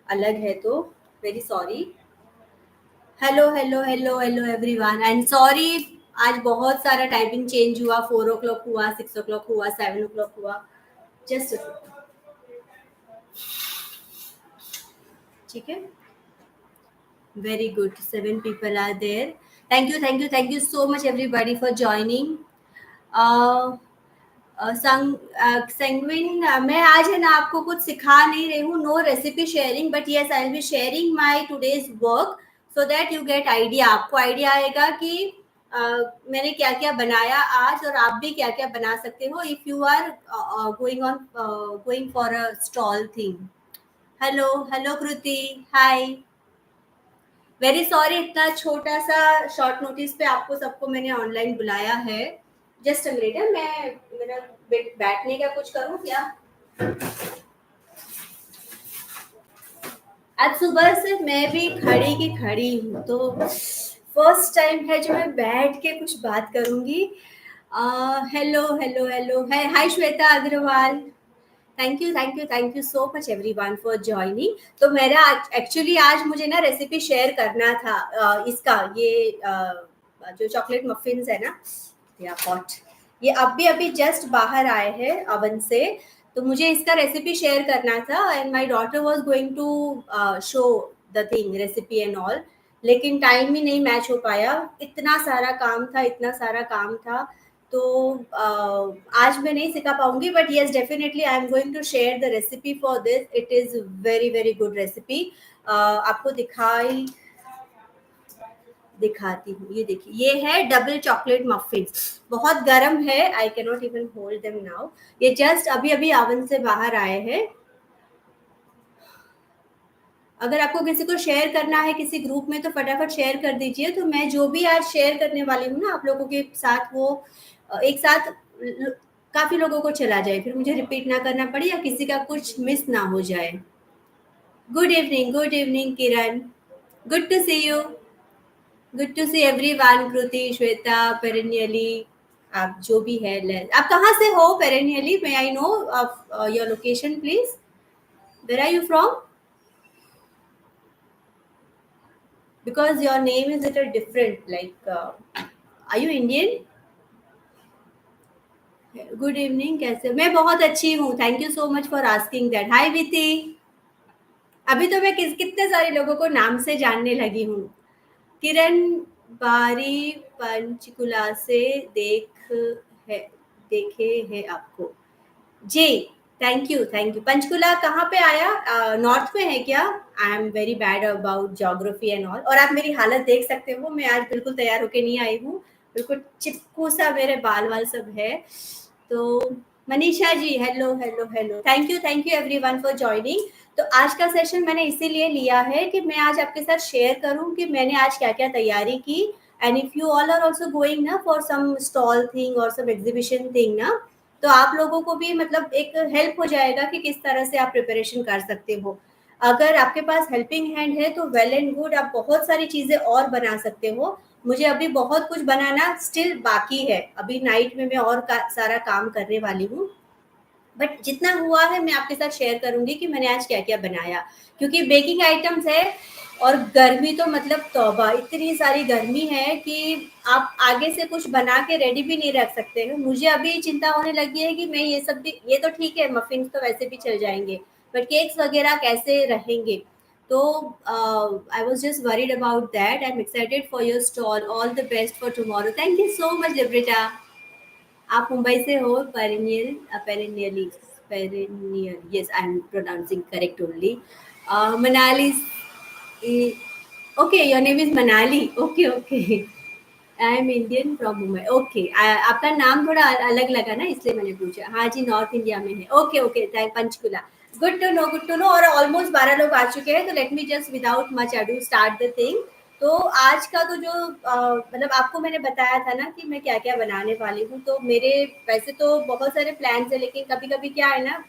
अलग है तो very sorry. Hello hello hello hello everyone and sorry, आज बहुत सारा टाइमिंग चेंज हुआ। 4 o'clock हुआ, 6 o'clock हुआ, 7 o'clock हुआ। जस्ट ठीक है, very good, 7 people are there. Thank you so much everybody for joining. Sanguine, मैं आज है ना आपको कुछ सिखा नहीं रही हूँ, no recipe sharing, but yes I will be sharing my today's work so that you get idea. आपको आइडिया आएगा कि मैंने क्या क्या बनाया आज और आप भी क्या क्या बना सकते हो if you are going for a stall thing. Hello hello Kriti, hi. Very sorry, इतना छोटा सा शॉर्ट नोटिस पे आपको सबको मैंने ऑनलाइन बुलाया है। जस्ट अ मिनट, मैं मेरा बैठने का कुछ करूँ क्या? आज सुबह से मैं भी खड़ी की खड़ी हूँ, तो फर्स्ट टाइम है जो मैं बैठ के कुछ बात करूंगी। Hello hello hello, hi Shweta Agarwal. Thank you so much everyone for joining. तो मेरा एक्चुअली आज मुझे ना रेसिपी शेयर करना था। इसका ये जो चॉकलेट मफिन्स है ना, या पॉट, ये अभी अभी जस्ट बाहर आए हैं अवन से। तो मुझे इसका रेसिपी शेयर करना था and my daughter was going to show the thing recipe and all, लेकिन टाइम ही नहीं मैच हो पाया। इतना सारा काम था, इतना सारा काम था। तो आज मैं नहीं सिखा पाऊंगी, but yes definitely I am going to share the recipe for this. It is very very good recipe. आपको दिखाती हूँ। ये देखिए, ये है डबल चॉकलेट मफिन्स। बहुत गर्म है, I can not even hold them now. ये जस्ट अभी अभी ओवन से बाहर आए हैं। अगर आपको किसी को शेयर करना है किसी ग्रुप में तो फटाफट शेयर कर दीजिए। तो मैं जो भी आज शेयर करने वाली हूँ ना आप लोगों के साथ, वो एक साथ काफी लोगों को चला जाए, फिर मुझे रिपीट ना करना पड़े या किसी का कुछ मिस ना हो जाए। Good evening Kiran, good to see you, good to see everyone. Kriti, Shweta, पेरेनियली, आप जो भी है। आप कहाँ से हो पेरेनियली? May I know your location please? Where are you from? Because your name is little different, like are you Indian? Good evening, कैसे? मैं बहुत अच्छी हूँ, thank you so much for asking that. Hi Viti. अभी तो मैं कितने सारे लोगों को नाम से जानने लगी हूँ। किरण बारी पंचकुला से है, देखे है आपको जी। Thank you. पंचकुला कहाँ पे आया? नॉर्थ में है क्या? I am very bad about geography and all. और आप मेरी हालत देख सकते हो, मैं आज बिल्कुल तैयार होके नहीं आई हूँ, बिल्कुल चिपकू सा मेरे बाल वाल सब है। तो Manisha ji, hello hello hello, thank you everyone for joining. तो आज का सेशन मैंने इसीलिए लिया है कि मैं आज आपके साथ शेयर करूं कि मैंने आज क्या क्या तैयारी की। And if you all are also going ना फॉर सम स्टॉल थिंग और सम एग्जीबिशन थिंग ना, तो आप लोगों को भी मतलब एक हेल्प हो जाएगा कि किस तरह से आप प्रिपरेशन कर सकते हो। अगर आपके पास हेल्पिंग हैंड है तो वेल एंड गुड, आप बहुत सारी चीजें और बना सकते हो। मुझे अभी बहुत कुछ बनाना स्टिल बाकी है, अभी नाइट में मैं और सारा काम करने वाली हूँ। बट जितना हुआ है मैं आपके साथ शेयर करूंगी कि मैंने आज क्या क्या बनाया, क्योंकि बेकिंग आइटम्स है और गर्मी तो मतलब तौबा, इतनी सारी गर्मी है कि आप आगे से कुछ बना के रेडी भी नहीं रख सकते हैं। मुझे अभी चिंता होने लगी है कि मैं ये सब भी, ये तो ठीक है मफिन्स तो वैसे भी चल जाएंगे, बट केक्स वगैरह कैसे रहेंगे? तो I was just worried about that. I am excited for your stall, all the best for tomorrow. Thank you so much लिब्रिटा। आप मुंबई से हो? Perennial, yes I am pronouncing correct only. Manali, okay your name is Manali, okay okay. I am Indian from Mumbai, okay. आपका नाम थोड़ा अलग लगा ना, इसलिए मैंने पूछा। हाँ जी, नॉर्थ इंडिया में है, okay okay, thank Panchkula. Good to know, good to know. और ऑलमोस्ट 12 लोग आ चुके हैं, तो let me just without much ado start the thing. तो आज का तो जो मतलब आपको मैंने बताया था ना कि मैं क्या क्या बनाने वाली हूँ, तो मेरे वैसे तो बहुत सारे प्लान्स है, लेकिन कभी कभी क्या है ना,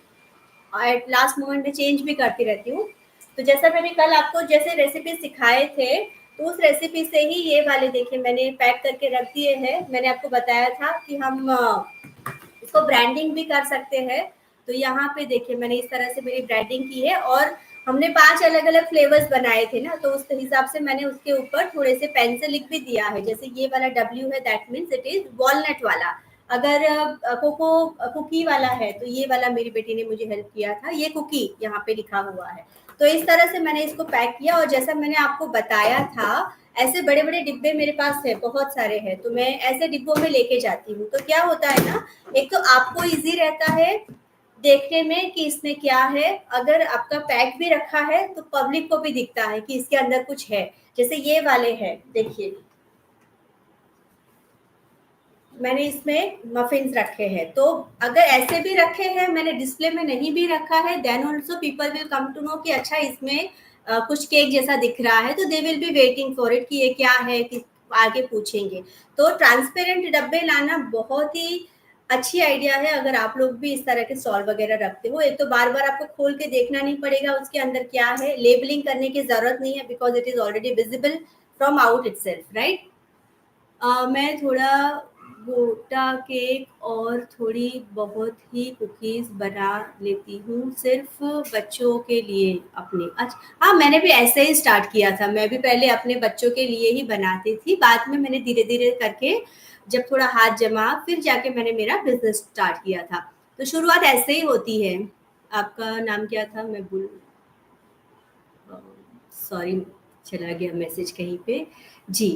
एट लास्ट मोमेंट में चेंज भी करती रहती हूँ। तो जैसा मैंने कल आपको जैसे रेसिपी सिखाए थे, तो उस रेसिपी से ही ये वाले देखिए मैंने पैक करके रख दिए हैं। मैंने आपको बताया था कि हम इसको ब्रांडिंग भी कर सकते हैं। तो यहाँ पे देखिए मैंने इस तरह से मेरी ब्रांडिंग की है, और हमने 5 अलग-अलग फ्लेवर्स बनाए थे ना, तो उस हिसाब से मैंने उसके ऊपर थोड़े से पेन से लिख भी दिया है। जैसे ये वाला W है, that means it is walnut वाला। अगर कुकी वाला है, तो ये वाला मेरी बेटी ने मुझे हेल्प किया था, ये कुकी यहाँ पे लिखा हुआ है। तो इस तरह से मैंने इसको पैक किया, और जैसा मैंने आपको बताया था, ऐसे बड़े-बड़े डिब्बे मेरे पास है, बहुत सारे हैं, तो मैं ऐसे डिब्बों में लेके जाती हूँ। तो क्या होता है ना, एक तो आपको ईज़ी रहता है देखने में कि इसमें क्या है। अगर आपका पैक भी रखा है तो पब्लिक को भी दिखता है कि इसके अंदर कुछ है। जैसे ये वाले हैं, देखिए मैंने इसमें मफिन्स रखे हैं, तो अगर ऐसे भी रखे हैं, मैंने डिस्प्ले में नहीं भी रखा है, then also people will come to know कि अच्छा इसमें कुछ केक जैसा दिख रहा है, तो they will be waiting for it कि ये क्या है, कि आगे पूछेंगे। तो ट्रांसपेरेंट डब्बे लाना बहुत ही अच्छी आइडिया है, अगर आप लोग भी इस तरह के स्टॉल वगैरह रखते हो। एक तो बार बार आपको खोल के देखना नहीं पड़ेगा उसके अंदर क्या है, लेबलिंग करने की जरूरत नहीं है, because it is already visible from out itself, right. मैं थोड़ा गोटा केक और थोड़ी बहुत ही कुकीज़ बना लेती हूँ, सिर्फ़ बच्चों के लिए अपने। हाँ, मैंने भी ऐसे ही स्टार्ट किया था। मैं भी पहले अपने बच्चों के लिए ही बनाती थी, बाद में मैंने धीरे-धीरे करके जब थोड़ा हाथ जमा, फिर जाके मैंने मेरा बिज़नेस स्टार्ट किया था। तो शुरुआत ऐसे ही होती है। आपका नाम क्या था? मैं भूल अ, सॉरी, चला गया मैसेज कहीं पे। जी।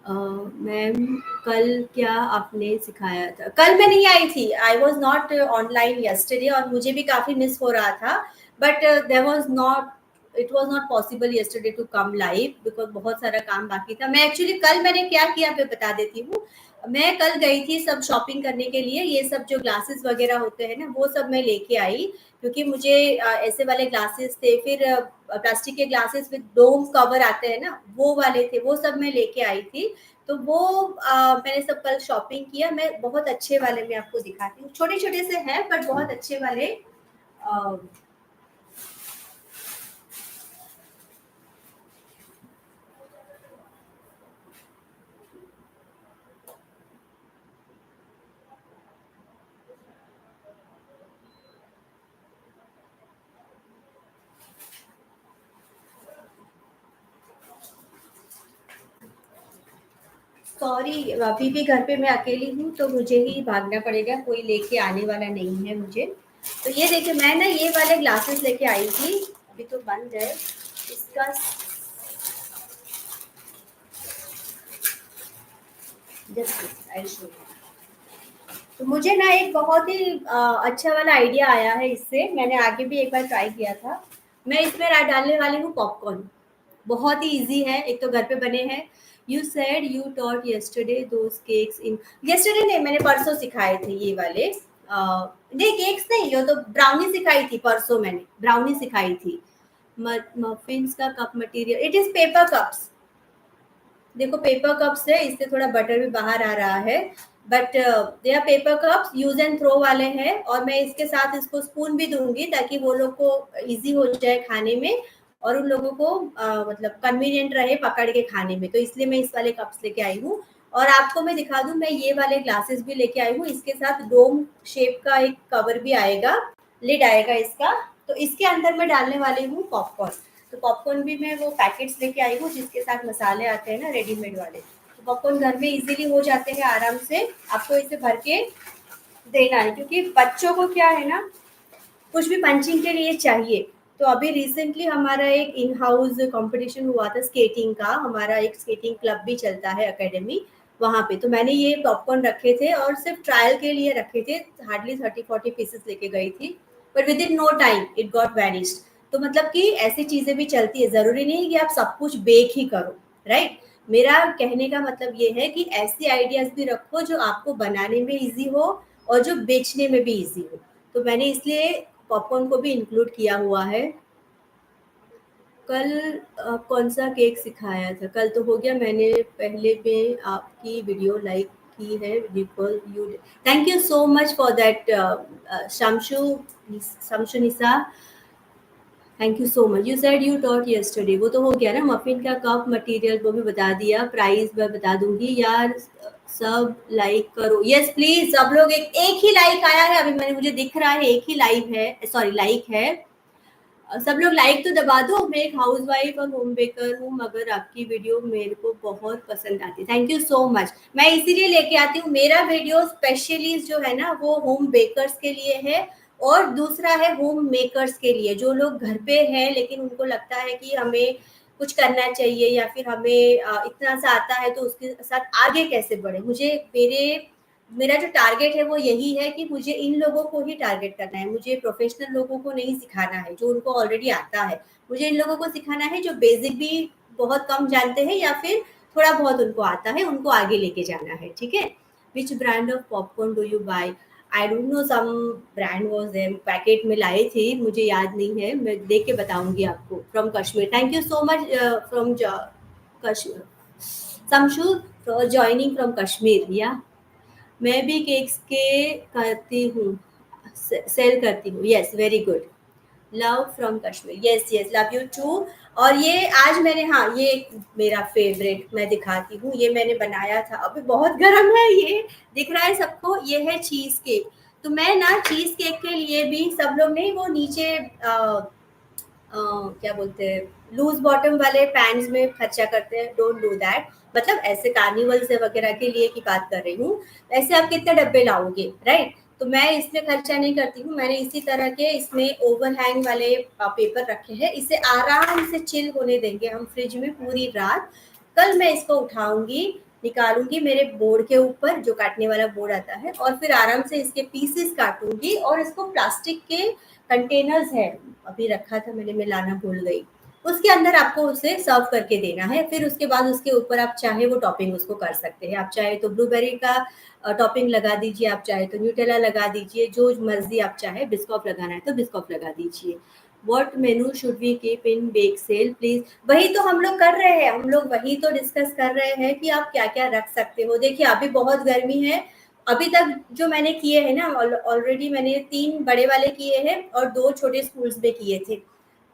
मैम, कल क्या आपने सिखाया था? कल मैं नहीं आई थी, I was not online yesterday, और मुझे भी काफ़ी मिस हो रहा था, but there was not, it was not possible yesterday to come live, because बहुत सारा काम बाकी था। मैं एक्चुअली कल मैंने क्या किया मैं बता देती हूँ। मैं कल गई थी सब शॉपिंग करने के लिए, ये सब जो ग्लासेस वगैरह होते हैं ना, वो सब मैं लेके आई, क्योंकि मुझे ऐसे वाले ग्लासेस थे, फिर प्लास्टिक के ग्लासेस विद डोम कवर आते हैं ना, वो वाले थे, वो सब मैं लेके आई थी। तो वो मैंने सब कल शॉपिंग किया। मैं बहुत अच्छे वाले में आपको दिखाती हूँ, छोटे छोटे से हैं बट बहुत अच्छे वाले। अ, सॉरी, अभी भी घर पे मैं अकेली हूँ, तो मुझे ही भागना पड़ेगा, कोई लेके आने वाला नहीं है मुझे। तो ये देखिए, मैं ना ये वाले ग्लासेस लेके आई थी, अभी तो बंद है इसका। Just I show. तो मुझे ना एक बहुत ही अच्छा वाला आइडिया आया है इससे, मैंने आगे भी एक बार ट्राई किया था। मैं इसमें डालने वाली हूँ पॉपकॉर्न। बहुत ही इजी है, एक तो घर पे बने हैं। You said you taught yesterday those cakes in, yesterday नहीं, मैंने परसों सिखाए थे ये वाले। नहीं, केक्स नहीं, ये तो ब्राउनी सिखाई थी परसों, मैंने ब्राउनी सिखाई थी। मफिन्स का cup material, it is paper cups. देखो पेपर कप्स है, इससे थोड़ा बटर भी बाहर आ रहा है, but they are paper cups, use and throw वाले हैं। और मैं इसके साथ इसको स्पून भी दूंगी, ताकि वो लोग को इजी हो जाए खाने में, और उन लोगों को मतलब कन्वीनियंट रहे पकड़ के खाने में। तो इसलिए मैं इस वाले कप्स लेके आई हूँ। और आपको मैं दिखा दूं, मैं ये वाले ग्लासेस भी लेके आई हूँ, इसके साथ डोम शेप का एक कवर भी आएगा, लिड आएगा इसका। तो इसके अंदर मैं डालने वाली हूँ पॉपकॉर्न। तो पॉपकॉर्न भी मैं वो पैकेट्स लेके आई हूँ, जिसके साथ मसाले आते हैं ना रेडीमेड वाले। तो पॉपकॉर्न घर में इजीली हो जाते हैं आराम से। आपको इसे भर के देना है, क्योंकि बच्चों को क्या है ना, कुछ भी पंचिंग के लिए चाहिए। तो अभी रिसेंटली हमारा एक इन हाउस कंपटीशन हुआ था स्केटिंग का, हमारा एक स्केटिंग क्लब भी चलता है एकेडमी, वहाँ पे। तो मैंने ये पॉपकॉर्न रखे थे, और सिर्फ ट्रायल के लिए रखे थे, हार्डली 30-40 पीसेस लेके गई थी, but within no time it got vanished. तो मतलब कि ऐसी चीजें भी चलती है, जरूरी नहीं कि आप सब कुछ बेक ही करो, राइट। मेरा कहने का मतलब ये है कि ऐसी आइडियाज भी रखो जो आपको बनाने में इजी हो, और जो बेचने में भी इजी हो। तो मैंने इसलिए पॉपकॉर्न को भी इंक्लूड किया हुआ है। कल कौन सा केक सिखाया था? कल तो हो गया, मैंने पहले में आपकी वीडियो लाइक की है, because you, thank you so much for that Shamshu, Shamshu Nisa, thank you so much. You said you taught yesterday, वो तो हो गया ना। मफिन का कप मटेरियल वो भी बता दिया, प्राइस मैं बता दूंगी यार। सब लाइक करो, यस प्लीज, सब लोग एक एक ही लाइक आया है अभी, मैंने मुझे दिख रहा है एक ही लाइव है, सॉरी लाइक है। सब लोग लाइक तो दबा दो। मैं एक हाउसवाइफ और होम बेकर हूँ, मगर आपकी वीडियो मेरे को बहुत पसंद आती है। Thank you so much. मैं इसीलिए लेके आती हूँ। मेरा वीडियो स्पेशली जो है ना वो होम बेकर्स के लिए है, और दूसरा है होम मेकर्स के लिए, जो लोग घर पे हैं लेकिन उनको लगता है कि हमें कुछ करना चाहिए, या फिर हमें इतना सा आता है तो उसके साथ आगे कैसे बढ़े। मुझे मेरा जो टारगेट है वो यही है कि मुझे इन लोगों को ही टारगेट करना है। मुझे प्रोफेशनल लोगों को नहीं सिखाना है जो उनको ऑलरेडी आता है। मुझे इन लोगों को सिखाना है जो बेसिक भी बहुत कम जानते हैं, या फिर थोड़ा बहुत उनको आता है, उनको आगे लेके जाना है। ठीक है। Which brand of popcorn do you buy? I don't know, some brand was there, packet में लाई थी, मुझे याद नहीं है, मैं देख के बताऊंगी आपको। From Kashmir, thank you so much from Kashmir, समशू फॉर जॉइनिंग फ्रॉम कश्मीर। या मैं भी केक्स के करती हूँ, सेल करती हूँ। Yes, very good. Love from Kashmir, yes yes, love you too. और ये आज मैंने, हाँ ये एक मेरा फेवरेट मैं दिखाती हूँ, ये मैंने बनाया था, अभी बहुत गर्म है, ये दिख रहा है सबको, ये है चीज केक। तो मैं ना चीज केक के लिए भी, सब लोग नहीं वो नीचे क्या बोलते हैं, लूज बॉटम वाले पैंट्स में खर्चा करते हैं। Don't do that. मतलब ऐसे कार्निवल से वगैरह के लिए की बात कर रही हूँ। ऐसे आप कितने डब्बे लाओगे, राइट? तो मैं इसमें खर्चा नहीं करती हूँ। मैंने इसी तरह के इसमें ओवरहैंग वाले पेपर रखे हैं। इसे आराम से चिल होने देंगे हम फ्रिज में पूरी रात। कल मैं इसको उठाऊंगी, निकालूंगी मेरे बोर्ड के ऊपर, जो काटने वाला बोर्ड आता है, और फिर आराम से इसके पीसेस काटूंगी, और इसको प्लास्टिक के कंटेनर्स है, अभी रखा था मैंने, मैं लाना भूल गई, उसके अंदर आपको उसे सर्व करके देना है। फिर उसके बाद उसके ऊपर आप चाहे वो टॉपिंग उसको कर सकते हैं। आप चाहे तो ब्लूबेरी का टॉपिंग लगा दीजिए, आप चाहे तो न्यूटेला लगा दीजिए, जो मर्जी आप चाहे। बिस्कॉफ लगाना है तो बिस्कॉफ लगा दीजिए। What menu should we keep in bake sale please? वही तो हम लोग कर रहे हैं, हम लोग वही तो डिस्कस कर रहे हैं कि आप क्या क्या रख सकते हो। देखिए अभी बहुत गर्मी है। अभी तक जो मैंने किए हैं ना, ऑलरेडी मैंने 3 बड़े वाले किए हैं और 2 छोटे स्कूल्स में किए थे।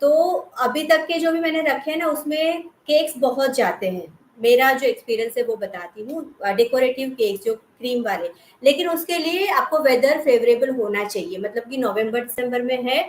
तो अभी तक के जो भी मैंने रखे हैं ना, उसमें केक्स बहुत जाते हैं। मेरा जो एक्सपीरियंस है वो बताती हूँ। डेकोरेटिव केक्स जो क्रीम वाले, लेकिन उसके लिए आपको वेदर फेवरेबल होना चाहिए, मतलब कि नवंबर दिसंबर में है,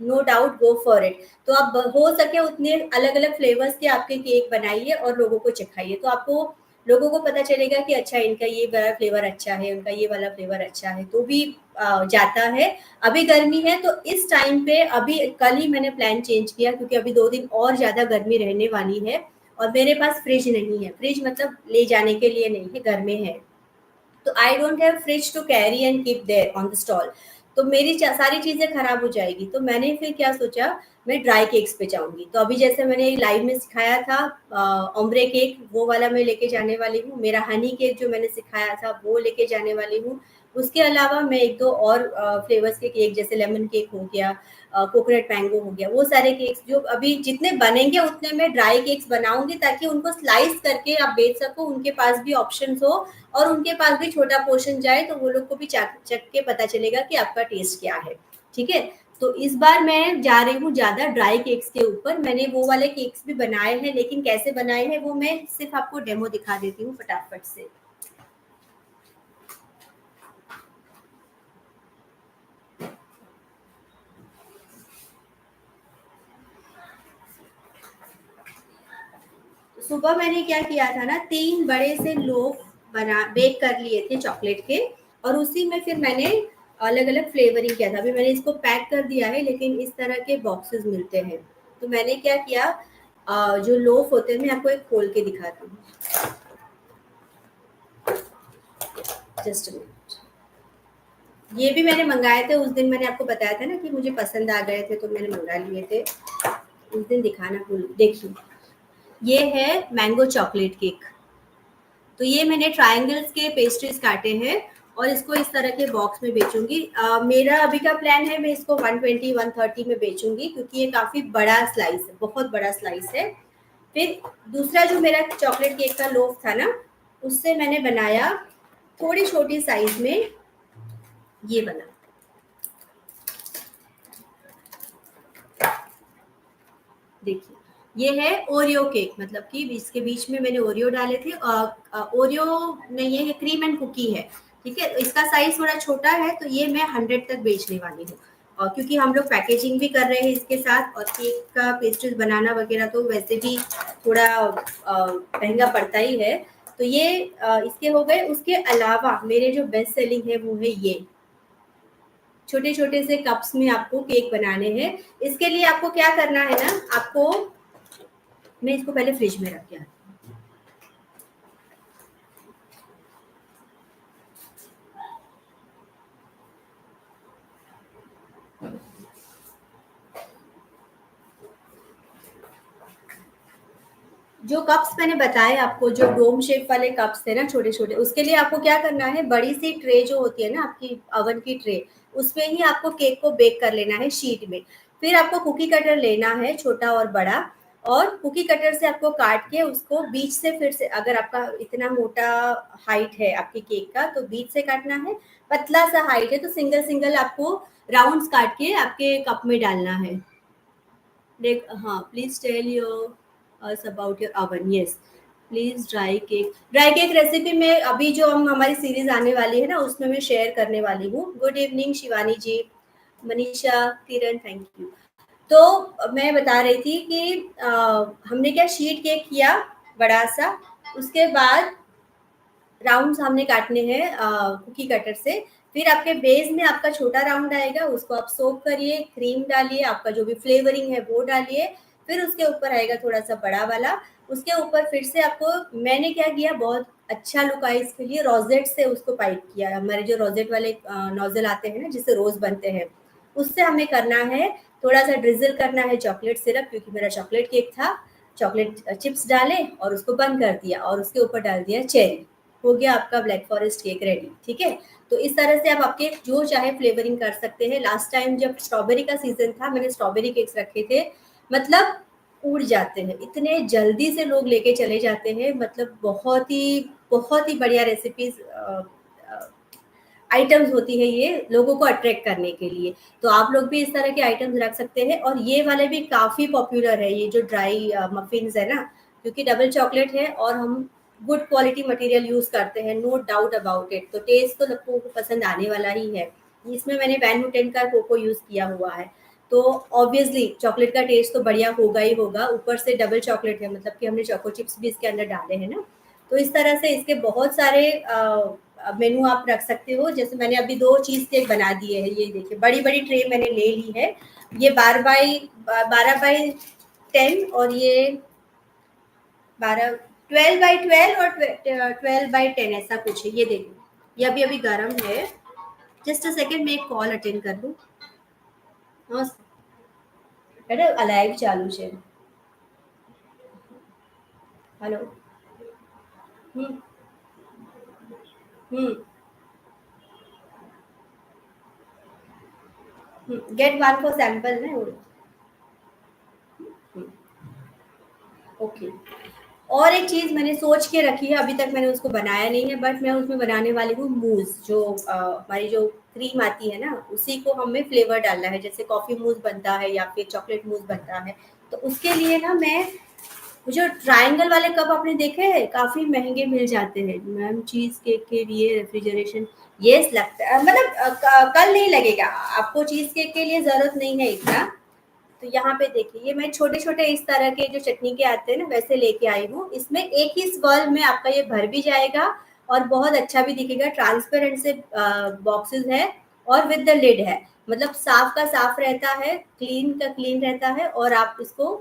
no doubt go for it. तो आप हो सके उतने अलग अलग फ्लेवर्स के आपके केक बनाइए और लोगों को चखाइए, तो आपको लोगों को पता चलेगा कि अच्छा इनका ये वाला फ्लेवर अच्छा है, उनका ये वाला फ्लेवर अच्छा है, तो भी जाता है। अभी गर्मी है तो इस टाइम पे, अभी कल ही मैंने प्लान चेंज किया, क्योंकि अभी 2 दिन और ज़्यादा गर्मी रहने वाली है, और मेरे पास फ्रिज नहीं है। फ्रिज मतलब ले जाने के लिए नहीं है, घर में है, तो I don't have fridge to carry and keep there on the stall. तो मेरी सारी चीजें खराब हो जाएगी। तो मैंने फिर क्या सोचा, मैं ड्राई केक्स पे जाऊंगी। तो अभी जैसे मैंने लाइव में सिखाया था ओम्ब्रे केक, वो वाला मैं लेके जाने वाली हूँ। मेरा हनी केक जो मैंने सिखाया था वो लेके जाने वाली हूँ। उसके अलावा मैं 1-2 और फ्लेवर्स के केक, जैसे लेमन केक हो गया, कोकोनट मैंगो हो गया, वो सारे केक्स जो अभी जितने बनेंगे उतने मैं ड्राई केक्स बनाऊंगी, ताकि उनको स्लाइस करके आप बेच सको, उनके पास भी ऑप्शंस हो, और उनके पास भी छोटा पोर्शन जाए, तो वो लोग को भी चख के पता चलेगा कि आपका टेस्ट क्या है। ठीक है। तो इस बार मैं जा रही हूँ ज्यादा ड्राई केक्स के ऊपर। मैंने वो वाले केक्स भी बनाए हैं, लेकिन कैसे बनाए हैं वो मैं सिर्फ आपको डेमो दिखा देती हूँ फटाफट से। सुबह मैंने क्या किया था ना, 3 बड़े से लोफ बना बेक कर लिए थे चॉकलेट के, और उसी में फिर मैंने अलग अलग फ्लेवरिंग किया था। अभी मैंने इसको पैक कर दिया है, लेकिन इस तरह के बॉक्सेस मिलते हैं। तो मैंने क्या किया, जो लोफ होते हैं, मैं आपको एक खोल के दिखाती हूँ, जस्ट मिनट। ये भी मैंने मंगाए थे उस दिन, मैंने आपको बताया था ना कि मुझे पसंद आ गए थे तो मैंने मंगा लिए थे। उस दिन दिखाना भूल, देखिए ये है मैंगो चॉकलेट केक। तो ये मैंने ट्रायंगल्स के पेस्ट्रीज काटे हैं, और इसको इस तरह के बॉक्स में बेचूंगी। मेरा अभी का प्लान है, मैं इसको 120-130 में बेचूंगी, क्योंकि ये काफी बड़ा स्लाइस है, बहुत बड़ा स्लाइस है। फिर दूसरा जो मेरा चॉकलेट केक का लोफ था ना, उससे मैंने बनाया थोड़ी छोटी साइज में, ये बना। देखिए ये है ओरियो केक, मतलब कि इसके बीच में मैंने ओरियो डाले थे। ओरियो नहीं है, ये क्रीम एंड कुकी है। ठीक है, इसका साइज थोड़ा छोटा है, तो ये मैं 100 तक बेचने वाली हूँ। और क्योंकि हम लोग पैकेजिंग भी कर रहे हैं इसके साथ, और केक का पेस्ट्रीज बनाना वगैरह तो वैसे भी थोड़ा महंगा पड़ता ही है। तो ये इसके हो गए। उसके अलावा मेरे जो बेस्ट सेलिंग है वो है ये छोटे छोटे से कप्स में आपको केक बनाने हैं। इसके लिए आपको क्या करना है ना, आपको, मैं इसको पहले फ्रिज में रख के आती हूँ। जो कप्स मैंने बताए आपको, जो डोम शेप वाले कप्स थे ना छोटे छोटे, उसके लिए आपको क्या करना है, बड़ी सी ट्रे जो होती है ना आपकी ओवन की ट्रे, उसमें ही आपको केक को बेक कर लेना है शीट में। फिर आपको कुकी कटर लेना है, छोटा और बड़ा, और कुकी कटर से आपको काट के उसको बीच से, फिर से अगर आपका इतना मोटा हाइट है आपके केक का तो बीच से काटना है, पतला सा हाइट है तो सिंगल सिंगल आपको राउंड्स काट के आपके कप में डालना है। देख, हाँ, please tell your us about your oven. Yes, please. Dry cake recipe में अभी जो हम हमारी सीरीज आने वाली है ना, उसमें मैं शेयर करने वाली हूँ। Good evening Shivani ji, Manisha, Kiran, thank you. तो मैं बता रही थी कि हमने क्या शीट केक किया बड़ा सा, उसके बाद राउंड्स हमने काटने हैं कुकी कटर से। फिर आपके बेस में आपका छोटा राउंड आएगा, उसको आप सोक करिए, क्रीम डालिए, आपका जो भी फ्लेवरिंग है वो डालिए। फिर उसके ऊपर आएगा थोड़ा सा बड़ा वाला, उसके ऊपर फिर से आपको, मैंने क्या किया, बहुत अच्छा लुक आए इसके लिए रोजेट से उसको पाइप किया। हमारे जो रोजेट वाले नोजल आते हैं ना जिससे रोज बनते हैं, उससे हमें करना है, थोड़ा सा ड्रिजल करना है चॉकलेट सिरप, क्योंकि मेरा चॉकलेट केक था। चॉकलेट चिप्स डाले और उसको बंद कर दिया, और उसके ऊपर डाल दिया चेरी। हो गया आपका ब्लैक फॉरेस्ट केक रेडी। ठीक है, तो इस तरह से आप आपके जो चाहे फ्लेवरिंग कर सकते हैं। लास्ट टाइम जब स्ट्रॉबेरी का सीजन था, मैंने स्ट्रॉबेरी केक्स रखे थे, मतलब उड़ जाते हैं, इतने जल्दी से लोग लेके चले जाते हैं। मतलब बहुत ही बढ़िया रेसिपीज आइटम्स होती है ये, लोगों को अट्रैक्ट करने के लिए। तो आप लोग भी इस तरह के आइटम्स रख सकते हैं। और ये वाले भी काफ़ी पॉपुलर है, ये जो ड्राई मफिन्स है ना, क्योंकि डबल चॉकलेट है और हम गुड क्वालिटी मटेरियल यूज़ करते हैं, नो डाउट अबाउट इट। तो टेस्ट तो लोगों को पसंद आने वाला ही है। इसमें मैंने वैन हुटेन का कोको यूज़ किया हुआ है, तो ऑब्वियसली चॉकलेट का टेस्ट तो बढ़िया होगा ही होगा। ऊपर से डबल चॉकलेट है, मतलब कि हमने चोको चिप्स भी इसके अंदर डाले हैं ना। तो इस तरह से इसके बहुत सारे मेनू आप रख सकते हो। जैसे मैंने अभी 2 चीज़ केक बना दिए हैं, ये देखिए बड़ी-बड़ी ट्रे मैंने ले ली है। ये 12 बाई 10, और ये 12 और 12 बाई 10 ऐसा कुछ है। ये देखो, ये अभी-अभी गरम है। जस्ट अ सेकंड, मैं एक कॉल अटेंड कर लूँ। हाँ, अरे अलाइव चालू है। हेलो। हुँ, हुँ, हुँ। गेट वन फॉर सैंपल ना वो। हुँ, ओके। और एक चीज़ मैंने सोच के रखी है, अभी तक मैंने उसको बनाया नहीं है, बट मैं उसमें बनाने वाली हूँ मूज़। जो हमारी जो क्रीम आती है ना, उसी को हमें फ्लेवर डालना है। जैसे कॉफ़ी मूज़ बनता है या फिर चॉकलेट मूज़ बनता है। तो उसके लिए ना मैं, वो जो ट्रायंगल वाले कप आपने देखे हैं, काफ़ी महँगे मिल जाते हैं। मैम चीज़ केक के लिए रेफ्रिजरेशन, येस लगता है, मतलब कल नहीं लगेगा। आपको चीज़ केक के लिए ज़रूरत नहीं है इतना। तो यहाँ पे देखिए, ये मैं छोटे-छोटे इस तरह के जो चटनी के आते हैं ना, वैसे लेके आई हूँ। इसमें एक ही स्वर्ल में आपका ये भर भी जाएगा और बहुत अच्छा भी दिखेगा। ट्रांसपेरेंट से बॉक्सेस है और विद द लिड है। मतलब साफ का साफ रहता है, क्लीन का क्लीन रहता है, और आप इसको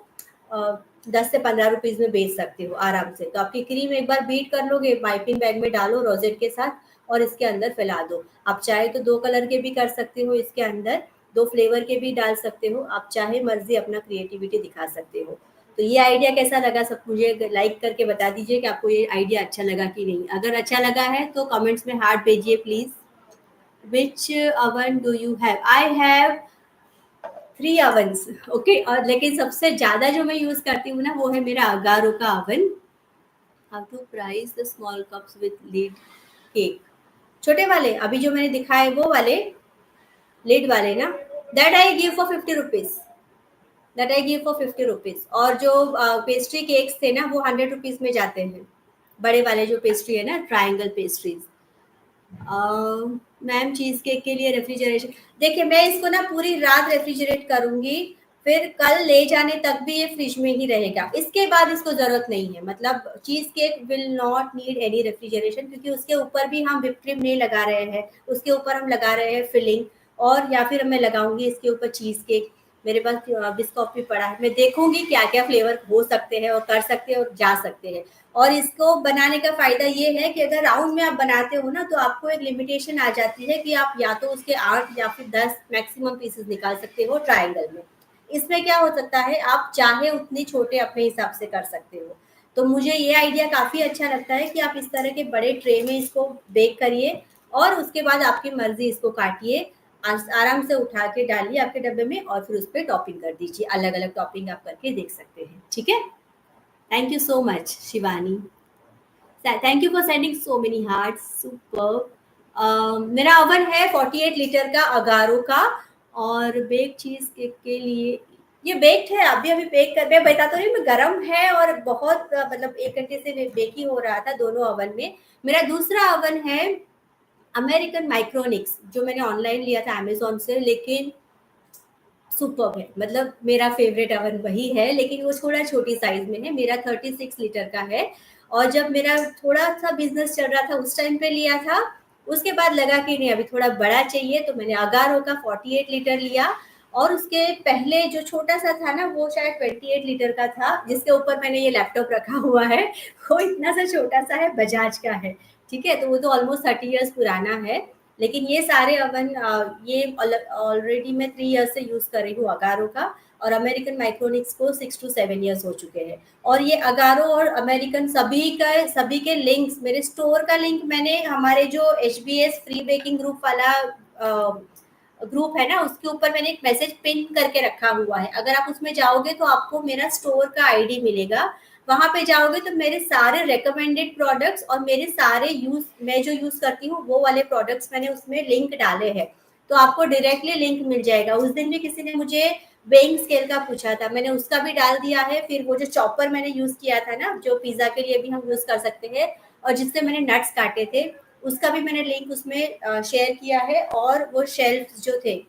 10 से 15 रुपीज़ में बेच सकते हो आराम से। तो आपकी क्रीम एक बार बीट कर लोगे, पाइपिंग बैग में डालो रोज़ेट के साथ और इसके अंदर फैला दो। आप चाहे तो 2 कलर के भी कर सकते हो इसके अंदर, 2 फ्लेवर के भी डाल सकते हो। आप चाहे मर्ज़ी अपना क्रिएटिविटी दिखा सकते हो। तो ये आइडिया कैसा लगा, सब मुझे लाइक करके बता दीजिए कि आपको ये आइडिया अच्छा लगा कि नहीं। अगर अच्छा लगा है तो कमेंट्स में हार्ट भेजिए please. Which oven do you have? I have 3 ओवन्स, okay. और लेकिन सबसे ज़्यादा जो मैं यूज़ करती हूँ ना, वो है मेरा अगारो का oven. How to price the small cups with lid cake? छोटे वाले, अभी जो मैंने दिखाए वो वाले, लिड वाले ना, that I give for 50 rupees. That I give for 50 rupees. और जो पेस्ट्री केक्स थे ना, वो 100 रुपीज़ में जाते हैं। बड़े वाले जो पेस्ट्री है ना, triangle pastries, ma'am cheese cake के लिए रेफ्रिजरेशन, देखिए मैं इसको ना पूरी रात रेफ्रिजरेट करूँगी, फिर कल ले जाने तक भी ये फ्रिज में ही रहेगा। इसके बाद इसको ज़रूरत नहीं है, मतलब cheese cake will not need any refrigeration, क्योंकि उसके ऊपर भी हम व्हिप क्रीम नहीं लगा रहे हैं, उसके ऊपर हम लगा रहे हैं फिलिंग, और या फिर मैं लगाऊंगी इसके ऊपर चीज़ केक। मेरे पास बिस्कॉफ भी पड़ा है, मैं देखूंगी क्या क्या फ्लेवर हो सकते हैं और कर सकते हैं और जा सकते हैं। और इसको बनाने का फ़ायदा ये है कि अगर राउंड में आप बनाते हो ना, तो आपको एक लिमिटेशन आ जाती है कि आप या तो उसके 8 या फिर 10 मैक्सिमम पीसेस निकाल सकते हो ट्रायंगल में। इसमें क्या हो सकता है, आप चाहे उतने छोटे अपने हिसाब से कर सकते हो। तो मुझे ये आइडिया काफ़ी अच्छा लगता है कि आप इस तरह के बड़े ट्रे में इसको बेक करिए, और उसके बाद आपकी मर्ज़ी इसको काटिए, आराम से उठा के डालिए आपके डब्बे में, और फिर उस पे टॉपिंग कर दीजिए। अलग-अलग टॉपिंग आप करके देख सकते हैं, ठीक है? Thank you so much Shivani. Thank you for sending so many hearts, super. मेरा ओवन है 48 लीटर का अगारो का, और बेक चीज केक के लिए ये बेक्ड है, अभी अभी बेक कर, मैं बता तो रही हूँ, मैं गरम है और बहुत मतलब 1 घंटे से बेक ही हो रहा था दोनों ओवन में। मेरा दूसरा ओवन है अमेरिकन माइक्रोनिक्स, जो मैंने ऑनलाइन लिया था अमेजोन से, लेकिन सुपर्ब है, मतलब मेरा फेवरेट ओवन वही है, लेकिन वो थोड़ा छोटी साइज में है, मेरा 36 लीटर का है। और जब मेरा थोड़ा सा बिजनेस चल रहा था उस टाइम पे लिया था, उसके बाद लगा कि नहीं अभी थोड़ा बड़ा चाहिए, तो मैंने अगारो का 48 लीटर लिया। और उसके पहले जो छोटा सा था ना, वो शायद 28 लीटर का था, जिसके ऊपर मैंने ये लैपटॉप रखा हुआ है। वो इतना सा छोटा सा है, बजाज का है, ठीक है, तो वो तो ऑलमोस्ट 30 इयर्स पुराना है। लेकिन ये सारे ओवन ये ऑलरेडी मैं 3 ईयर्स से यूज़ कर रही हूँ अगारो का, और अमेरिकन माइक्रोनिक्स को 6 टू 7 ईयर्स हो चुके हैं। और ये अगारो और अमेरिकन सभी के लिंक्स, मेरे स्टोर का लिंक मैंने हमारे जो HBS फ्री बेकिंग ग्रुप वाला ग्रुप है ना, उसके ऊपर मैंने एक मैसेज पिन करके रखा हुआ है। अगर आप उसमें जाओगे तो आपको मेरा स्टोर का आईडी मिलेगा। वहां पे जाओगे तो मेरे सारे रिकमेंडेड प्रोडक्ट्स और मेरे सारे यूज, मैं जो यूज करती हूँ वो वाले प्रोडक्ट्स मैंने उसमें लिंक डाले हैं, तो आपको डायरेक्टली लिंक मिल जाएगा। उस दिन भी किसी ने मुझे वेइंग स्केल का पूछा था, मैंने उसका भी डाल दिया है। फिर वो जो चॉपर मैंने यूज किया था ना, जो पिज्जा के लिए भी हम यूज कर सकते हैं, और जिससे मैंने नट्स काटे थे, उसका भी मैंने लिंक उसमें शेयर किया है। और वो शेल्फ जो थे,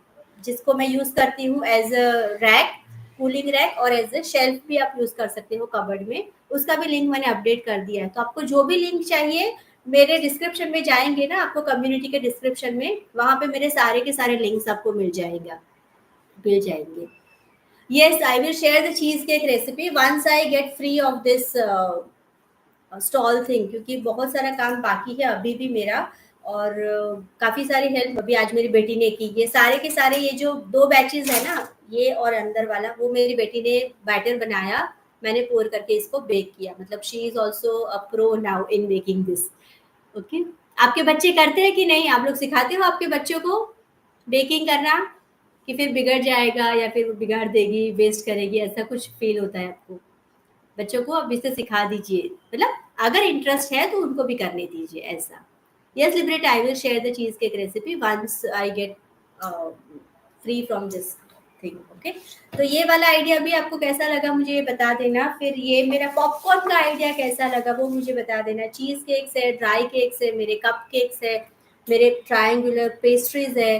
जिसको मैं यूज करती हूँ as a rack, cooling rack, और एज अ शेल्फ भी आप यूज कर सकते हो कबर्ड में, उसका भी लिंक मैंने अपडेट कर दिया है। तो आपको जो भी लिंक चाहिए, मेरे डिस्क्रिप्शन में जाएंगे ना, आपको कम्युनिटी के डिस्क्रिप्शन में, वहां पे मेरे सारे के सारे लिंक्स आपको मिल जाएंगे। Yes, I will share the cheesecake recipe once I get free of this stall thing, क्योंकि बहुत सारा काम बाकी है अभी भी मेरा। और काफ़ी सारी हेल्प अभी आज मेरी बेटी ने की। ये सारे के सारे, ये जो 2 बैचेज़ है ना, ये और अंदर वाला, वो मेरी बेटी ने बैटर बनाया, मैंने पोर करके इसको बेक किया। मतलब she is also a pro now in baking this. Okay. आपके बच्चे करते हैं कि नहीं? आप लोग सिखाते हो आपके बच्चों को बेकिंग करना, कि फिर बिगड़ जाएगा या फिर वो बिगाड़ देगी, वेस्ट करेगी, ऐसा कुछ फ़ील होता है आपको? बच्चों को अब इससे सिखा दीजिए, मतलब अगर इंटरेस्ट है तो उनको भी करने दीजिए ऐसा। यस लिबरेट, I will share the cheese cake recipe once I get free from this thing. Okay, तो ये वाला आइडिया भी आपको कैसा लगा मुझे ये बता देना। फिर ये मेरा पॉपकॉर्न का आइडिया कैसा लगा वो मुझे बता देना। चीज केक्स है, ड्राई केक्स है, मेरे कप केक्स है, मेरे ट्रायंगुलर पेस्ट्रीज है।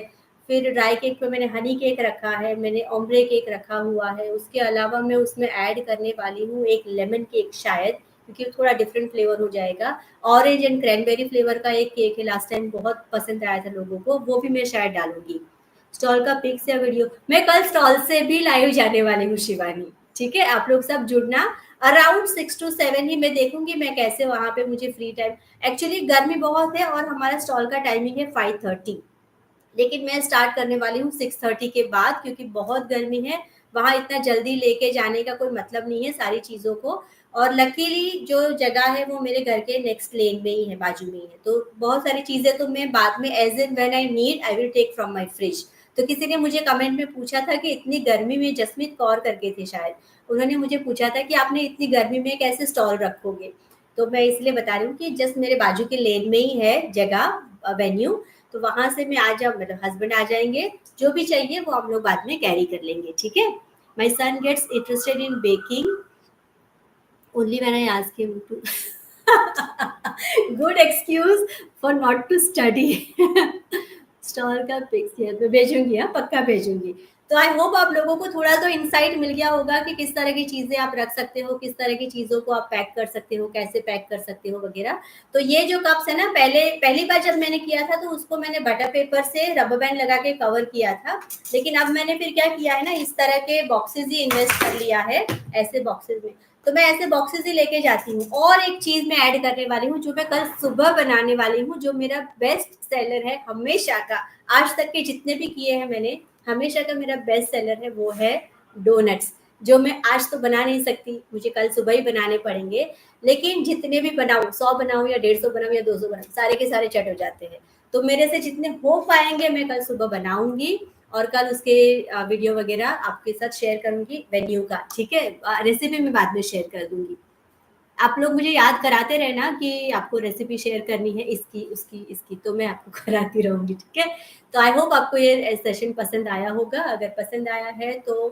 फिर ड्राई केक पे मैंने हनी केक रखा है, मैंने ओम्ब्रे केक रखा हुआ है। उसके अलावा मैं उसमें ऐड करने वाली हूँ एक लेमन केक शायद, क्योंकि थोड़ा डिफरेंट फ्लेवर हो जाएगा। ऑरेंज एंड क्रैनबेरी फ्लेवर का एक केक है, लास्ट टाइम बहुत पसंद आया था लोगों को, वो भी मैं शायद डालूंगी। स्टॉल का पिक्स या वीडियो मैं कल स्टॉल से भी लाइव जाने वाली हूँ शिवानी, ठीक है? आप लोग सब जुड़ना। अराउंड 6 टू 7 ही मैं देखूंगी मैं कैसे वहां पे मुझे फ्री टाइम। एक्चुअली गर्मी बहुत है और हमारा स्टॉल का टाइमिंग है 5:30, लेकिन मैं स्टार्ट करने वाली हूँ 6:30 के बाद, क्योंकि बहुत गर्मी है। वहाँ इतना जल्दी लेके जाने का कोई मतलब नहीं है सारी चीज़ों को। और लकीली जो जगह है वो मेरे घर के नेक्स्ट लेन में ही है, बाजू में ही है, तो बहुत सारी चीज़ें तो मैं बाद में as and when I need I will take from my fridge. तो किसी ने मुझे कमेंट में पूछा था कि इतनी गर्मी में, जसमीत कौर करके थे शायद, उन्होंने मुझे पूछा था कि आपने इतनी गर्मी में कैसे स्टॉल रखोगे। तो मैं इसलिए बता रही हूँ कि जस्ट मेरे बाजू के लेन में ही है जगह, वेन्यू। तो वहां से मैं आ जाऊँ, मतलब हस्बैंड आ जाएंगे, जो भी चाहिए वो हम लोग बाद में कैरी कर लेंगे, ठीक है? My son gets interested in baking only when I ask him to. Good excuse for not to study. Stall का पिक्स मैं भेजूंगी, हाँ पक्का भेजूंगी। तो आई होप आप लोगों को थोड़ा तो इंसाइट मिल गया होगा कि किस तरह की चीजें आप रख सकते हो, किस तरह की चीजों को आप पैक कर सकते हो, कैसे पैक कर सकते हो वगैरह। तो ये जो कप्स है ना, पहली बार जब मैंने किया था तो उसको मैंने बटर पेपर से रबर बैंड लगा के कवर किया था। लेकिन अब मैंने फिर क्या किया है ना, इस तरह के बॉक्सेस ही इन्वेस्ट कर लिया है, ऐसे बॉक्सेस में। तो मैं ऐसे बॉक्सेस ही लेके जाती हूँ। और एक चीज मैं ऐड करने वाली हूँ, जो मैं कल सुबह बनाने वाली हूँ, जो मेरा बेस्ट सेलर है हमेशा का। आज तक के जितने भी किए हैं मैंने, हमेशा का मेरा बेस्ट सेलर है, वो है डोनट्स। जो मैं आज तो बना नहीं सकती, मुझे कल सुबह ही बनाने पड़ेंगे। लेकिन जितने भी बनाऊं, 100 बनाऊं या 150 बनाऊं या 200 बनाऊं, सारे के सारे चट हो जाते हैं। तो मेरे से जितने हो पाएंगे मैं कल सुबह बनाऊंगी, और कल उसके वीडियो वगैरह आपके साथ शेयर करूंगी वेन्यू का, ठीक है। रेसिपी मैं बाद में शेयर कर दूंगी। आप लोग मुझे याद कराते रहना कि आपको रेसिपी शेयर करनी है, इसकी उसकी इसकी, तो मैं आपको कराती रहूंगी, ठीक है। तो आई होप आपको ये सेशन पसंद आया होगा। अगर पसंद आया है तो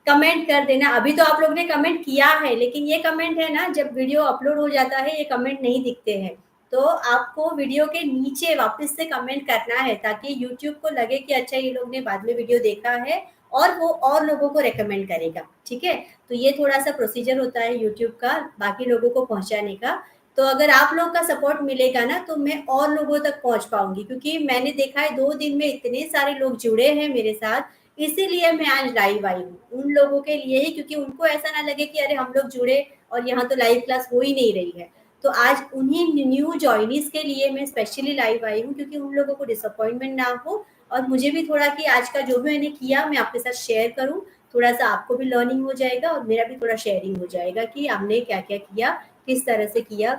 कमेंट कर देना। अभी तो आप लोग ने कमेंट किया है, लेकिन ये कमेंट है ना, जब वीडियो अपलोड हो जाता है ये कमेंट नहीं दिखते हैं। तो आपको वीडियो के नीचे वापस से कमेंट करना है, ताकि यूट्यूब को लगे कि अच्छा ये लोग ने बाद में वीडियो देखा है, और वो और लोगों को रेकमेंड करेगा, ठीक है। तो ये थोड़ा सा प्रोसीजर होता है यूट्यूब का, बाकी लोगों को पहुंचाने का। तो अगर आप लोग का सपोर्ट मिलेगा ना, तो मैं और लोगों तक पहुंच पाऊंगी, क्योंकि मैंने देखा है 2 दिन में इतने सारे लोग जुड़े हैं मेरे साथ। इसीलिए मैं आज लाइव आई हूँ, उन लोगों के लिए ही, क्योंकि उनको ऐसा ना लगे कि अरे हम लोग जुड़े और यहाँ तो लाइव क्लास हो ही नहीं रही है। तो आज उन्हीं न्यू जॉइनीज के लिए मैं स्पेशली लाइव आई हूँ, क्योंकि उन लोगों को डिसअपॉइंटमेंट ना हो, और मुझे भी थोड़ा कि आज का जो भी मैंने किया मैं आपके साथ शेयर करूँ। थोड़ा सा आपको भी लर्निंग हो जाएगा, और मेरा भी थोड़ा शेयरिंग हो जाएगा कि हमने क्या क्या किया, किस तरह से किया।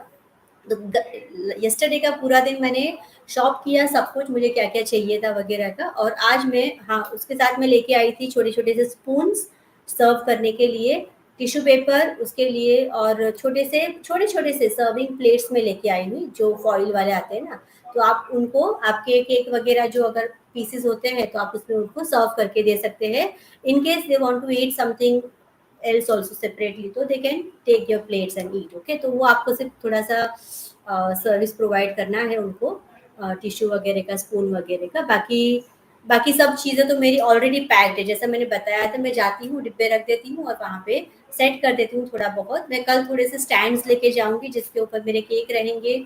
तो यस्टरडे का पूरा दिन मैंने शॉप किया, सब कुछ मुझे क्या क्या चाहिए था वगैरह का। और आज मैं, हाँ उसके साथ मैं लेके आई थी छोटे छोटे से स्पून सर्व करने के लिए, टिश्यू पेपर उसके लिए, और छोटे छोटे से सर्विंग प्लेट्स में लेके आई हुई, जो फॉइल वाले आते हैं ना। तो आप उनको, आपके केक वगैरह जो अगर पीसेस होते हैं तो आप उसमें उनको सर्व करके दे सकते हैं। In case they want to eat something else also separately, तो they can take your plates and eat, okay। तो वो आपको सिर्फ थोड़ा सा सर्विस प्रोवाइड करना है उनको, टिश्यू वगैरह का, स्पून वगैरह का। बाकी बाकी सब चीज़ें तो मेरी ऑलरेडी पैक्ड है, जैसा मैंने बताया था। मैं जाती हूँ, डिब्बे रख देती हूँ और वहाँ पे सेट कर देती हूँ थोड़ा बहुत। मैं कल थोड़े से स्टैंड्स लेके जाऊँगी, जिसके ऊपर मेरे केक रहेंगे।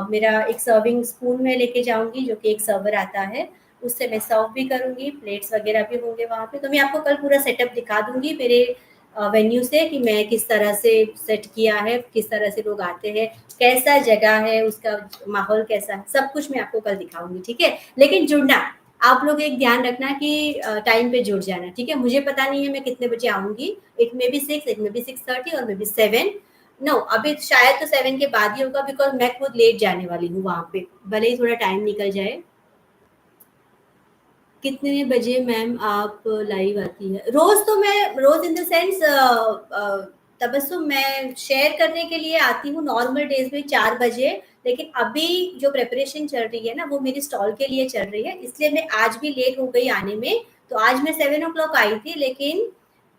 मेरा एक सर्विंग स्पून में लेके जाऊँगी, जो कि एक सर्वर आता है, उससे मैं सर्व भी करूँगी। प्लेट्स वगैरह भी होंगे वहाँ पे। तो मैं आपको कल पूरा सेटअप दिखा दूँगी मेरे वेन्यू से, कि मैं किस तरह से सेट किया है, किस तरह से लोग आते हैं, कैसा जगह है, उसका माहौल कैसा है, सब कुछ मैं आपको कल दिखाऊंगी, ठीक है। लेकिन जुड़ना, आप लोग एक ध्यान रखना कि टाइम पे जुड़ जाना, ठीक है। मुझे पता नहीं है मैं कितने बजे आऊंगी। It may be 6, it may be 6:30 और मे बी 7। नो, अभी शायद तो 7 के बाद ही होगा, बिकॉज मैं खुद लेट जाने वाली हूँ वहां पे, भले ही थोड़ा टाइम निकल जाए। कितने बजे मैम आप लाइव आती है? रोज तो मैं, रोज इन द सेंस तबस्सुम, मैं शेयर करने के लिए आती हूँ नॉर्मल डेज में 4 बजे। लेकिन अभी जो प्रिपरेशन चल रही है ना, वो मेरी स्टॉल के लिए चल रही है, इसलिए मैं आज भी लेट हो गई आने में। तो आज मैं 7 o'clock आई थी, लेकिन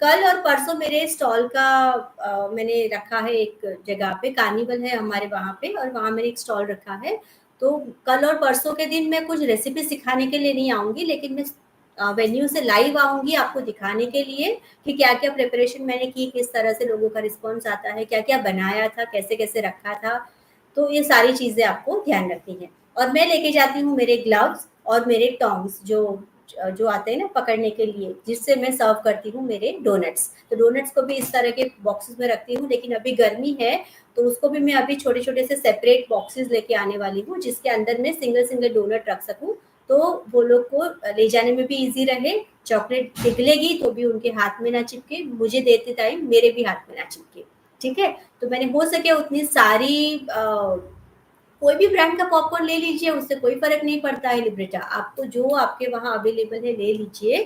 कल और परसों मेरे स्टॉल का मैंने रखा है एक जगह पे, कार्निवल है हमारे वहाँ पे, और वहाँ मैंने एक स्टॉल रखा है। तो कल और परसों के दिन मैं कुछ रेसिपी सिखाने के लिए नहीं आऊँगी, लेकिन मैं वेन्यू से लाइव आऊँगी आपको दिखाने के लिए कि क्या-क्या प्रिपरेशन मैंने की, किस तरह से लोगों का रिस्पॉन्स आता है, क्या-क्या बनाया था, कैसे-कैसे रखा था। तो ये सारी चीज़ें आपको ध्यान रखनी है। और मैं लेके जाती हूँ मेरे ग्लव्स और मेरे टोंग्स, जो जो आते हैं ना पकड़ने के लिए, जिससे मैं सर्व करती हूँ मेरे डोनट्स। तो डोनट्स को भी इस तरह के बॉक्सेस में रखती हूँ, लेकिन अभी गर्मी है, तो उसको भी मैं अभी छोटे-छोटे से सेपरेट बॉक्सेस लेके आने वाली हूँ, जिसके अंदर मैं सिंगल-सिंगल डोनट रख सकूँ। तो वो लोग को ले जाने में भी ईज़ी रहे, चॉकलेट पिघलेगी तो भी उनके हाथ में ना चिपके, मुझे देते टाइम मेरे भी हाथ में ना चिपके, ठीक है? तो मैंने हो सके उतनी सारी कोई भी ब्रांड का पॉपकॉर्न ले लीजिए, उससे कोई फ़र्क नहीं पड़ता है लिब्रेटा। आपको जो आपके वहाँ अवेलेबल है ले लीजिए।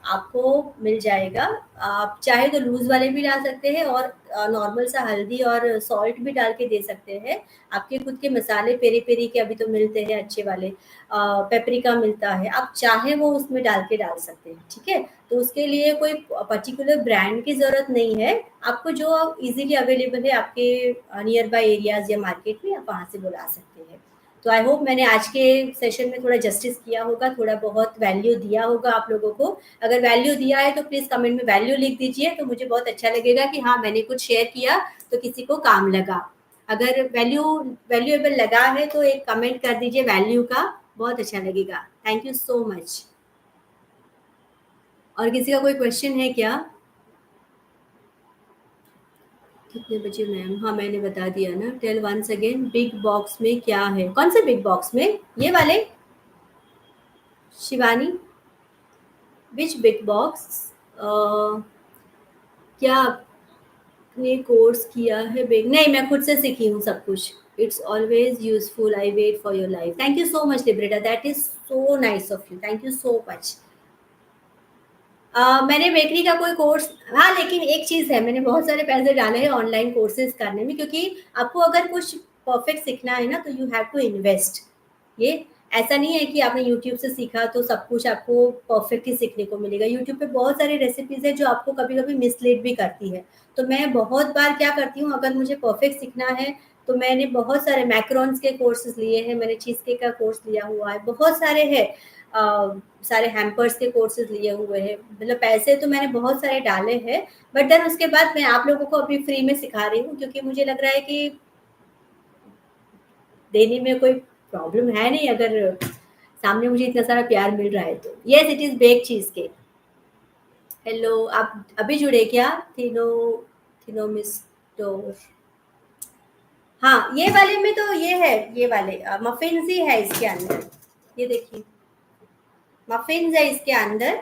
आपको मिल जाएगा। आप चाहे तो लूज़ वाले भी डाल सकते हैं और नॉर्मल सा हल्दी और सॉल्ट भी डाल के दे सकते हैं। आपके खुद के मसाले पेरी-पेरी के अभी तो मिलते हैं अच्छे वाले, पेपरिका मिलता है, आप चाहे वो उसमें डाल के डाल सकते हैं, ठीक है? तो उसके लिए कोई पर्टिकुलर ब्रांड की ज़रूरत नहीं है, आपको जो ईज़िली अवेलेबल है आपके नियर बाय एरियाज़ या मार्केट में, आप वहाँ से बुला सकते हैं। तो आई होप मैंने आज के सेशन में थोड़ा जस्टिस किया होगा, थोड़ा बहुत वैल्यू दिया होगा आप लोगों को। अगर वैल्यू दिया है तो प्लीज़ कमेंट में वैल्यू लिख दीजिए, तो मुझे बहुत अच्छा लगेगा कि हाँ, मैंने कुछ शेयर किया तो किसी को काम लगा। अगर वैल्यूएबल लगा है तो एक कमेंट कर दीजिए वैल्यू का, बहुत अच्छा लगेगा। Thank you so much. और किसी का कोई क्वेश्चन है क्या? कितने बजे मैम? हाँ, मैंने बता दिया ना। Tell once again, big box में क्या है? कौन से बिग बॉक्स में? ये वाले? शिवानी, विच बिग बॉक्स? क्या आपने कोर्स किया है बिग? नहीं, मैं खुद से सीखी हूँ सब कुछ। It's always useful, I wait for your life. Thank you so much लिब्रेटा, that is so nice of you, thank you so much. मैंने बेकरी का कोई कोर्स, हाँ, लेकिन एक चीज़ है, मैंने बहुत सारे पैसे डाले हैं ऑनलाइन कोर्सेज़ करने में, क्योंकि आपको अगर कुछ परफेक्ट सीखना है ना तो यू हैव टू इन्वेस्ट। ये ऐसा नहीं है कि आपने यूट्यूब से सीखा तो सब कुछ आपको परफेक्ट ही सीखने को मिलेगा। यूट्यूब पे बहुत सारी रेसिपीज़ है जो आपको कभी-कभी मिसलीड भी करती है। तो मैं बहुत बार क्या करती हूँ, अगर मुझे परफेक्ट सीखना है तो मैंने बहुत सारे मैकरोन्स के कोर्सेज़ लिए हैं, मैंने चीज़ केक का कोर्स लिया हुआ है, बहुत सारे हैं। सारे हैम्पर्स के कोर्सेज़ लिए हुए हैं, मतलब पैसे तो मैंने बहुत सारे डाले हैं, बट देन उसके बाद मैं आप लोगों को अभी फ्री में सिखा रही हूँ, क्योंकि मुझे लग रहा है कि देने में कोई प्रॉब्लम है नहीं, अगर सामने मुझे इतना सारा प्यार मिल रहा है तो। Yes, it is bake cheese cake. Hello, आप अभी जुड़े क्या? थिनो थिनोमिस्टोर। हाँ, ये वाले में तो ये है, ये वाले मफ़िन्स ही है इसके अंदर। ये देखिए, मफ़िन्स है इसके अंदर।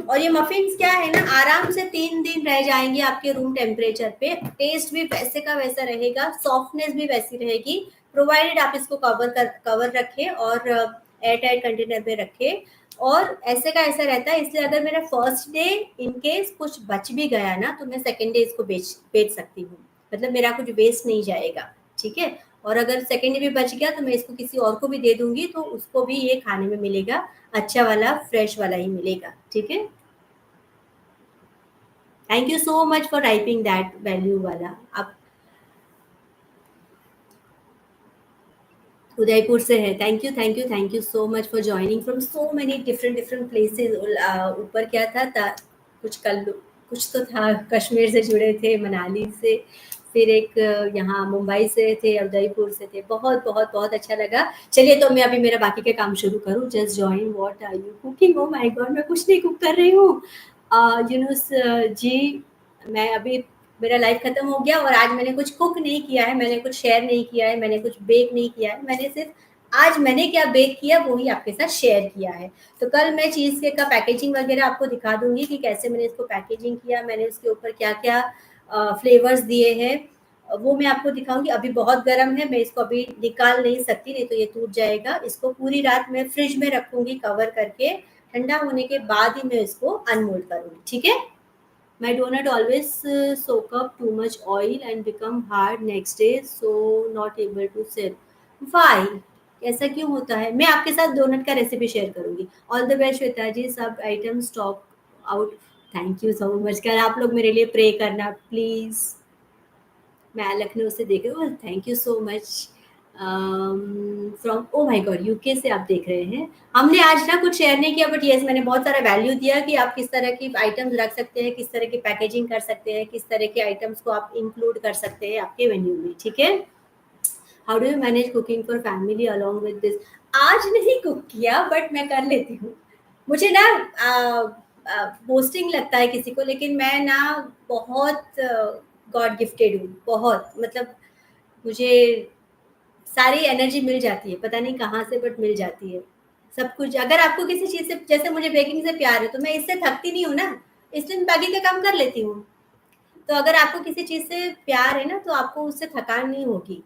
और ये मफिन्स क्या है ना, आराम से 3 दिन रह जाएंगे आपके रूम टेम्परेचर पे। टेस्ट भी वैसे का वैसा रहेगा, सॉफ्टनेस भी वैसी रहेगी, प्रोवाइडेड आप इसको कवर रखें और एयर टाइट कंटेनर में रखें। और ऐसे का ऐसा रहता है, इसलिए अगर मेरा फर्स्ट डे इन केस कुछ बच भी गया ना तो मैं सेकेंड डे इसको बेच बेच सकती हूँ, मतलब मेरा कुछ वेस्ट नहीं जाएगा, ठीक है? और अगर सेकेंड डे भी बच गया तो मैं इसको किसी और को भी दे दूंगी, तो उसको भी ये खाने में मिलेगा, अच्छा वाला फ्रेश वाला ही मिलेगा, ठीक है? Thank you so much for typing that value वाला। आप उदयपुर से है? Thank you, thank you, thank you so much for joining from so many different different places. ऊपर क्या था, कुछ कल कुछ तो था, कश्मीर से जुड़े थे, मनाली से, फिर एक यहाँ मुंबई से थे, उदयपुर से थे। बहुत बहुत बहुत अच्छा लगा। चलिए, तो मैं अभी मेरा बाकी का काम शुरू करूँ। Just join, what are you cooking? Oh my God, मैं कुछ नहीं कुक कर रही हूँ। यूनुस जी, मैं अभी, मेरा लाइफ खत्म हो गया और आज मैंने कुछ कुक नहीं किया है, मैंने कुछ शेयर नहीं किया है, मैंने कुछ बेक नहीं किया है, मैंने सिर्फ आज मैंने क्या बेक किया वो ही आपके साथ शेयर किया है। तो कल मैं चीज़ केक का पैकेजिंग वगैरह आपको दिखा दूंगी कि कैसे मैंने इसको पैकेजिंग किया, मैंने उसके ऊपर क्या क्या फ्लेवर्स दिए हैं, वो मैं आपको दिखाऊंगी। अभी बहुत गर्म है, मैं इसको अभी निकाल नहीं सकती, नहीं तो ये टूट जाएगा। इसको पूरी रात मैं फ्रिज में रखूंगी कवर करके, ठंडा होने के बाद ही मैं इसको अनमोल्ड करूंगी, ठीक है? My donut always soak up too much oil and become hard next day, so not able to sell. Why? ऐसा क्यों होता है? मैं आपके साथ डोनट का रेसिपी शेयर करूंगी। ऑल द बेस्ट श्वेता जी, सब item stock out. Thank you so much. कर आप लोग मेरे लिए प्रे करना प्लीज। मैं लखनऊ से देख रही हूँ, thank you so much. From, O my God, UK से आप देख रहे हैं। हमने आज ना कुछ शेयर नहीं किया, बट यस, मैंने बहुत सारा वैल्यू दिया कि आप किस तरह की आइटम्स रख सकते हैं, किस तरह की पैकेजिंग कर सकते हैं, किस तरह के आइटम्स को आप इंक्लूड कर सकते हैं आपके मेन्यू में, ठीक है? How do you manage cooking for family along with this? आज नहीं कुक किया, बट मैं कर लेती हूँ। मुझे ना बोस्टिंग लगता है किसी को, लेकिन मैं ना बहुत गॉड गिफ्टेड हूँ, बहुत, मतलब मुझे सारी एनर्जी मिल जाती है, पता नहीं कहाँ से, बट मिल जाती है सब कुछ। अगर आपको किसी चीज़ से, जैसे मुझे बेकिंग से प्यार है, तो मैं इससे थकती नहीं हूँ ना, इसलिए मैं बाकी का काम कर लेती हूँ। तो अगर आपको किसी चीज़ से प्यार है ना, तो आपको उससे थकान नहीं होगी।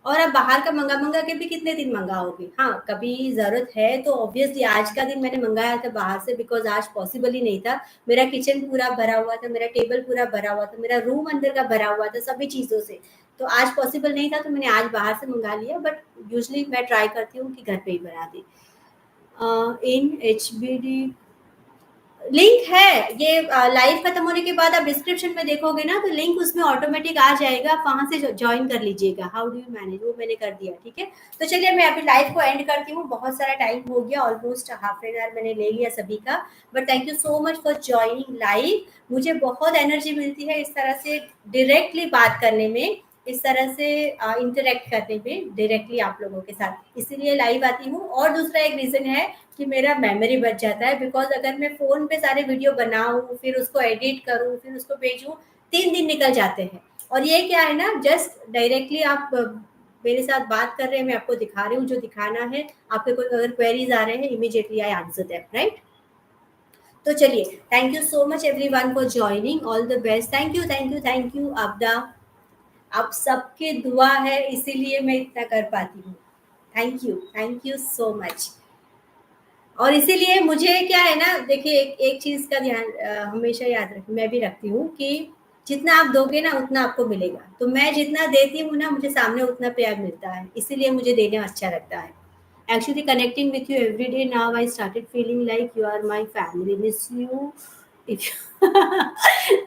और अब बाहर का मंगा के भी कितने दिन मंगाओगे? हाँ, कभी ज़रूरत है तो ऑब्वियसली आज का दिन मैंने मंगाया था बाहर से बिकॉज़ आज पॉसिबल ही नहीं था। मेरा किचन पूरा भरा हुआ था, मेरा टेबल पूरा भरा हुआ था, मेरा रूम अंदर का भरा हुआ था सभी चीज़ों से। तो आज पॉसिबल नहीं था तो मैंने आज बाहर से मंगा लिया बट यूजुअली मैं ट्राई करती हूँ कि घर पे ही बना दें। इन एचबीडी लिंक है ये लाइव खत्म होने के बाद आप डिस्क्रिप्शन में देखोगे ना तो लिंक उसमें ऑटोमेटिक आ जाएगा, आप वहां से ज्वाइन कर लीजिएगा। हाउ डू यू मैनेज, वो मैंने कर दिया। ठीक है, तो चलिए मैं अभी लाइव को एंड करती हूँ, बहुत सारा टाइम हो गया, ऑलमोस्ट हाफ एन आवर मैंने ले लिया सभी का। But thank you so much for joining live. मुझे बहुत एनर्जी मिलती है इस तरह से डायरेक्टली बात करने में, इस तरह से इंटरेक्ट करने में डायरेक्टली आप लोगों के साथ, इसीलिए लाइव आती हूँ। और दूसरा एक रीज़न है कि मेरा मेमोरी बच जाता है बिकॉज अगर मैं फ़ोन पे सारे वीडियो बनाऊँ फिर उसको एडिट करूँ फिर उसको भेजूँ, 3 दिन निकल जाते हैं। और ये क्या है ना, जस्ट डायरेक्टली आप मेरे साथ बात कर रहे हैं, मैं आपको दिखा रही हूँ जो दिखाना है। आपके कोई अगर क्वेरीज आ रहे हैं immediately I answer that, right. तो चलिए, thank you so much everyone for joining, all the best. Thank you thank you thank you आपदा, आप सबके दुआ है इसीलिए मैं इतना कर पाती हूँ। Thank you so much. और इसीलिए मुझे क्या है ना, देखिए एक चीज़ का ध्यान हमेशा याद रख, मैं भी रखती हूँ कि जितना आप दोगे ना उतना आपको मिलेगा। तो मैं जितना देती हूँ ना मुझे सामने उतना प्यार मिलता है, इसीलिए मुझे देना अच्छा लगता है। Actually connecting with you every day now I started feeling like you are my family, miss you if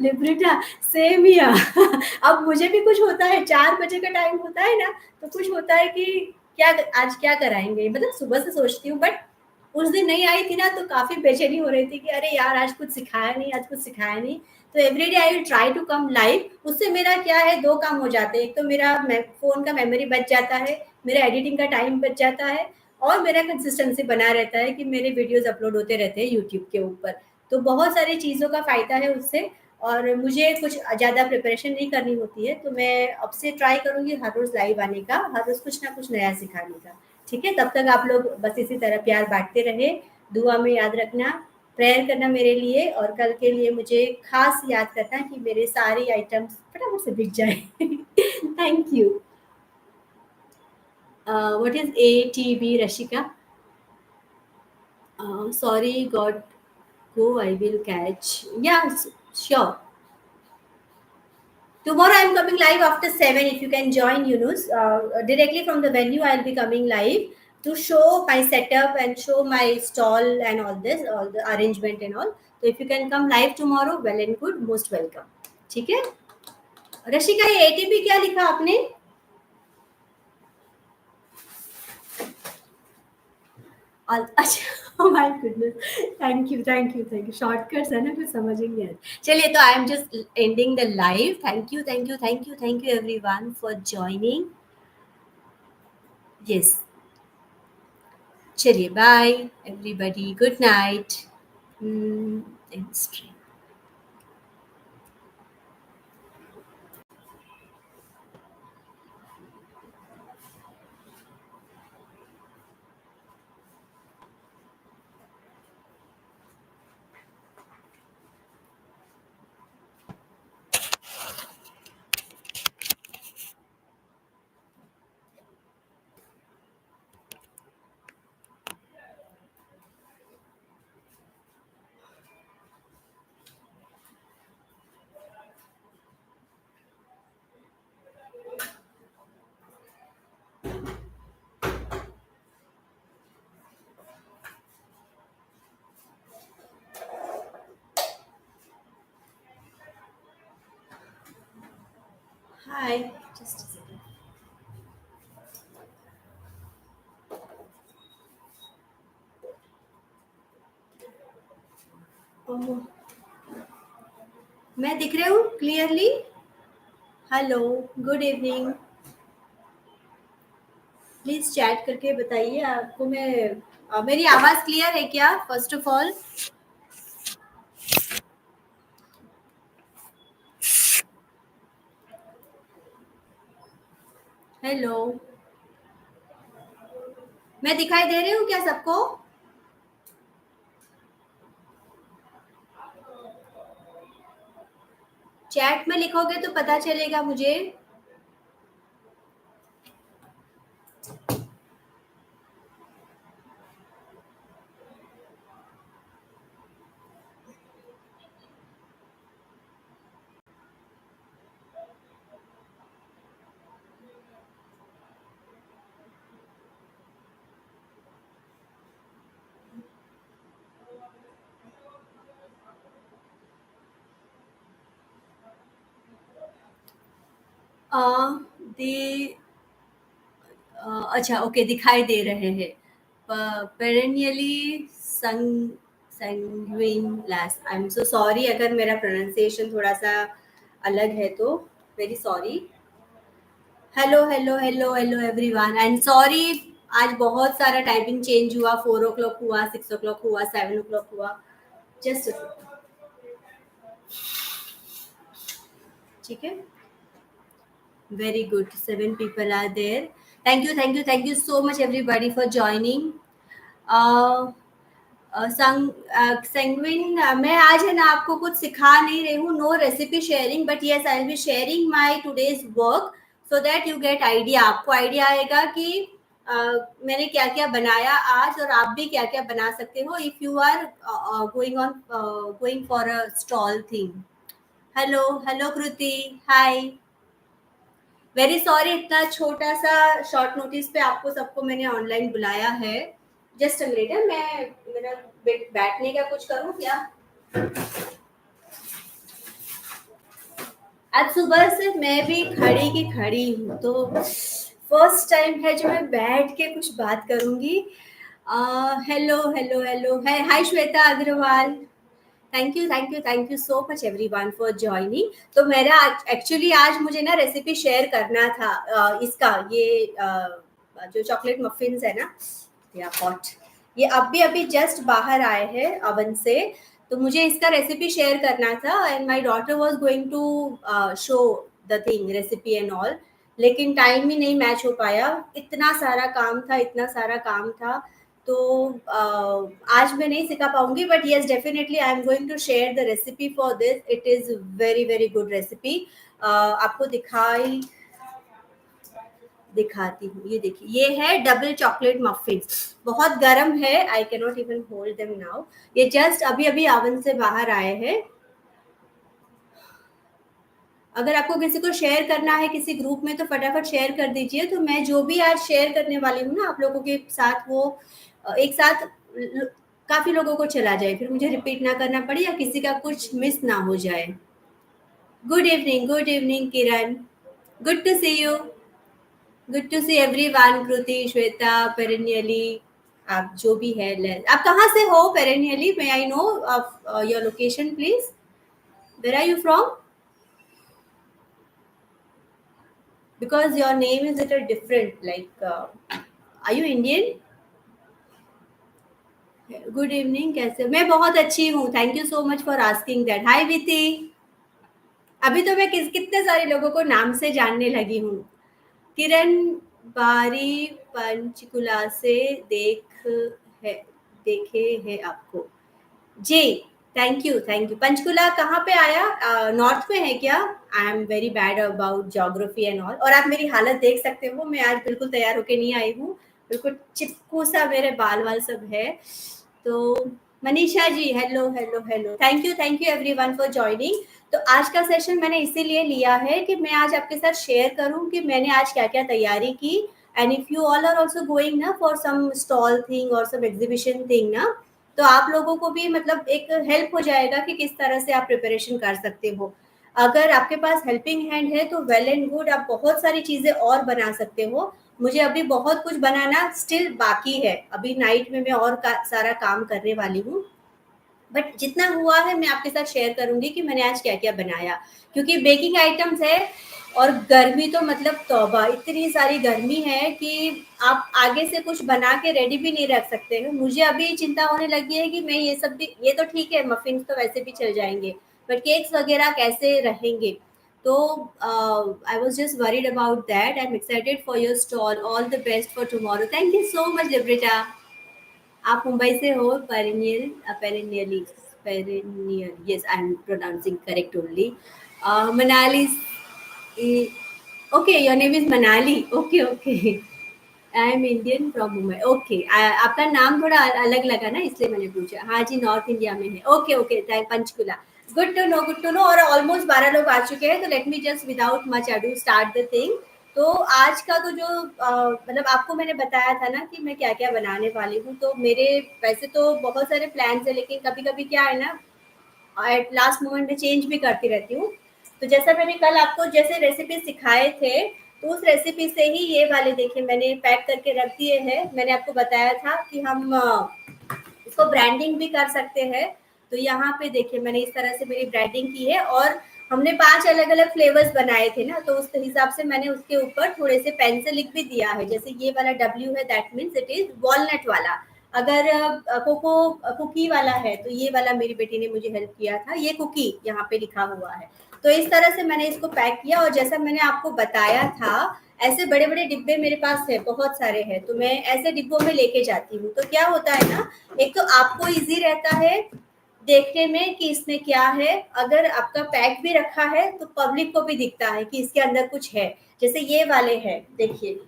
लिब्रिटा, same here. अब मुझे भी कुछ होता है, 4 बजे का टाइम होता है ना, तो कुछ होता है कि क्या आज क्या कराएंगे, मतलब सुबह से सोचती हूँ बट उस दिन नहीं आई थी ना तो काफ़ी बेचैनी हो रही थी कि अरे यार आज कुछ सिखाया नहीं, आज कुछ सिखाया नहीं। तो everyday I will try to come live. उससे मेरा क्या है, 2 काम हो जाते हैं। एक तो मेरा फ़ोन का मेमोरी बच जाता है, मेरा एडिटिंग का टाइम बच जाता है और मेरा कंसिस्टेंसी बना रहता है कि मेरे वीडियोज़ अपलोड होते रहते हैं यूट्यूब के ऊपर। तो बहुत सारी चीज़ों का फ़ायदा है उससे। और मुझे कुछ ज़्यादा प्रिपरेशन नहीं करनी होती है, तो मैं अब से ट्राई करूँगी हर रोज़ लाइव आने का, हर रोज़ कुछ ना कुछ नया सिखाने का। ठीक है, तब तक आप लोग बस इसी तरह प्यार बांटते रहे, दुआ में याद रखना, प्रेयर करना मेरे लिए और कल के लिए मुझे खास याद करना कि मेरे सारे आइटम्स फटाफट से बिक जाए। Thank you. What is ATB Rashika? Sorry, God, go. I will catch. Yeah, sure. Tomorrow I'm coming live after 7. If you can join Yunus directly from the venue, I'll be coming live to show my setup and show my stall and all this, all the arrangement and all. So if you can come live tomorrow, well and good, most welcome. ठीक है? रशिका, ये ATP क्या लिखा आपने? अच्छा, my goodness, thank you, shortcuts है ना, कुछ समझ ही नहीं आता। चलिए, तो I am just ending the live. Thank you everyone for joining. Yes, चलिए, bye everybody, good night. Stream. Hi, just a second. Oh, मैं दिख रही हूँ clearly? Hello, good evening. Please chat करके बताइए आपको मैं मेरी आवाज क्लियर है क्या, फर्स्ट ऑफ ऑल? हेलो, मैं दिखाई दे रही हूँ क्या सबको? चैट में लिखोगे तो पता चलेगा मुझे। दे अच्छा ओके दिखाई दे रहे हैं पेरेनियली संग Sanguine last I am so sorry अगर मेरा प्रोनाउंसिएशन थोड़ा सा अलग है तो very sorry hello hello hello hello everyone and sorry आज बहुत सारा टाइमिंग चेंज हुआ 4 o'clock हुआ 6 o'clock हुआ 7 o'clock हुआ जस्ट ठीक है very good 7 people are there thank you so much everybody for joining uh, संगविन मैं आज है ना आपको कुछ सिखा नहीं रही हूँ no recipe sharing but yes I will be sharing my today's work so that you get idea आपको आइडिया आएगा कि मैंने क्या क्या बनाया आज और आप भी क्या क्या बना सकते हो if you are going for a stall thing hello hello Kriti hi very sorry इतना छोटा सा शॉर्ट नोटिस पे आपको सबको मैंने ऑनलाइन बुलाया है जस्ट अ मिनट मैं मेरा बैठने का कुछ करूं क्या आज सुबह से मैं भी खड़ी की खड़ी हूँ तो फर्स्ट टाइम है जो मैं बैठ के कुछ बात करूंगी हेलो हेलो हेलो है hi Shweta Agarwal thank you so much everyone for joining तो मेरा एक्चुअली आज मुझे ना रेसिपी शेयर करना था इसका ये जो चॉकलेट मफिन्स है ना या पॉट ये अभी अभी जस्ट बाहर आए हैं अवन से तो मुझे इसका रेसिपी शेयर करना था and my daughter was going to show the thing recipe and all लेकिन टाइम ही नहीं मैच हो पाया इतना सारा काम था तो आज मैं नहीं सिखा पाऊंगी but yes definitely I am going to share the recipe for this it is very very good recipe आपको दिखाती हूँ ये देखिए ये है डबल चॉकलेट मफिन्स बहुत गर्म है I can not even hold them now ये जस्ट अभी अभी ओवन से बाहर आए हैं अगर आपको किसी को शेयर करना है किसी ग्रुप में तो फटाफट शेयर कर दीजिए तो मैं जो भी आज शेयर करने वाली हूँ ना आप लोगों के साथ वो एक साथ काफी लोगों को चला जाए फिर मुझे रिपीट ना करना पड़े या किसी का कुछ मिस ना हो जाए good evening Kiran good to see you good to see everyone Kriti Shweta पेरेनियली आप जो भी है आप कहाँ से हो पेरेनियली may I know your location please where are you from because your name is little different like are you Indian good evening कैसे मैं बहुत अच्छी हूँ thank you so much for asking that hi Viti अभी तो मैं कितने सारे लोगों को नाम से जानने लगी हूँ किरण बारी पंचकुला से है देखे है आपको जी थैंक यू पंचकुला कहाँ पे आया नॉर्थ में है क्या I am very bad about geography and all और आप मेरी हालत देख सकते हो मैं आज बिल्कुल तैयार होके नहीं आई हूँ बिल्कुल चिपकू सा मेरे बाल वाल सब है तो Manisha ji hello hello hello thank you everyone for joining तो आज का सेशन मैंने इसीलिए लिया है कि मैं आज आपके साथ शेयर करूं कि मैंने आज क्या क्या तैयारी की and if you all are also going ना फॉर सम स्टॉल थिंग और सम एग्जीबिशन थिंग ना तो आप लोगों को भी मतलब एक हेल्प हो जाएगा कि किस तरह से आप प्रिपरेशन कर सकते हो अगर आपके पास हेल्पिंग हैंड है तो वेल एंड गुड आप बहुत सारी चीजें और बना सकते हो मुझे अभी बहुत कुछ बनाना स्टिल बाकी है अभी नाइट में मैं और सारा काम करने वाली हूँ बट जितना हुआ है मैं आपके साथ शेयर करूंगी कि मैंने आज क्या क्या बनाया क्योंकि बेकिंग आइटम्स है और गर्मी तो मतलब तौबा इतनी सारी गर्मी है कि आप आगे से कुछ बना के रेडी भी नहीं रख सकते हैं मुझे अभी चिंता होने लगी है कि मैं ये सब भी ये तो ठीक है मफिन्स तो वैसे भी चल जाएंगे बट केक्स वगैरह कैसे रहेंगे तो I was just worried about that I am excited for your stall all the best for tomorrow thank you so much लिब्रिटा आप मुंबई से हो पेरिनियल yes I am pronouncing correct only Manali okay your name is Manali okay okay I am Indian from Mumbai okay आपका नाम थोड़ा अलग लगा ना इसलिए मैंने पूछा हाँ जी नॉर्थ इंडिया में है okay okay thank Panchkula good to know और ऑलमोस्ट 12 लोग आ चुके हैं तो let me just without much ado start the thing तो आज का तो जो मतलब आपको मैंने बताया था ना कि मैं क्या क्या बनाने वाली हूँ तो मेरे वैसे तो बहुत सारे प्लान्स है लेकिन कभी कभी क्या है ना एट लास्ट मोमेंट में चेंज भी करती रहती हूँ तो जैसा मैंने कल आपको जैसे रेसिपी सिखाए थे, तो उस रेसिपी से ही ये वाले देखिए मैंने पैक करके रख दिए हैं। मैंने आपको बताया था कि हम इसको ब्रांडिंग भी कर सकते हैं। तो यहाँ पे देखिए मैंने इस तरह से मेरी ब्रांडिंग की है, और हमने 5 अलग-अलग फ्लेवर्स बनाए थे ना, तो उस हिसाब से मैंने उसके ऊपर थोड़े से पेन से लिख भी दिया है। जैसे ये वाला W है, that means it is walnut वाला। अगर कोको कुकी वाला है, तो ये वाला मेरी बेटी ने मुझे हेल्प किया था, ये कुकी यहाँ पे लिखा हुआ है। तो इस तरह से मैंने इसको पैक किया, और जैसा मैंने आपको बताया था, ऐसे बड़े-बड़े डिब्बे मेरे पास है, बहुत सारे हैं, तो मैं ऐसे डिब्बों में लेके जाती हूँ। तो क्या होता है ना, एक तो आपको ईज़ी रहता है देखने में कि इसमें क्या है, अगर आपका पैक भी रखा है, तो पब्लिक को भी दिखता है कि इसके अंदर कुछ है। जैसे ये वाले हैं, देखिए।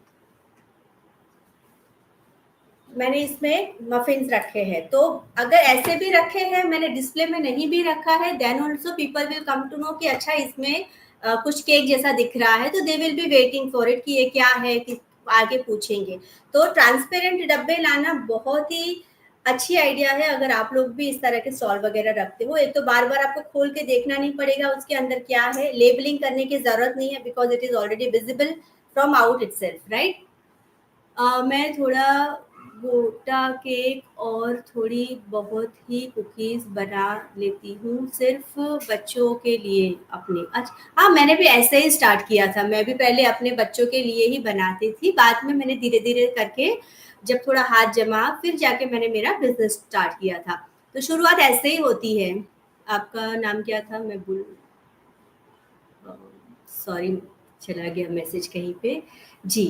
मैंने इसमें मफिन्स रखे हैं, तो अगर ऐसे भी रखे हैं, मैंने डिस्प्ले में नहीं भी रखा है, then also people will come to know कि अच्छा इसमें कुछ केक जैसा दिख रहा है, तो they will be waiting for it कि ये क्या है, कि आगे पूछेंगे। तो ट्रांसपेरेंट डब्बे लाना बहुत ही अच्छी आइडिया है, अगर आप लोग भी इस तरह के स्टॉल वगैरह रखते हो। एक तो बार बार आपको खोल के देखना नहीं पड़ेगा उसके अंदर क्या है, लेबलिंग करने की जरूरत नहीं है, because it is already visible from out itself, right. मैं थोड़ा गोटा केक और थोड़ी बहुत ही कुकीज़ बना लेती हूँ, सिर्फ़ बच्चों के लिए अपने। हाँ, मैंने भी ऐसे ही स्टार्ट किया था। मैं भी पहले अपने बच्चों के लिए ही बनाती थी। बाद में मैंने धीरे-धीरे करके जब थोड़ा हाथ जमा, फिर जाके मैंने मेरा बिज़नेस स्टार्ट किया था। तो शुरुआत ऐसे ही होती है। आपका नाम क्या था? मैं भूल अ, सॉरी, चला गया मैसेज कहीं पे। जी।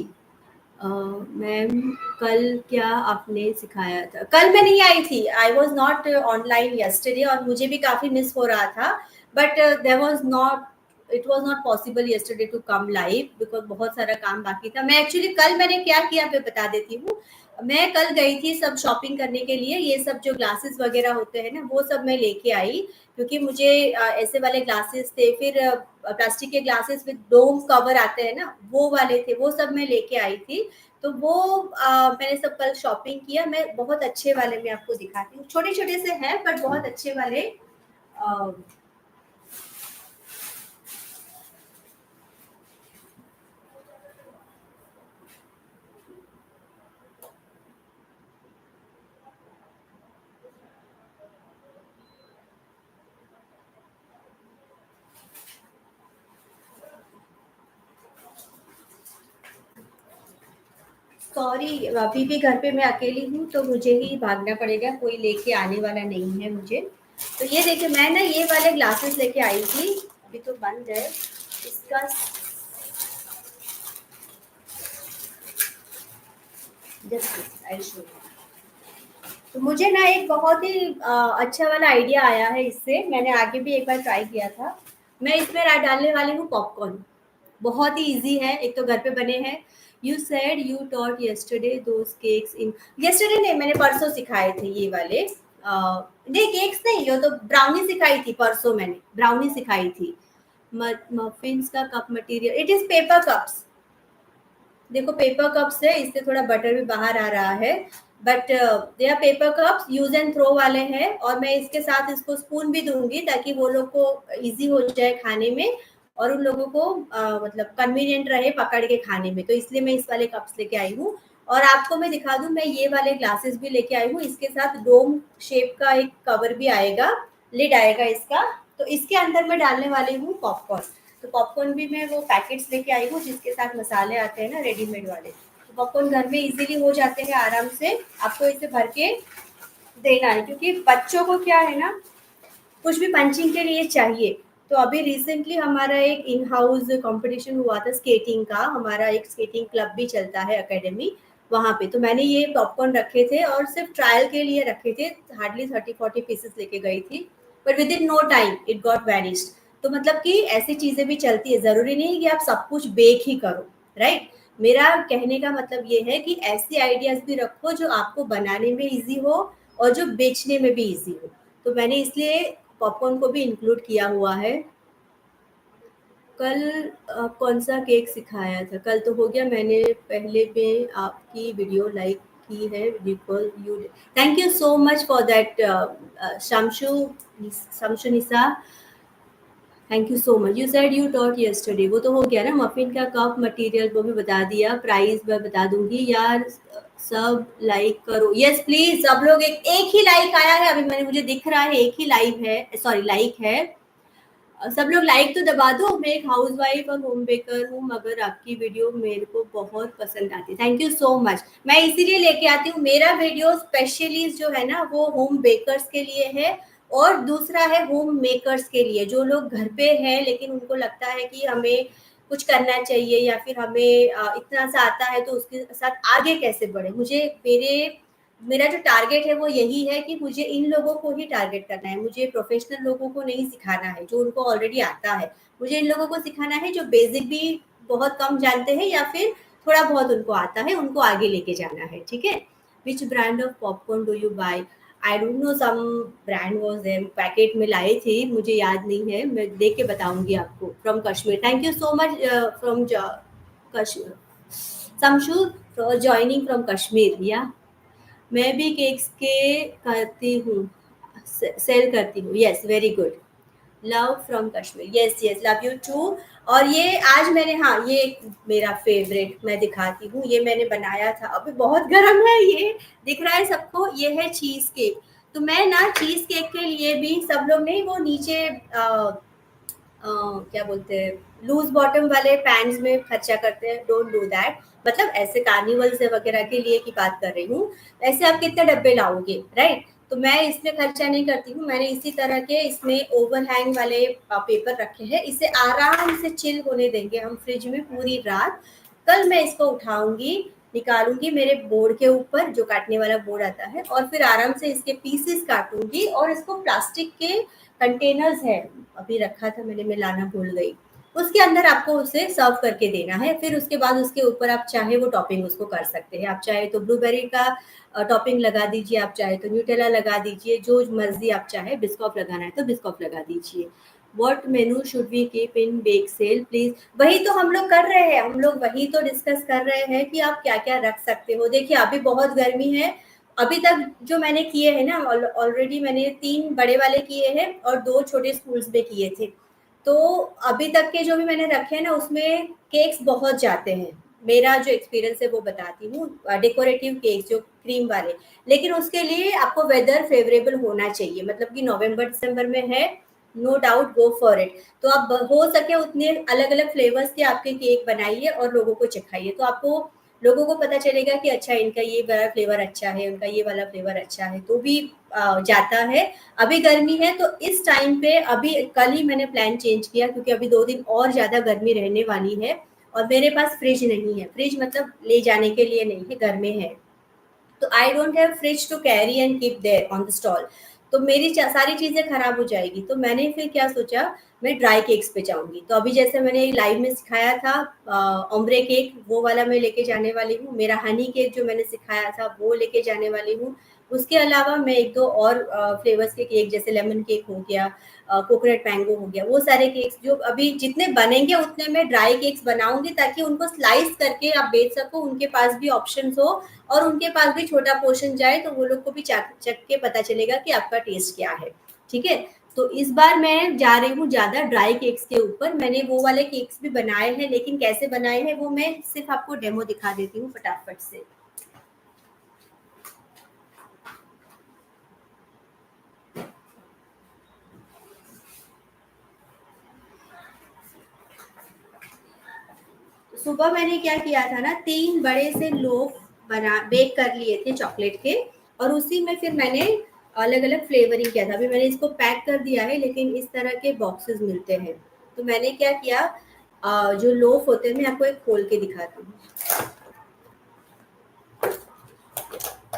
मैम, कल क्या आपने सिखाया था? कल मैं नहीं आई थी, I was not online yesterday, और मुझे भी काफ़ी मिस हो रहा था, but there was not, it was not possible yesterday to come live, because बहुत सारा काम बाकी था। मैं एक्चुअली कल मैंने क्या किया मैं बता देती हूँ। मैं कल गई थी सब शॉपिंग करने के लिए, ये सब जो ग्लासेस वगैरह होते हैं ना, वो सब मैं लेके आई, क्योंकि मुझे ऐसे वाले ग्लासेस थे, फिर प्लास्टिक के ग्लासेस विद डोम कवर आते हैं ना, वो वाले थे, वो सब मैं लेके आई थी। तो वो मैंने सब कल शॉपिंग किया। मैं बहुत अच्छे वाले मैं आपको दिखाती हूँ, छोटे-छोटे से हैं बट बहुत अच्छे वाले। अ, सॉरी, अभी भी घर पे मैं अकेली हूँ, तो मुझे ही भागना पड़ेगा, कोई लेके आने वाला नहीं है मुझे। तो ये देखिए, मैं ना ये वाले ग्लासेस लेके आई थी, अभी तो बंद है। इसका जस्ट आई शो यू। तो मुझे ना एक बहुत ही अच्छा वाला आइडिया आया है इससे, मैंने आगे भी एक बार ट्राई किया था। मैं इसमें डालने वाली हूँ पॉपकॉर्न। बहुत ही ईज़ी है, एक तो घर पे बने हैं। You said you taught yesterday those cakes in, yesterday नहीं, मैंने परसों सिखाए थे ये वाले। नहीं, केक्स नहीं, ये तो ब्राउनी सिखाई थी परसों, मैंने ब्राउनी सिखाई थी। मफिन्स का cup material, it is paper cups. देखो पेपर कप्स है, इससे थोड़ा बटर भी बाहर आ रहा है, but they are paper cups, use and throw वाले हैं, और मैं इसके साथ इसको स्पून भी दूंगी ताकि वो लोग को इजी हो जाए खाने में, और उन लोगों को मतलब कन्वीनियंट रहे पकड़ के खाने में, तो इसलिए मैं इस वाले कप्स लेके आई हूँ। और आपको मैं दिखा दूं, मैं ये वाले ग्लासेस भी लेके आई हूँ, इसके साथ डोम शेप का एक कवर भी आएगा, लिड आएगा इसका। तो इसके अंदर मैं डालने वाली हूँ पॉपकॉर्न। तो पॉपकॉर्न भी मैं वो पैकेट्स लेके आई हूँ जिसके साथ मसाले आते हैं ना रेडीमेड वाले, तो पॉपकॉर्न घर में इजीली हो जाते हैं आराम से। आपको इसे भर के देना है, क्योंकि बच्चों को क्या है ना, कुछ भी पंचिंग के लिए चाहिए। तो अभी रिसेंटली हमारा एक इन हाउस कंपटीशन हुआ था स्केटिंग का, हमारा एक स्केटिंग क्लब भी चलता है एकेडमी, वहाँ पे तो मैंने ये पॉपकॉर्न रखे थे, और सिर्फ ट्रायल के लिए रखे थे, हार्डली 30-40 पीसेस लेके गई थी, but within no time it got vanished. तो मतलब कि ऐसी चीजें भी चलती है, जरूरी नहीं है कि आप सब कुछ बेक ही करो, राइट। मेरा कहने का मतलब ये है कि ऐसे आइडियाज भी रखो जो आपको बनाने में इजी हो, और जो बेचने में भी इजी हो। तो मैंने इसलिए पॉपकॉर्न को भी इंक्लूड किया हुआ है। कल कौन सा केक सिखाया था? कल तो हो गया, मैंने पहले में आपकी वीडियो लाइक की है, because you, thank you so much for that Shamshu, Shamshu Nisa, thank you so much. You said you taught yesterday, वो तो हो गया ना। मफिन का कप मटेरियल वो भी बता दिया, प्राइस मैं बता दूंगी यार। सब लाइक करो, यस प्लीज। सब लोग एक ही लाइक आया है अभी, मैंने मुझे दिख रहा है एक ही लाइव है, सॉरी लाइक है। सब लोग लाइक तो दबा दो। मैं एक हाउस वाइफ और होम बेकर हूँ, मगर आपकी वीडियो मेरे को बहुत पसंद आती है। Thank you so much. मैं इसीलिए लेके आती हूँ। मेरा वीडियो स्पेशली जो है ना वो होम बेकर्स के लिए है, और दूसरा है होम मेकर्स के लिए, जो लोग घर पे हैं लेकिन उनको लगता है कि हमें कुछ करना चाहिए या फिर हमें इतना सा आता है तो उसके साथ आगे कैसे बढ़े। मुझे मेरा जो टारगेट है वो यही है कि मुझे इन लोगों को ही टारगेट करना है। मुझे प्रोफेशनल लोगों को नहीं सिखाना है जो उनको ऑलरेडी आता है। मुझे इन लोगों को सिखाना है जो बेसिक भी बहुत कम जानते हैं या फिर थोड़ा बहुत उनको आता है, उनको आगे लेके जाना है। ठीक है। Which brand of popcorn do you buy? I don't know, some brand was there, packet में लाए थे, मुझे याद नहीं है, मैं देख के बताऊंगी आपको। From Kashmir, thank you so much from Kashmir, समशू फॉर ज्वाइनिंग फ्रॉम कश्मीर। या मैं भी केक्स के करती हूँ, सेल करती हूँ। Yes very good. Love from Kashmir, yes yes, love you too. और ये आज मैंने, हाँ ये एक मेरा फेवरेट मैं दिखाती हूँ, ये मैंने बनाया था, अभी बहुत गर्म है, ये दिख रहा है सबको, ये है चीज केक। तो मैं ना चीज केक के लिए भी, सब लोग नहीं वो नीचे क्या बोलते हैं, लूज बॉटम वाले पैंट्स में खर्चा करते हैं, डोंट डू दैट। मतलब ऐसे कार्निवल से वगैरह के लिए की बात कर रही हूँ। ऐसे आप कितने डब्बे लाओगे, राइट? तो मैं इसमें खर्चा नहीं करती हूँ। मैंने इसी तरह के इसमें ओवरहैंग वाले पेपर रखे हैं, इसे आराम से चिल होने देंगे हम फ्रिज में पूरी रात। कल मैं इसको उठाऊंगी, निकालूंगी मेरे बोर्ड के ऊपर, जो काटने वाला बोर्ड आता है, और फिर आराम से इसके पीसेस काटूंगी, और इसको प्लास्टिक के कंटेनर्स है, अभी रखा था मैंने, मैं लाना भूल गई, उसके अंदर आपको उसे सर्व करके देना है। फिर उसके बाद उसके ऊपर आप चाहे वो टॉपिंग उसको कर सकते हैं। आप चाहे तो ब्लूबेरी का टॉपिंग लगा दीजिए, आप चाहे तो न्यूटेला लगा दीजिए, जो मर्जी आप चाहे। बिस्कॉफ लगाना है तो बिस्कॉफ लगा दीजिए। What menu should we keep in bake sale please? वही तो हम लोग कर रहे हैं, हम लोग वही तो डिस्कस कर रहे हैं कि आप क्या क्या रख सकते हो। देखिए अभी बहुत गर्मी है, अभी तक जो मैंने किए हैं ना, ऑलरेडी मैंने 3 बड़े वाले किए हैं और 2 छोटे स्कूल्स में किए थे। तो अभी तक के जो भी मैंने रखे हैं ना, उसमें केक्स बहुत जाते हैं। मेरा जो एक्सपीरियंस है वो बताती हूँ, डेकोरेटिव केक्स जो क्रीम वाले। लेकिन उसके लिए आपको वेदर फेवरेबल होना चाहिए, मतलब कि नवंबर दिसंबर में है, no doubt go for it. तो आप हो सके उतने अलग अलग फ्लेवर्स के आपके केक बनाइए और लोगों को चिखाइए, तो आपको लोगों को पता चलेगा कि अच्छा इनका ये वाला फ्लेवर अच्छा है, उनका ये वाला फ्लेवर अच्छा है, तो भी जाता है। अभी गर्मी है तो इस टाइम पे, अभी कल ही मैंने प्लान चेंज किया क्योंकि अभी 2 दिन और ज़्यादा गर्मी रहने वाली है, और मेरे पास फ्रिज नहीं है। फ्रिज मतलब ले जाने के लिए नहीं है, घर में है, तो I don't have fridge to carry and keep there on the stall. तो मेरी सारी चीज़ें खराब हो जाएगी। तो मैंने फिर क्या सोचा, मैं ड्राई केक्स पे जाऊंगी। तो अभी जैसे मैंने लाइव में सिखाया था ओम्ब्रे केक, वो वाला मैं लेके जाने वाली हूँ। मेरा हनी केक जो मैंने सिखाया था वो लेके जाने वाली हूँ। उसके अलावा मैं 1-2 और फ्लेवर्स के केक, जैसे लेमन केक हो गया, कोकोनट मैंगो हो गया, वो सारे केक्स जो अभी जितने बनेंगे उतने मैं ड्राई केक्स बनाऊंगी, ताकि उनको स्लाइस करके आप बेच सको, उनके पास भी ऑप्शंस हो, और उनके पास भी छोटा पोर्शन जाए, तो वो लोग को भी चख के पता चलेगा कि आपका टेस्ट क्या है। ठीक है। तो इस बार मैं जा रही हूँ ज़्यादा ड्राई केक्स के ऊपर। मैंने वो वाले केक्स भी बनाए हैं, लेकिन कैसे बनाए हैं वो मैं सिर्फ आपको डेमो दिखा देती हूँ फटाफट से। सुबह मैंने क्या किया था ना, 3 बड़े से लोफ बना बेक कर लिए थे चॉकलेट के, और उसी में फिर मैंने अलग अलग फ्लेवरिंग किया था। अभी मैंने इसको पैक कर दिया है, लेकिन इस तरह के बॉक्सेस मिलते हैं। तो मैंने क्या किया, जो लोफ होते हैं, मैं आपको एक खोल के दिखाती हूँ,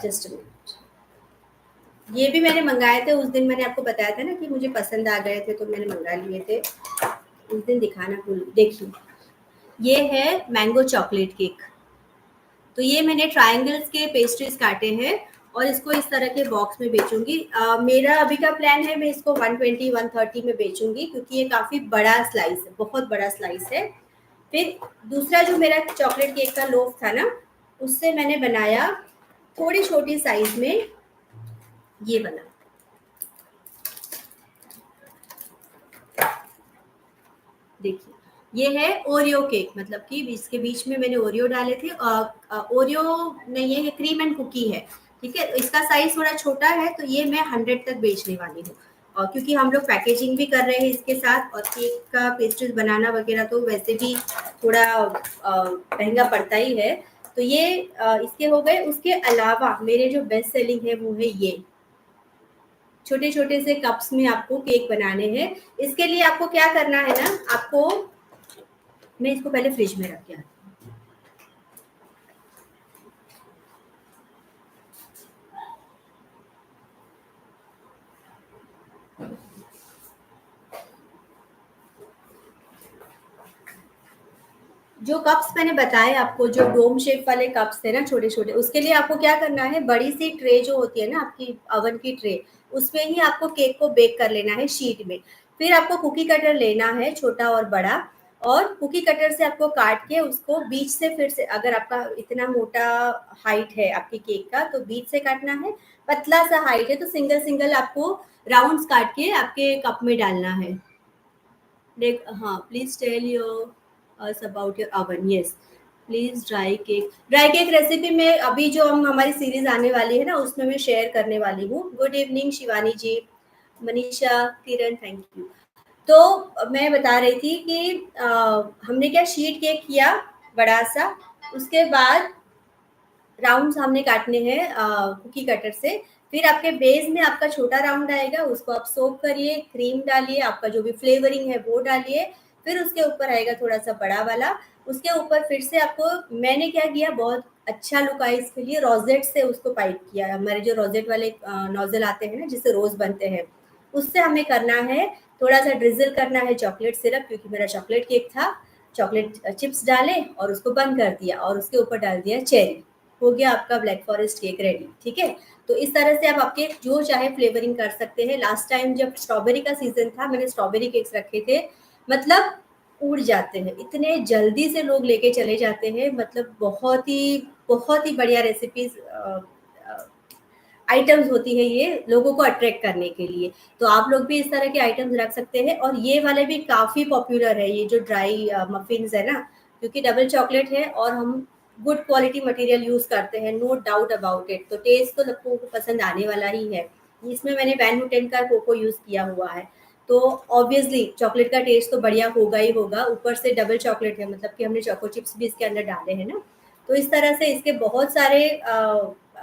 जस्ट मिनट। ये भी मैंने मंगाए थे उस दिन, मैंने आपको बताया था ना कि मुझे पसंद आ गए थे तो मैंने मंगा लिए थे। उस दिन दिखाना भूल, देखिए ये है मैंगो चॉकलेट केक। तो ये मैंने ट्रायंगल्स के पेस्ट्रीज काटे हैं और इसको इस तरह के बॉक्स में बेचूंगी। मेरा अभी का प्लान है, मैं इसको 120-130 में बेचूंगी, क्योंकि ये काफ़ी बड़ा स्लाइस है, बहुत बड़ा स्लाइस है। फिर दूसरा जो मेरा चॉकलेट केक का लोफ था ना, उससे मैंने बनाया थोड़ी छोटी साइज में ये बना। देखिए, ये है ओरियो केक, मतलब कि इसके बीच में मैंने ओरियो डाले थे। ओरियो नहीं है, ये क्रीम एंड कुकी है, ठीक है। इसका साइज थोड़ा छोटा है, तो ये मैं 100 तक बेचने वाली हूँ। और क्योंकि हम लोग पैकेजिंग भी कर रहे हैं इसके साथ, और केक का पेस्ट्रीज बनाना वगैरह तो वैसे भी थोड़ा महंगा पड़ता ही है। तो ये इसके हो गए। उसके अलावा मेरे जो बेस्ट सेलिंग है वो है ये छोटे छोटे से कप्स में आपको केक बनाने हैं। इसके लिए आपको क्या करना है ना, आपको, मैं इसको पहले फ्रिज में रख के आती हूँ। जो कप्स मैंने बताए आपको, जो डोम शेप वाले कप्स थे ना छोटे छोटे, उसके लिए आपको क्या करना है, बड़ी सी ट्रे जो होती है ना आपकी अवन की ट्रे, उसमें ही आपको केक को बेक कर लेना है शीट में। फिर आपको कुकी कटर लेना है, छोटा और बड़ा, और कुकी कटर से आपको काट के उसको बीच से, फिर से अगर आपका इतना मोटा हाइट है आपके केक का तो बीच से काटना है। पतला सा हाइट है तो सिंगल सिंगल आपको राउंड्स काट के आपके कप में डालना है। देख, हाँ, please tell your us about your oven. Yes, please. Dry cake recipe में अभी जो हमारी सीरीज आने वाली है ना, उसमें मैं शेयर करने वाली हूँ। Good evening Shivani ji, Manisha, Kiran, thank you. तो मैं बता रही थी कि हमने क्या शीट केक किया बड़ा सा, उसके बाद राउंड्स हमने काटने हैं कुकी कटर से। फिर आपके बेस में आपका छोटा राउंड आएगा, उसको आप सोक करिए, क्रीम डालिए, आपका जो भी फ्लेवरिंग है वो डालिए। फिर उसके ऊपर आएगा थोड़ा सा बड़ा वाला, उसके ऊपर फिर से आपको, मैंने क्या किया, बहुत अच्छा लुक आया इसके लिए, रोजेट से उसको पाइप किया। हमारे जो रोजेट वाले नोजल आते हैं ना, जिससे रोज बनते हैं, उससे हमें करना है, थोड़ा सा ड्रिजल करना है चॉकलेट सिरप, क्योंकि मेरा चॉकलेट केक था। चॉकलेट चिप्स डाले और उसको बंद कर दिया, और उसके ऊपर डाल दिया चेरी। हो गया आपका ब्लैक फॉरेस्ट केक रेडी, ठीक है। तो इस तरह से आप आपके जो चाहे फ्लेवरिंग कर सकते हैं। लास्ट टाइम जब स्ट्रॉबेरी का सीजन था, मैंने स्ट्रॉबेरी केक्स रखे थे, मतलब उड़ जाते हैं, इतने जल्दी से लोग लेके चले जाते हैं। मतलब बहुत ही बढ़िया रेसिपीज आइटम्स होती है ये, लोगों को अट्रैक्ट करने के लिए। तो आप लोग भी इस तरह के आइटम्स रख सकते हैं। और ये वाले भी काफ़ी पॉपुलर है, ये जो ड्राई मफिन्स है ना, क्योंकि डबल चॉकलेट है और हम गुड क्वालिटी मटेरियल यूज़ करते हैं, नो डाउट अबाउट इट। तो टेस्ट तो लोगों को पसंद आने वाला ही है। इसमें मैंने वैन हुटेन का कोको यूज़ किया हुआ है, तो ऑब्वियसली चॉकलेट का टेस्ट तो बढ़िया होगा ही होगा। ऊपर से डबल चॉकलेट है, मतलब कि हमने चोको चिप्स भी इसके अंदर डाले हैं ना। तो इस तरह से इसके बहुत सारे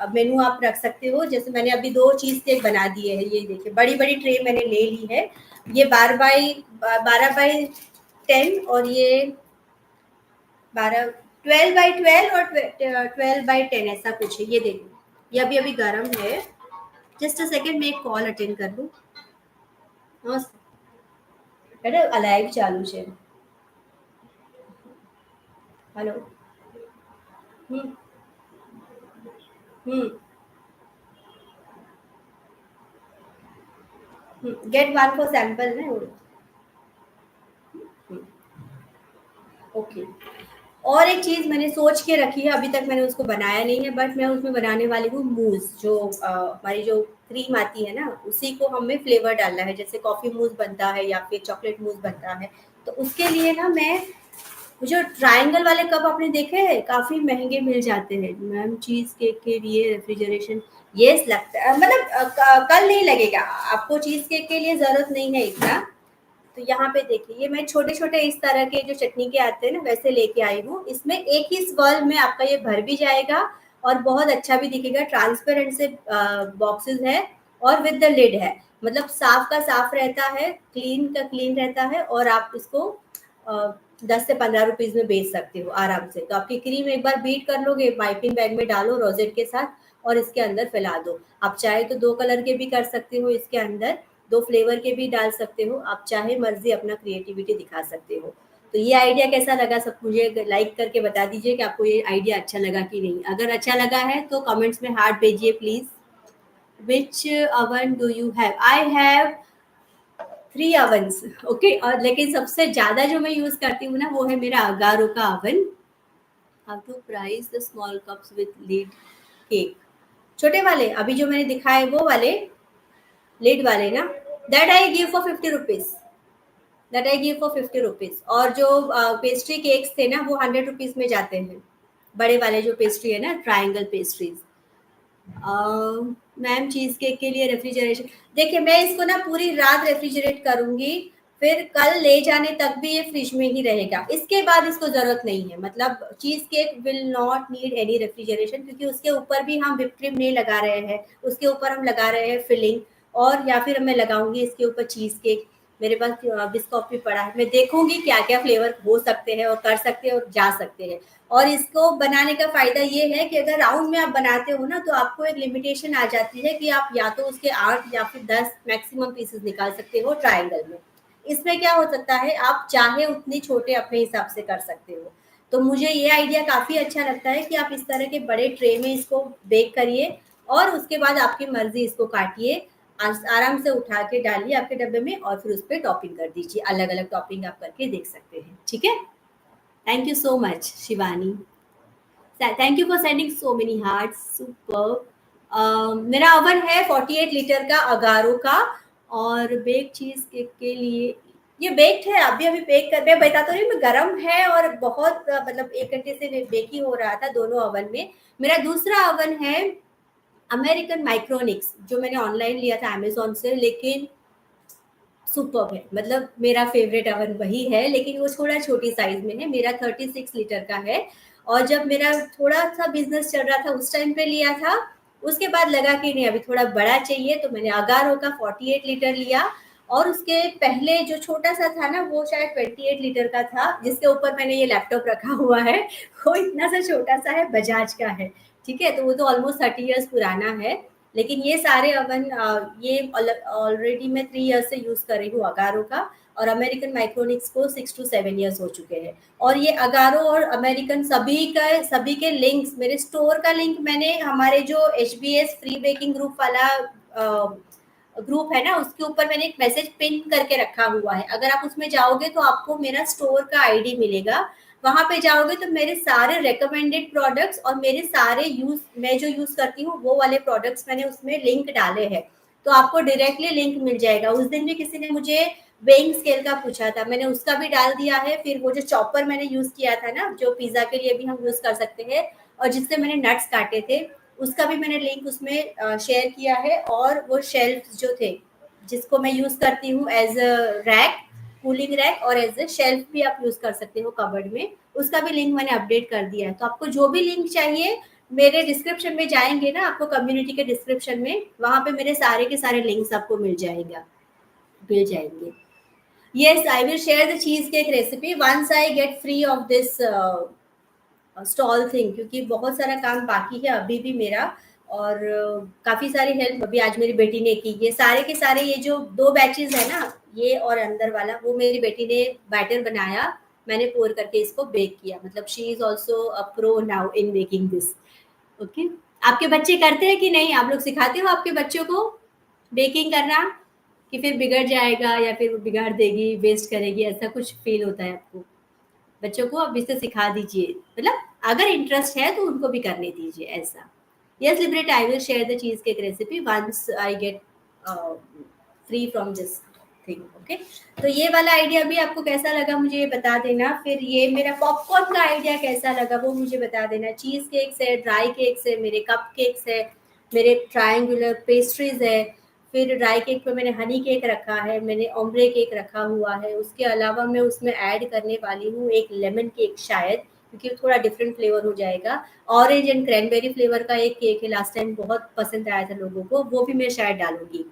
मेनू आप रख सकते हो। जैसे मैंने अभी 2 चीज़ केक बना दिए हैं, ये देखिए बड़ी-बड़ी ट्रे मैंने ले ली है। ये 12 बाई 10, और ये 12 बाई 12 और 12 बाई 10 ऐसा कुछ है। ये देखो, ये अभी-अभी गरम है। जस्ट अ सेकंड, मैं एक कॉल अटेंड कर लूँ। हाँ, अरे अलाइव चालू है। हेलो। हुँ, हुँ, हुँ। गेट 1 फॉर सैंपल ना। हुँ, ओके। और एक चीज़ मैंने सोच के रखी है, अभी तक मैंने उसको बनाया नहीं है, बट मैं उसमें बनाने वाली हूँ मूज़। जो हमारी जो क्रीम आती है ना, उसी को हमें फ्लेवर डालना है। जैसे कॉफ़ी मूज़ बनता है या फिर चॉकलेट मूज़ बनता है। तो उसके लिए ना मैं, जो ट्रायंगल वाले कप आपने देखे हैं, काफ़ी महँगे मिल जाते हैं। मैम चीज़ केक के लिए रेफ्रिजरेशन, येस लगता है, मतलब कल नहीं लगेगा। आपको चीज़ केक के लिए ज़रूरत नहीं है इतना। तो यहाँ पे देखिए, ये मैं छोटे-छोटे इस तरह के जो चटनी के आते हैं ना, वैसे लेके आई हूँ। इसमें एक ही स्वर्ल में आपका ये भर भी जाएगा और बहुत अच्छा भी दिखेगा। ट्रांसपेरेंट से बॉक्सेस है और विद द लिड है, मतलब साफ का साफ रहता है, क्लीन का क्लीन रहता है, और आप इसको 10 से 15 रुपीज़ में बेच सकते हो आराम से। तो आपकी क्रीम एक बार बीट कर लोगे, पाइपिंग बैग में डालो रोज़ेट के साथ, और इसके अंदर फैला दो। आप चाहे तो 2 कलर के भी कर सकते हो इसके अंदर, 2 फ्लेवर के भी डाल सकते हो। आप चाहे मर्ज़ी अपना क्रिएटिविटी दिखा सकते हो। तो ये आइडिया कैसा लगा, सब मुझे लाइक करके बता दीजिए कि आपको ये आइडिया अच्छा लगा कि नहीं। अगर अच्छा लगा है तो कमेंट्स में हार्ट भेजिए please. Which oven do you have? I have 3 ओवन्स, okay. और लेकिन सबसे ज़्यादा जो मैं यूज़ करती हूँ ना, वो है मेरा अगारो का oven. How to price the small cups with lid cake? छोटे वाले अभी जो मैंने दिखाए वो वाले, लिड वाले ना, that I give for 50 rupees. That I give for 50 rupees. और जो पेस्ट्री केक्स थे ना वो 100 रुपीज में जाते हैं, बड़े वाले जो पेस्ट्री है ना, triangle pastries. Ma'am cheese cake के लिए रेफ्रिजरेशन, देखिए मैं इसको ना पूरी रात रेफ्रिजरेट करूंगी, फिर कल ले जाने तक भी ये फ्रिज में ही रहेगा, इसके बाद इसको जरूरत नहीं है। मतलब cheese cake will not need any refrigeration, क्योंकि उसके ऊपर भी हम व्हिप क्रीम नहीं लगा रहे हैं, उसके ऊपर हम लगा रहे हैं फिलिंग, और या फिर मैं लगाऊंगी इसके ऊपर चीज केक। मेरे पास बिस्कॉफ भी पड़ा है, मैं देखूंगी क्या क्या फ्लेवर हो सकते हैं और कर सकते हैं और जा सकते हैं। और इसको बनाने का फायदा ये है कि अगर राउंड में आप बनाते हो ना, तो आपको एक लिमिटेशन आ जाती है कि आप या तो उसके 8 या फिर 10 मैक्सिमम पीसेस निकाल सकते हो ट्रायंगल में। इसमें क्या हो सकता है, आप चाहे उतने छोटे अपने हिसाब से कर सकते हो। तो मुझे ये आइडिया काफी अच्छा लगता है कि आप इस तरह के बड़े ट्रे में इसको बेक करिए, और उसके बाद आपकी मर्जी इसको काटिए, आराम से उठा के डालिए आपके डब्बे में, और फिर उस पर टॉपिंग कर दीजिए, अलग अलग टॉपिंग आप करके देख सकते हैं। ठीक है, thank you so much Shivani, thank you for sending so many hearts, super. मेरा ओवन है 48 लीटर का अगारो का, और बेक चीज केक के लिए ये बेक्ड है, अभी अभी बेक कर, मैं बता तो रही हूँ, गर्म है और बहुत मतलब 1 घंटे से बेक ही हो रहा था दोनों ओवन में। मेरा दूसरा ओवन है अमेरिकन माइक्रोनिक्स, जो मैंने ऑनलाइन लिया था अमेजोन से, लेकिन सुपर है, मतलब मेरा फेवरेट ओवन वही है, लेकिन वो थोड़ा छोटी साइज में है, मेरा 36 लीटर का है। और जब मेरा थोड़ा सा बिजनेस चल रहा था उस टाइम पे लिया था, उसके बाद लगा कि नहीं अभी थोड़ा बड़ा चाहिए, तो मैंने अगारो का 48 लीटर लिया। और उसके पहले जो छोटा सा था ना, वो शायद 28 लीटर का था, जिसके ऊपर मैंने ये लैपटॉप रखा हुआ है, वो इतना सा छोटा सा है, बजाज का है। ठीक है, तो वो तो ऑलमोस्ट 30 ईयर्स पुराना है। लेकिन ये सारे ओवन ये ऑलरेडी मैं 3 ईयर्स से यूज कर रही हूँ अगारो का, और अमेरिकन माइक्रोनिक्स को 6 to 7 ईयर्स हो चुके हैं। और ये अगारो और अमेरिकन सभी के लिंक्स, मेरे स्टोर का लिंक मैंने हमारे जो HBS फ्री बेकिंग ग्रुप वाला ग्रुप है ना, उसके ऊपर मैंने एक मैसेज पिन करके रखा हुआ है, अगर आप उसमें जाओगे तो आपको मेरा स्टोर का आईडी मिलेगा। वहां पे जाओगे तो मेरे सारे रेकमेंडेड प्रोडक्ट्स और मेरे सारे मैं जो यूज करती हूँ वो वाले प्रोडक्ट्स मैंने उसमें लिंक डाले हैं, तो आपको डायरेक्टली लिंक मिल जाएगा। उस दिन भी किसी ने मुझे वेइंग स्केल का पूछा था, मैंने उसका भी डाल दिया है। फिर वो जो चॉपर मैंने यूज किया था ना, जो पिज्जा के लिए भी हम यूज कर सकते हैं, और जिससे मैंने नट्स काटे थे, उसका भी मैंने लिंक उसमें शेयर किया है। और वो शेल्फ जो थे, जिसको मैं यूज करती हूँ as a rack, cooling rack, और एज अ शेल्फ भी आप यूज कर सकते हो कबर्ड में, उसका भी लिंक मैंने अपडेट कर दिया है। तो आपको जो भी लिंक चाहिए, मेरे डिस्क्रिप्शन में जाएंगे ना, आपको कम्युनिटी के डिस्क्रिप्शन में, वहां पे मेरे सारे के सारे लिंक्स आपको मिल जाएंगे। Yes, I will share the cheesecake recipe once I get free of this stall thing, क्योंकि बहुत सारा काम बाकी है अभी भी मेरा। और काफी सारी हेल्प अभी आज मेरी बेटी ने की। ये सारे के सारे ये जो 2 बैचेस है ना, ये और अंदर वाला, वो मेरी बेटी ने बैटर बनाया, मैंने पोर करके इसको बेक किया। मतलब she is also a pro now in making this. Okay, आपके बच्चे करते हैं कि नहीं? आप लोग सिखाते हो आपके बच्चों को बेकिंग करना, कि फिर बिगड़ जाएगा या फिर वो बिगाड़ देगी, वेस्ट करेगी, ऐसा कुछ फील होता है आपको? बच्चों को अब इससे सिखा दीजिए, मतलब अगर इंटरेस्ट है तो उनको भी करने दीजिए ऐसा। यस लिबरेट, I will share the cheese cake recipe once I get free from this thing. Okay, तो ये वाला आइडिया भी आपको कैसा लगा मुझे ये बता देना। फिर ये मेरा पॉपकॉर्न का आइडिया कैसा लगा वो मुझे बता देना। चीज केक्स है, ड्राई केक्स है, मेरे कप केक्स है, मेरे ट्रायंगुलर पेस्ट्रीज है। फिर ड्राई केक पे मैंने हनी केक रखा है, मैंने ओम्ब्रे केक रखा हुआ है। उसके अलावा मैं उसमें ऐड करने वाली हूँ एक लेमन केक शायद, क्योंकि थोड़ा डिफरेंट फ्लेवर हो जाएगा। ऑरेंज एंड क्रैनबेरी फ्लेवर का एक केक है, लास्ट टाइम बहुत पसंद आया था लोगों को, वो भी मैं शायद डालूंगी।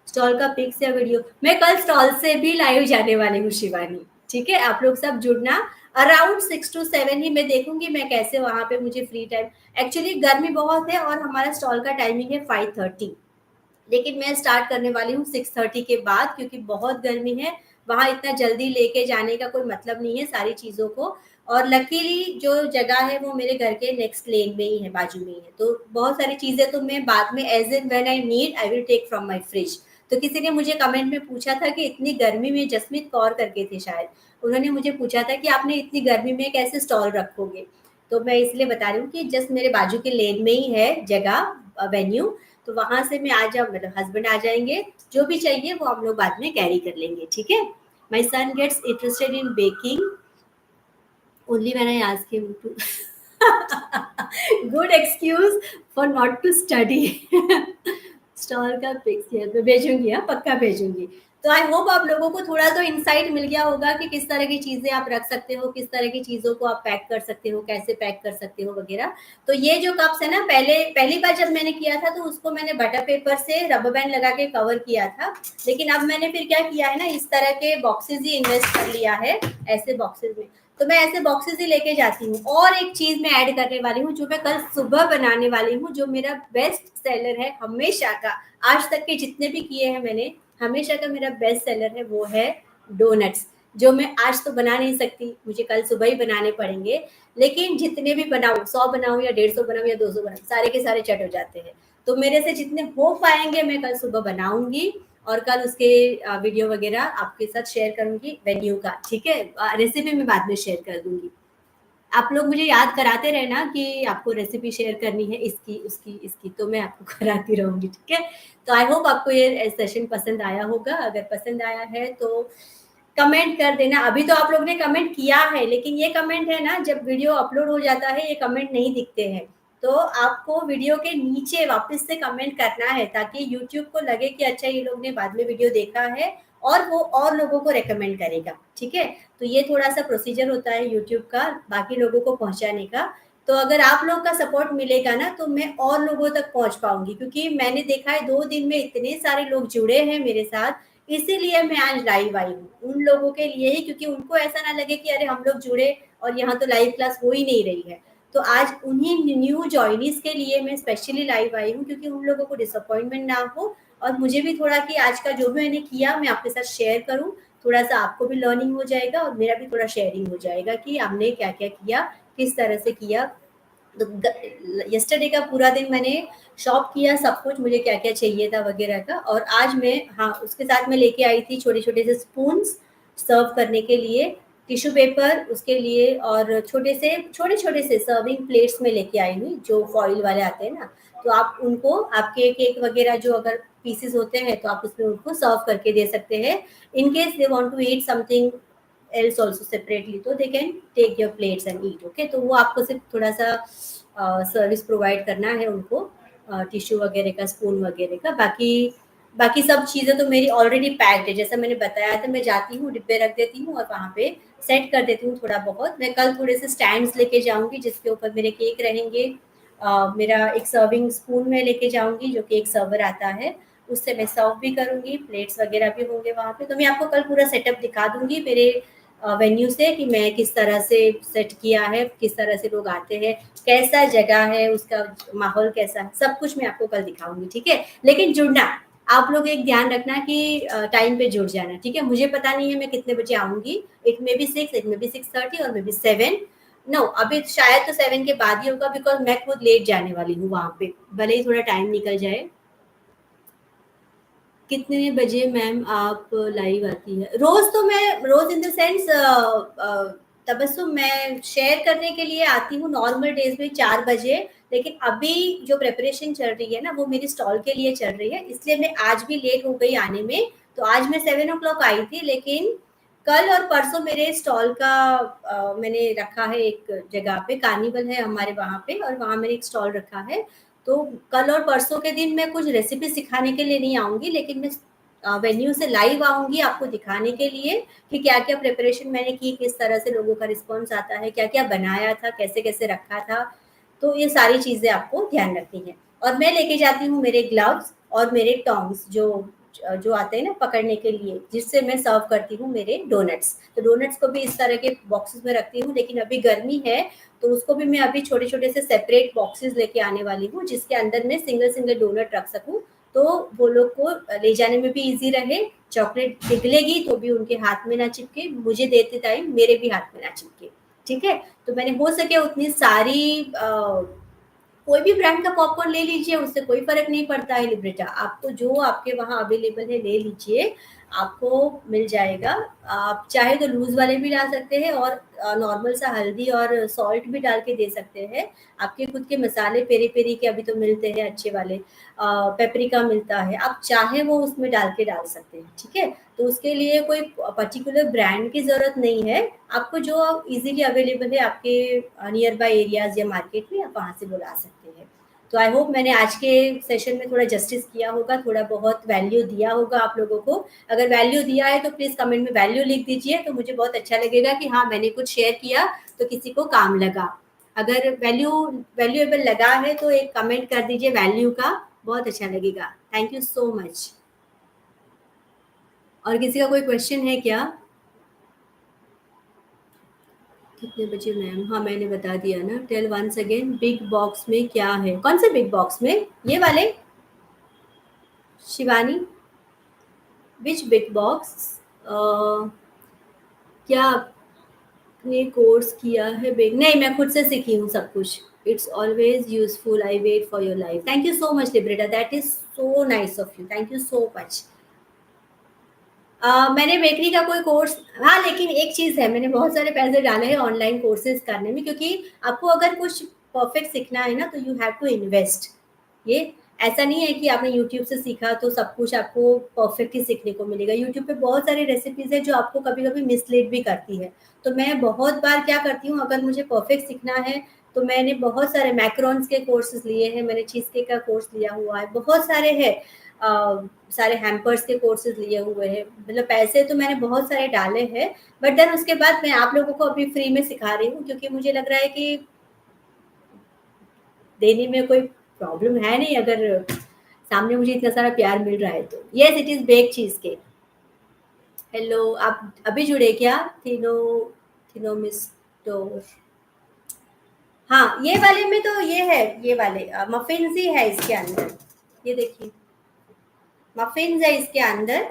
स्टॉल का पिक्स या वीडियो मैं कल स्टॉल से भी लाइव जाने वाली हूँ शिवानी। ठीक है, आप लोग सब जुड़ना। अराउंड 6 to 7 ही मैं देखूंगी मैं कैसे वहां पे मुझे फ्री टाइम। एक्चुअली गर्मी बहुत है और हमारा स्टॉल का टाइमिंग है 5:30, लेकिन मैं स्टार्ट करने वाली हूँ 6:30 के बाद, क्योंकि बहुत गर्मी है, वहां इतना जल्दी लेके जाने का कोई मतलब नहीं है सारी चीजों को। और लकीली जो जगह है वो मेरे घर के नेक्स्ट लेन में ही है, बाजू में ही है, तो बहुत सारी चीजें तो मैं बाद में as in when I need I will take from my fridge. तो किसी ने मुझे कमेंट में पूछा था कि इतनी गर्मी में, जसमीत कौर करके थे शायद, उन्होंने मुझे पूछा था कि आपने इतनी गर्मी में कैसे स्टॉल रखोगे। तो मैं इसलिए बता रही हूँ कि जस्ट मेरे बाजू के लेन में ही है जगह, वेन्यू, तो वहां से मैं आ जाऊँ, मतलब हस्बैंड आ जाएंगे, जो भी चाहिए वो हम लोग बाद में कैरी कर लेंगे। ठीक है, My son gets interested in baking only when I ask him to. Good excuse for not to study. Stall का पिक्स है तो भेजूंगी, हाँ पक्का भेजूंगी। तो आई होप आप लोगों को थोड़ा तो इंसाइट मिल गया होगा कि किस तरह की चीजें आप रख सकते हो, किस तरह की चीजों को आप पैक कर सकते हो, कैसे पैक कर सकते हो वगैरह। तो ये जो कप्स है ना, पहली बार जब मैंने किया था तो उसको मैंने बटर पेपर से रबर बैंड लगा के कवर किया था, लेकिन अब मैंने फिर क्या किया है ना, इस तरह के बॉक्सेस ही इन्वेस्ट कर लिया है, ऐसे बॉक्सेस में। तो मैं ऐसे बॉक्सेस ही लेके जाती हूँ। और एक चीज मैं ऐड करने वाली हूँ जो मैं कल सुबह बनाने वाली हूँ, जो मेरा बेस्ट सेलर है हमेशा का, आज तक के जितने भी किए हैं मैंने, हमेशा का मेरा बेस्ट सेलर है, वो है डोनट्स। जो मैं आज तो बना नहीं सकती, मुझे कल सुबह ही बनाने पड़ेंगे, लेकिन जितने भी बनाऊं, 100 बनाऊं या 150 बनाऊं या 200 बनाऊं, सारे के सारे चट हो जाते हैं। तो मेरे से जितने हो पाएंगे मैं कल सुबह बनाऊंगी, और कल उसके वीडियो वगैरह आपके साथ शेयर करूंगी वेन्यू का, ठीक है। रेसिपी मैं बाद में शेयर कर दूंगी। आप लोग मुझे याद कराते रहना कि आपको रेसिपी शेयर करनी है इसकी, उसकी, इसकी, तो मैं आपको कराती रहूंगी, ठीक है। तो आई होप आपको ये सेशन पसंद आया होगा। अगर पसंद आया है तो कमेंट कर देना। अभी तो आप लोग ने कमेंट किया है, लेकिन ये कमेंट है ना, जब वीडियो अपलोड हो जाता है ये कमेंट नहीं दिखते हैं। तो आपको वीडियो के नीचे वापस से कमेंट करना है, ताकि यूट्यूब को लगे कि अच्छा ये लोग ने बाद में वीडियो देखा है, और वो और लोगों को रेकमेंड करेगा, ठीक है। तो ये थोड़ा सा प्रोसीजर होता है यूट्यूब का बाकी लोगों को पहुंचाने का। तो अगर आप लोग का सपोर्ट मिलेगा ना, तो मैं और लोगों तक पहुंच पाऊंगी, क्योंकि मैंने देखा है 2 दिन में इतने सारे लोग जुड़े हैं मेरे साथ, इसीलिए मैं आज लाइव आई हूँ उन लोगों के लिए ही, क्योंकि उनको ऐसा ना लगे कि अरे हम लोग जुड़े और यहाँ तो लाइव क्लास हो ही नहीं रही है। तो आज उन्हीं न्यू जॉइनीज के लिए मैं स्पेशली लाइव आई हूँ, क्योंकि उन लोगों को डिसअपॉइंटमेंट ना हो, और मुझे भी थोड़ा कि आज का जो भी मैंने किया मैं आपके साथ शेयर करूँ, थोड़ा सा आपको भी लर्निंग हो जाएगा और मेरा भी थोड़ा शेयरिंग हो जाएगा कि हमने क्या क्या किया, किस तरह से किया। तो यस्टरडे का पूरा दिन मैंने शॉप किया, सब कुछ मुझे क्या क्या चाहिए था वगैरह का। और आज मैं, हाँ उसके साथ मैं लेके आई थी छोटे छोटे से स्पून्स सर्व करने के लिए, टिश्यू पेपर उसके लिए, और छोटे छोटे से सर्विंग प्लेट्स में लेके आई हुई, जो फॉइल वाले आते हैं ना। तो आप उनको, आपके केक वगैरह जो अगर पीसेस होते हैं तो आप उसमें उनको सर्व करके दे सकते हैं। In case they want to eat something else also separately, तो they can take your plates and eat, okay। तो वो आपको सिर्फ थोड़ा सा सर्विस प्रोवाइड करना है उनको, टिश्यू वगैरह का, स्पून वगैरह का। बाकी बाकी सब चीज़ें तो मेरी ऑलरेडी पैक्ड है, जैसा मैंने बताया था। मैं जाती हूँ, डिब्बे रख देती हूँ और वहाँ पे सेट कर देती हूँ थोड़ा बहुत। मैं कल थोड़े से स्टैंड्स लेके जाऊँगी जिसके ऊपर मेरे केक रहेंगे। मेरा एक सर्विंग स्पून में लेके जाऊँगी जो कि एक सर्वर आता है, उससे मैं सर्व भी करूँगी, प्लेट्स वगैरह भी होंगे वहाँ पे। तो मैं आपको कल पूरा सेटअप दिखा दूँगी मेरे वेन्यू से, कि मैं किस तरह से सेट किया है, किस तरह से लोग आते हैं, कैसा जगह है, उसका माहौल कैसा है, सब कुछ मैं आपको कल दिखाऊंगी, ठीक है। लेकिन जुड़ना, आप लोग एक ध्यान रखना कि टाइम पे जुड़ जाना, ठीक है। मुझे पता नहीं है मैं कितने बजे आऊंगी, it may be 6, it may be 6:30 और मे बी 7। नो, अभी शायद तो 7 के बाद ही होगा, बिकॉज मैं खुद लेट जाने वाली हूँ वहां पे, भले ही थोड़ा टाइम निकल जाए। कितने बजे मैम आप लाइव आती है? रोज तो मैं, रोज इन द सेंस तबस्सुम, मैं शेयर करने के लिए आती हूँ नॉर्मल डेज में 4 बजे। लेकिन अभी जो प्रिपरेशन चल रही है ना, वो मेरी स्टॉल के लिए चल रही है, इसलिए मैं आज भी लेट हो गई आने में। तो आज मैं 7 o'clock आई थी, लेकिन कल और परसों मेरे स्टॉल का मैंने रखा है एक जगह पे, कार्निवल है हमारे वहाँ पे, और वहाँ मैंने एक स्टॉल रखा है। तो कल और परसों के दिन मैं कुछ रेसिपी सिखाने के लिए नहीं आऊँगी, लेकिन मैं वेन्यू से लाइव आऊँगी आपको दिखाने के लिए कि क्या-क्या प्रिपरेशन मैंने की, किस तरह से लोगों का रिस्पॉन्स आता है, क्या-क्या बनाया था, कैसे-कैसे रखा था। तो ये सारी चीज़ें आपको ध्यान रखनी है। और मैं लेके जाती हूँ मेरे ग्लव्स और मेरे टोंग्स, जो आते हैं ना पकड़ने के लिए, जिससे मैं सर्व करती हूँ मेरे डोनट्स। तो डोनट्स को भी इस तरह के बॉक्सेस में रखती हूँ, लेकिन अभी गर्मी है तो उसको भी मैं अभी छोटे-छोटे से सेपरेट बॉक्सेस लेके आने वाली हूँ, जिसके अंदर मैं सिंगल-सिंगल डोनट रख सकूँ, तो वो लोग को ले जाने में भी ईज़ी रहे। चॉकलेट पिघलेगी तो भी उनके हाथ में ना चिपके, मुझे देते टाइम मेरे भी हाथ में ना चिपके, ठीक है? तो मैंने हो सके उतनी सारी कोई भी ब्रांड का पॉपकॉर्न ले लीजिए, उससे कोई फ़र्क नहीं पड़ता है लिब्रेटा। आपको जो आपके वहाँ अवेलेबल है ले लीजिए। आपको मिल जाएगा। आप चाहे तो लूज़ वाले भी डाल सकते हैं और नॉर्मल सा हल्दी और सॉल्ट भी डाल के दे सकते हैं। आपके खुद के मसाले पेरी-पेरी के अभी तो मिलते हैं अच्छे वाले, पेपरिका मिलता है, आप चाहे वो उसमें डाल के डाल सकते हैं, ठीक है? तो उसके लिए कोई पर्टिकुलर ब्रांड की ज़रूरत नहीं है, आपको जो ईज़िली अवेलेबल है आपके नियर बाय एरियाज़ या मार्केट में, आप वहाँ से बुला सकते हैं। तो आई होप मैंने आज के सेशन में थोड़ा जस्टिस किया होगा, थोड़ा बहुत वैल्यू दिया होगा आप लोगों को। अगर वैल्यू दिया है तो प्लीज़ कमेंट में वैल्यू लिख दीजिए, तो मुझे बहुत अच्छा लगेगा कि हाँ, मैंने कुछ शेयर किया तो किसी को काम लगा। अगर वैल्यूएबल लगा है तो एक कमेंट कर दीजिए वैल्यू का, बहुत अच्छा लगेगा। Thank you so much. और किसी का कोई क्वेश्चन है क्या? कितने बजे मैम? हाँ, मैंने बता दिया ना। Tell once again, big box में क्या है? कौन से बिग बॉक्स में? ये वाले? शिवानी, विच बिग बॉक्स? क्या आपने कोर्स किया है बिग? नहीं, मैं खुद से सीखी हूँ सब कुछ। It's always useful, I wait for your life. Thank you so much लिब्रेटा, that is so nice of you, thank you so much. मैंने बेकरी का कोई कोर्स, हाँ, लेकिन एक चीज़ है, मैंने बहुत सारे पैसे डाले हैं ऑनलाइन कोर्सेज़ करने में, क्योंकि आपको अगर कुछ परफेक्ट सीखना है ना तो यू हैव टू इन्वेस्ट। ये ऐसा नहीं है कि आपने यूट्यूब से सीखा तो सब कुछ आपको परफेक्ट ही सीखने को मिलेगा। यूट्यूब पे बहुत सारी रेसिपीज़ है जो आपको कभी-कभी मिसलीड भी करती है। तो मैं बहुत बार क्या करती हूँ, अगर मुझे परफेक्ट सीखना है तो मैंने बहुत सारे मैकरोन्स के कोर्सेज़ लिए हैं, मैंने चीज़ केक का कोर्स लिया हुआ है, बहुत सारे हैं। सारे हैम्पर्स के कोर्सेज़ लिए हुए हैं, मतलब पैसे तो मैंने बहुत सारे डाले हैं, बट देन उसके बाद मैं आप लोगों को अभी फ्री में सिखा रही हूँ, क्योंकि मुझे लग रहा है कि देने में कोई प्रॉब्लम है नहीं, अगर सामने मुझे इतना सारा प्यार मिल रहा है तो। Yes, it is bake cheese cake. Hello, आप अभी जुड़े क्या? थिनो थिनोमिस्टोर। हाँ, ये वाले में तो ये है, ये वाले मफ़िन्स ही है इसके अंदर। ये देखिए, मफ़िन्स है इसके अंदर।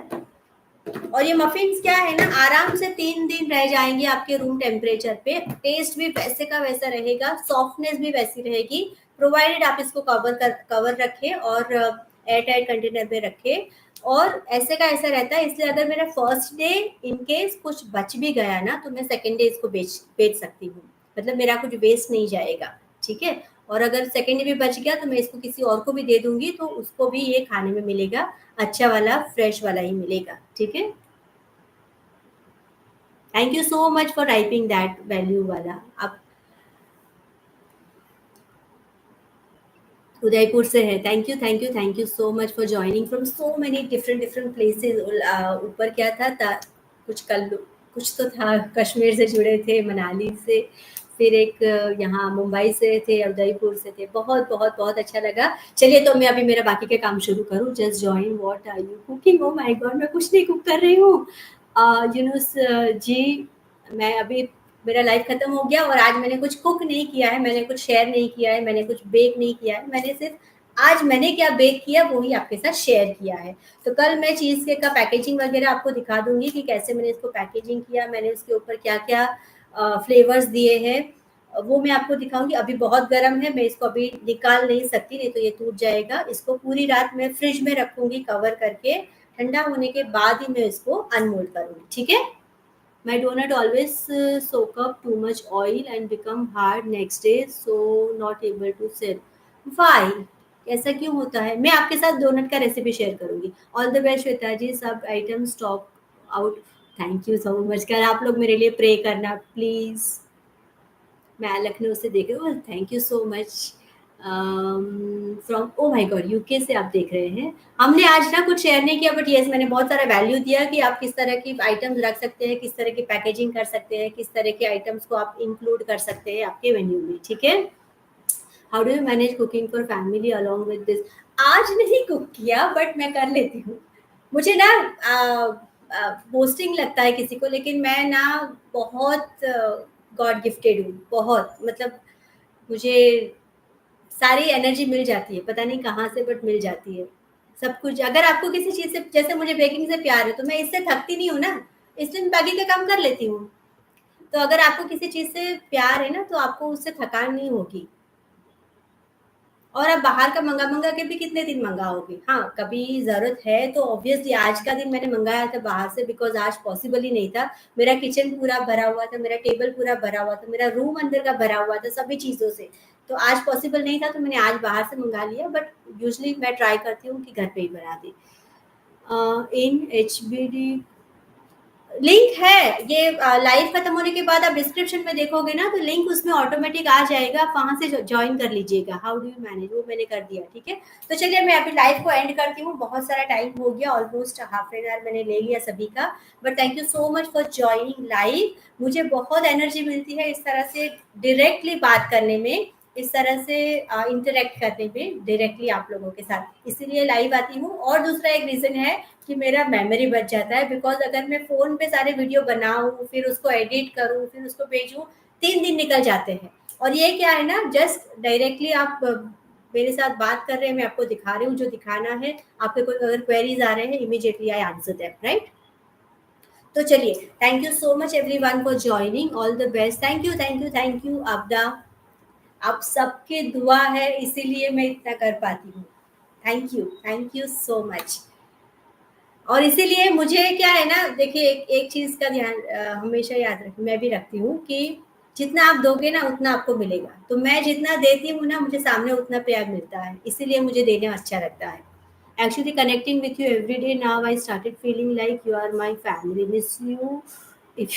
और ये मफ़िन्स क्या है ना, आराम से 3 दिन रह जाएँगे आपके रूम टेम्परेचर पे। टेस्ट भी वैसे का वैसा रहेगा, सॉफ्टनेस भी वैसी रहेगी, प्रोवाइडेड आप इसको कवर रखें और एयर टाइट कंटेनर में रखें। और ऐसे का ऐसा रहता है, इसलिए अगर मेरा फर्स्ट डे इन केस कुछ बच भी गया ना, तो मैं सेकंड डे इसको बेच बेच सकती हूँ। मतलब मेरा कुछ वेस्ट नहीं जाएगा, ठीक है? और अगर सेकंड डे भी बच गया तो मैं इसको किसी और को भी दे दूँगी, तो उसको भी ये खाने में मिलेगा, अच्छा वाला, फ्रेश वाला ही मिलेगा, ठीक है? Thank you so much for typing that value वाला। आप उदयपुर से हैं। Thank you so much for joining from so many different different places. ऊपर क्या था, कुछ कल कुछ तो था, कश्मीर से जुड़े थे, मनाली से, फिर एक यहाँ मुंबई से थे, उदयपुर से थे। बहुत बहुत बहुत अच्छा लगा। चलिए, तो मैं अभी मेरा बाकी का काम शुरू करूँ। Just join, what are you cooking? Oh my God, मैं कुछ नहीं कुक कर रही हूँ। यूनुस जी, मैं अभी, मेरा लाइफ खत्म हो गया और आज मैंने कुछ कुक नहीं किया है, मैंने कुछ शेयर नहीं किया है, मैंने कुछ बेक नहीं किया है, मैंने सिर्फ आज मैंने क्या बेक किया वो ही आपके साथ शेयर किया है। तो कल मैं चीज़ केक का पैकेजिंग वगैरह आपको दिखा दूंगी कि कैसे मैंने इसको पैकेजिंग किया, मैंने उसके ऊपर क्या क्या फ्लेवर्स दिए हैं, वो मैं आपको दिखाऊंगी। अभी बहुत गर्म है, मैं इसको अभी निकाल नहीं सकती, नहीं तो ये टूट जाएगा। इसको पूरी रात मैं फ्रिज में रखूंगी कवर करके, ठंडा होने के बाद ही मैं इसको अनमोल्ड करूंगी, ठीक है? My donut always soak up too much oil and become hard next day, so not able to sell. Why? ऐसा क्यों होता है? मैं आपके साथ डोनट का रेसिपी शेयर करूंगी। ऑल द बेस्ट श्वेता जी, सब item stock out. Thank you so much. कल आप लोग मेरे लिए प्रे करना प्लीज। मैं लखनऊ से देख रही हूँ। Thank you so much from, O my God, UK से आप देख रहे हैं। हमने आज ना कुछ शेयर नहीं किया, बट यस, मैंने बहुत सारा वैल्यू दिया कि आप किस तरह की आइटम्स रख सकते हैं, किस तरह की पैकेजिंग कर सकते हैं, किस तरह के आइटम्स को आप इंक्लूड कर सकते हैं आपके मेन्यू में, ठीक है? How do you manage cooking for family along with this? आज नहीं कुक किया, बट मैं कर लेती हूँ। मुझे ना बोस्टिंग लगता है किसी को, लेकिन मैं ना बहुत गॉड गिफ्टेड हूँ, बहुत, मतलब मुझे सारी एनर्जी मिल जाती है, पता नहीं कहाँ से, बट मिल जाती है सब कुछ। अगर आपको किसी चीज़ से, जैसे मुझे बेकिंग से प्यार है, तो मैं इससे थकती नहीं हूँ ना, इसलिए मैं बाकी का काम कर लेती हूँ। तो अगर आपको किसी चीज़ से प्यार है ना, तो आपको उससे थकान नहीं होगी। और अब बाहर का मंगा के भी कितने दिन मंगाओगे? हाँ, कभी ज़रूरत है तो ऑब्वियसली आज का दिन मैंने मंगाया था बाहर से बिकॉज़ आज पॉसिबल ही नहीं था। मेरा किचन पूरा भरा हुआ था, मेरा टेबल पूरा भरा हुआ था, मेरा रूम अंदर का भरा हुआ था सभी चीज़ों से। तो आज पॉसिबल नहीं था तो मैंने आज बाहर से मंगा लिया बट यूजुअली मैं ट्राई करती हूँ कि घर पे ही बना दें। इन एचबीडी लिंक है ये लाइव खत्म होने के बाद आप डिस्क्रिप्शन में देखोगे ना तो लिंक उसमें ऑटोमेटिक आ जाएगा, आप वहां से ज्वाइन कर लीजिएगा। हाउ डू यू मैनेज, वो मैंने कर दिया। ठीक है, तो चलिए मैं अभी लाइव को एंड करती हूँ, बहुत सारा टाइम हो गया, ऑलमोस्ट हाफ एन आवर मैंने ले लिया सभी का। But thank you so much for joining live. मुझे बहुत एनर्जी मिलती है इस तरह से डायरेक्टली बात करने में, इस तरह से इंटरेक्ट करने में डायरेक्टली आप लोगों के साथ, इसीलिए लाइव आती हूँ। और दूसरा एक रीज़न है कि मेरा मेमोरी बच जाता है बिकॉज़ अगर मैं फ़ोन पे सारे वीडियो बनाऊँ, फिर उसको एडिट करूँ, फिर उसको भेजूँ, 3 दिन निकल जाते हैं। और ये क्या है ना, जस्ट डायरेक्टली आप मेरे साथ बात कर रहे हैं, मैं आपको दिखा रही हूँ जो दिखाना है। आपके कोई अगर क्वेरीज़ आ रहे हैं, immediately I answer them, right? तो चलिए, thank you so much everyone for joining, all the best. Thank you, thank you, thank you आपदा। आप सबकी दुआ है इसीलिए मैं इतना कर पाती हूँ। Thank you so much. और इसीलिए मुझे क्या है ना, देखिए एक चीज़ का ध्यान हमेशा याद रखें, मैं भी रखती हूँ कि जितना आप दोगे ना उतना आपको मिलेगा। तो मैं जितना देती हूँ ना मुझे सामने उतना प्यार मिलता है, इसीलिए मुझे देना अच्छा लगता है। Actually connecting with you every day now I started feeling like you are my family, miss you if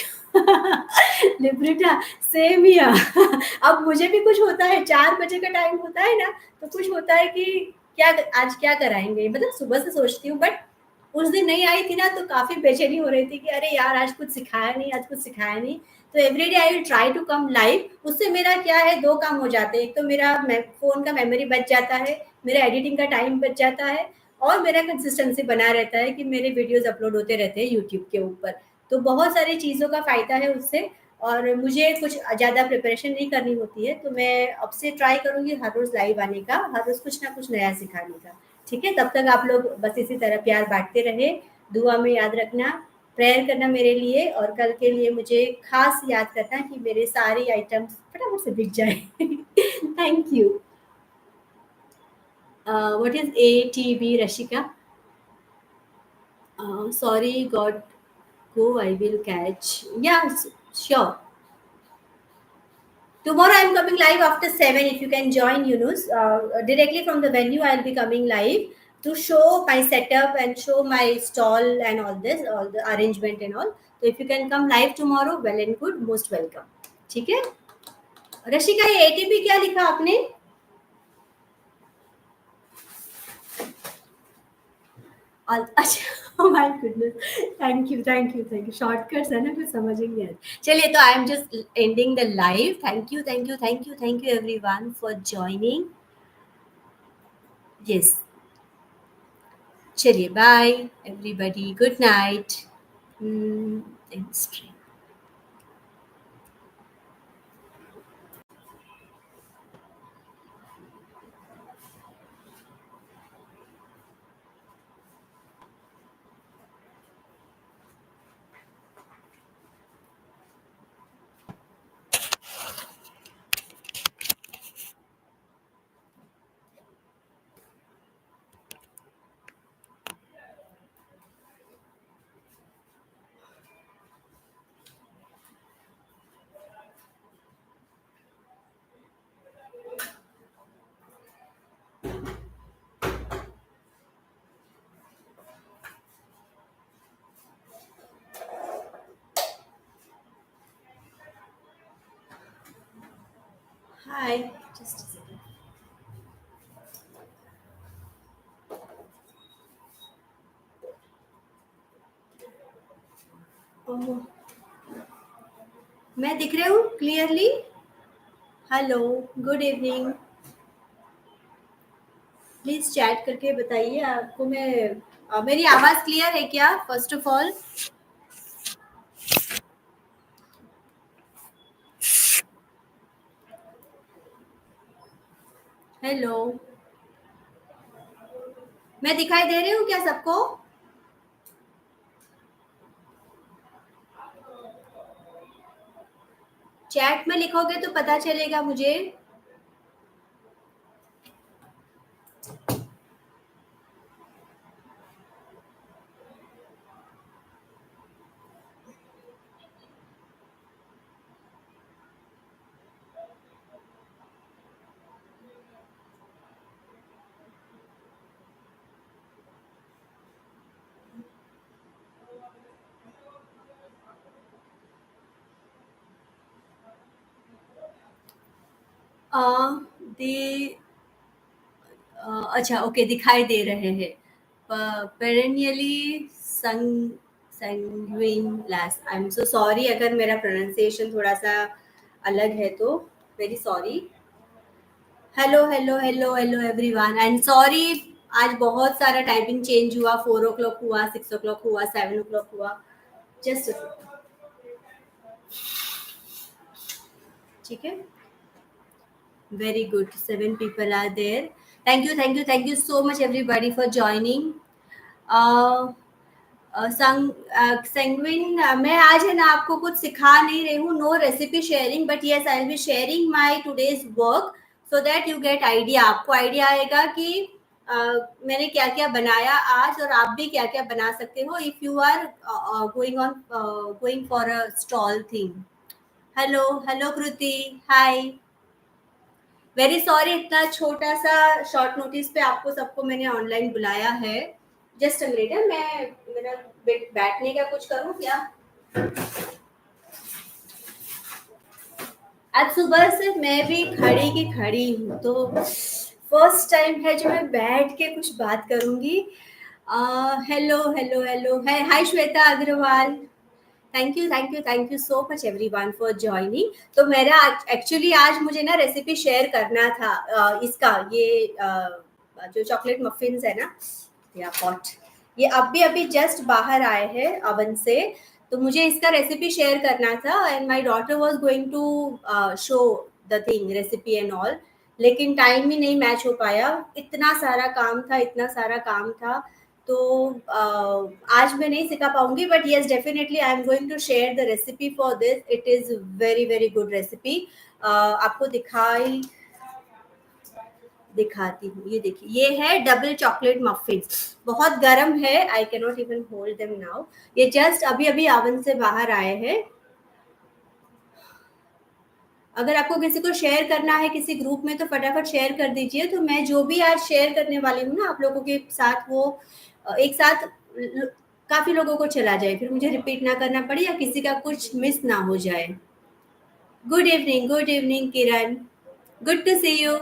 लिब्रिटा, same here. अब मुझे भी कुछ होता है, 4 बजे का टाइम होता है ना, तो कुछ होता है कि क्या आज क्या कराएँगे? मतलब सुबह से सोचती हूँ बट उस दिन नहीं आई थी ना तो काफ़ी बेचैनी हो रही थी कि अरे यार आज कुछ सिखाया नहीं, आज कुछ सिखाया नहीं। तो everyday I will try to come live, उससे मेरा क्या है 2 काम हो जाते हैं। एक तो मेरा फ़ोन का मेमोरी बच जाता है, मेरा एडिटिंग का टाइम बच जाता है और मेरा कंसिस्टेंसी बना रहता है कि मेरे वीडियोज़ अपलोड होते रहते हैं यूट्यूब के ऊपर। तो बहुत सारी चीज़ों का फ़ायदा है उससे और मुझे कुछ ज़्यादा प्रिपरेशन नहीं करनी होती है। तो मैं अब से ट्राई करूँगी हर रोज़ लाइव आने का, हर रोज़ कुछ ना कुछ नया सिखाने का। ठीक है, तब तक आप लोग बस इसी तरह प्यार बाँटते रहे, दुआ में याद रखना, प्रेयर करना मेरे लिए और कल के लिए मुझे ख़ास याद करना कि मेरे सारे आइटम्स फटाफट से बिक जाएँ। Thank you. What is ATB Rashika? Sorry got go, I will catch. Yeah, sure. Tomorrow I'm coming live after 7. If you can join Yunus, directly from the venue, I'll be coming live to show my setup and show my stall and all this, all the arrangement and all. So if you can come live tomorrow, well and good, most welcome. ठीक है? रशिका ये ATP क्या लिखा आपने? अच्छा, my goodness, thank you, shortcuts है ना फिर समझ ही नहीं आता। चलिए तो I am just ending the live. Thank you everyone for joining. Yes, चलिए बाय एवरीबॉडी, गुड नाइट। इंस्ट्री हाय, जस्ट ओह, मैं दिख रही हूँ clearly? Hello, good evening. Please chat करके बताइए आपको मैं मेरी आवाज क्लियर है क्या फर्स्ट ऑफ ऑल? हेलो, मैं दिखाई दे रही हूँ क्या सबको? चैट में लिखोगे तो पता चलेगा मुझे। दे अच्छा ओके दिखाई दे रहे हैं पेरेनियली संगुइन लास आई एम सो सॉरी अगर मेरा प्रोनाउंसिएशन थोड़ा सा अलग है तो very sorry hello hello hello hello everyone and sorry आज बहुत सारा टाइपिंग चेंज हुआ 4 o'clock हुआ 6 o'clock हुआ 7 o'clock हुआ जस्ट ठीक है very good 7 people are there thank you so much everybody for joining uh, संगविन मैं आज है ना आपको कुछ सिखा नहीं रही हूँ no recipe sharing but yes I will be sharing my today's work so that you get idea आपको आइडिया आएगा कि मैंने क्या क्या बनाया आज और आप भी क्या क्या बना सकते हो if you are going for a stall thing hello hello Kriti hi very sorry इतना छोटा सा शॉर्ट नोटिस पे आपको सबको मैंने ऑनलाइन बुलाया है जस्ट अ मिनट मैं मेरा बैठने का कुछ करूं क्या आज सुबह से मैं भी खड़ी की खड़ी हूँ तो फर्स्ट टाइम है जो मैं बैठ के कुछ बात करूंगी हेलो हेलो हेलो है hi Shweta Agarwal thank you so much everyone for joining तो मेरा एक्चुअली आज मुझे ना रेसिपी शेयर करना था इसका ये जो चॉकलेट मफिन्स है ना या पॉट ये अभी अभी जस्ट बाहर आए हैं अवन से तो मुझे इसका रेसिपी शेयर करना था and my daughter was going to show the thing recipe and all लेकिन टाइम ही नहीं मैच हो पाया इतना सारा काम था तो आज मैं नहीं सिखा पाऊंगी but yes definitely I am going to share the recipe for this it is very very good recipe आपको दिखाती हूँ ये देखिए ये है डबल चॉकलेट मफिन्स बहुत गर्म है I can not even hold them now ये जस्ट अभी अभी ओवन से बाहर आए हैं अगर आपको किसी को शेयर करना है किसी ग्रुप में तो फटाफट शेयर कर दीजिए तो मैं जो भी आज शेयर करने वाली हूँ ना आप लोगों के साथ वो एक साथ काफी लोगों को चला जाए फिर मुझे रिपीट ना करना पड़े या किसी का कुछ मिस ना हो जाए good evening Kiran good to see you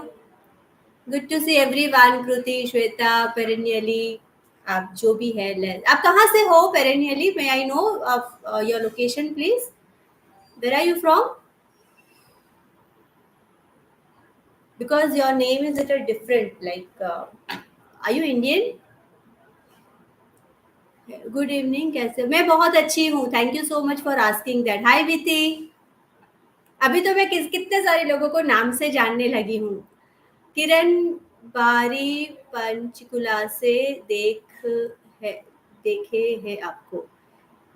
good to see everyone Kriti Shweta पेरेनियली आप जो भी है आप कहाँ से हो पेरेनियली may I know your location please where are you from because your name is little different like are you Indian good evening कैसे मैं बहुत अच्छी हूँ thank you so much for asking that hi Viti अभी तो मैं कितने सारे लोगों को नाम से जानने लगी हूँ किरण बारी पंचकुला से है देखे है आपको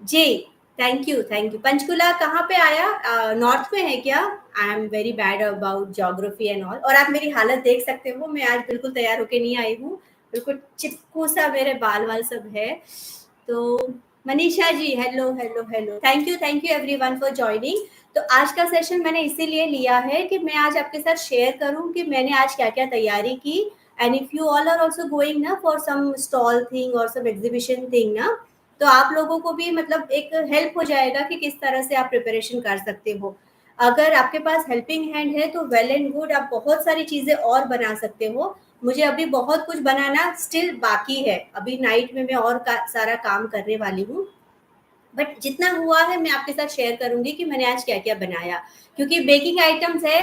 जी थैंक यू पंचकुला कहाँ पे आया नॉर्थ में है क्या I am very bad about geography and all और आप मेरी हालत देख सकते हो मैं आज बिल्कुल तैयार होके नहीं आई हूँ बिल्कुल चिपकू सा मेरे बाल वाल सब है तो Manisha ji hello hello hello thank you everyone for joining तो आज का सेशन मैंने इसीलिए लिया है कि मैं आज आपके साथ शेयर करूं कि मैंने आज क्या क्या तैयारी की and if you all are also going ना फॉर सम स्टॉल थिंग और सम एग्जीबिशन थिंग ना तो आप लोगों को भी मतलब एक हेल्प हो जाएगा कि किस तरह से आप प्रिपरेशन कर सकते हो अगर आपके पास हेल्पिंग हैंड है तो वेल एंड गुड आप बहुत सारी चीजें और बना सकते हो मुझे अभी बहुत कुछ बनाना स्टिल बाकी है अभी नाइट में मैं और सारा काम करने वाली हूँ बट जितना हुआ है मैं आपके साथ शेयर करूंगी कि मैंने आज क्या क्या बनाया क्योंकि बेकिंग आइटम्स है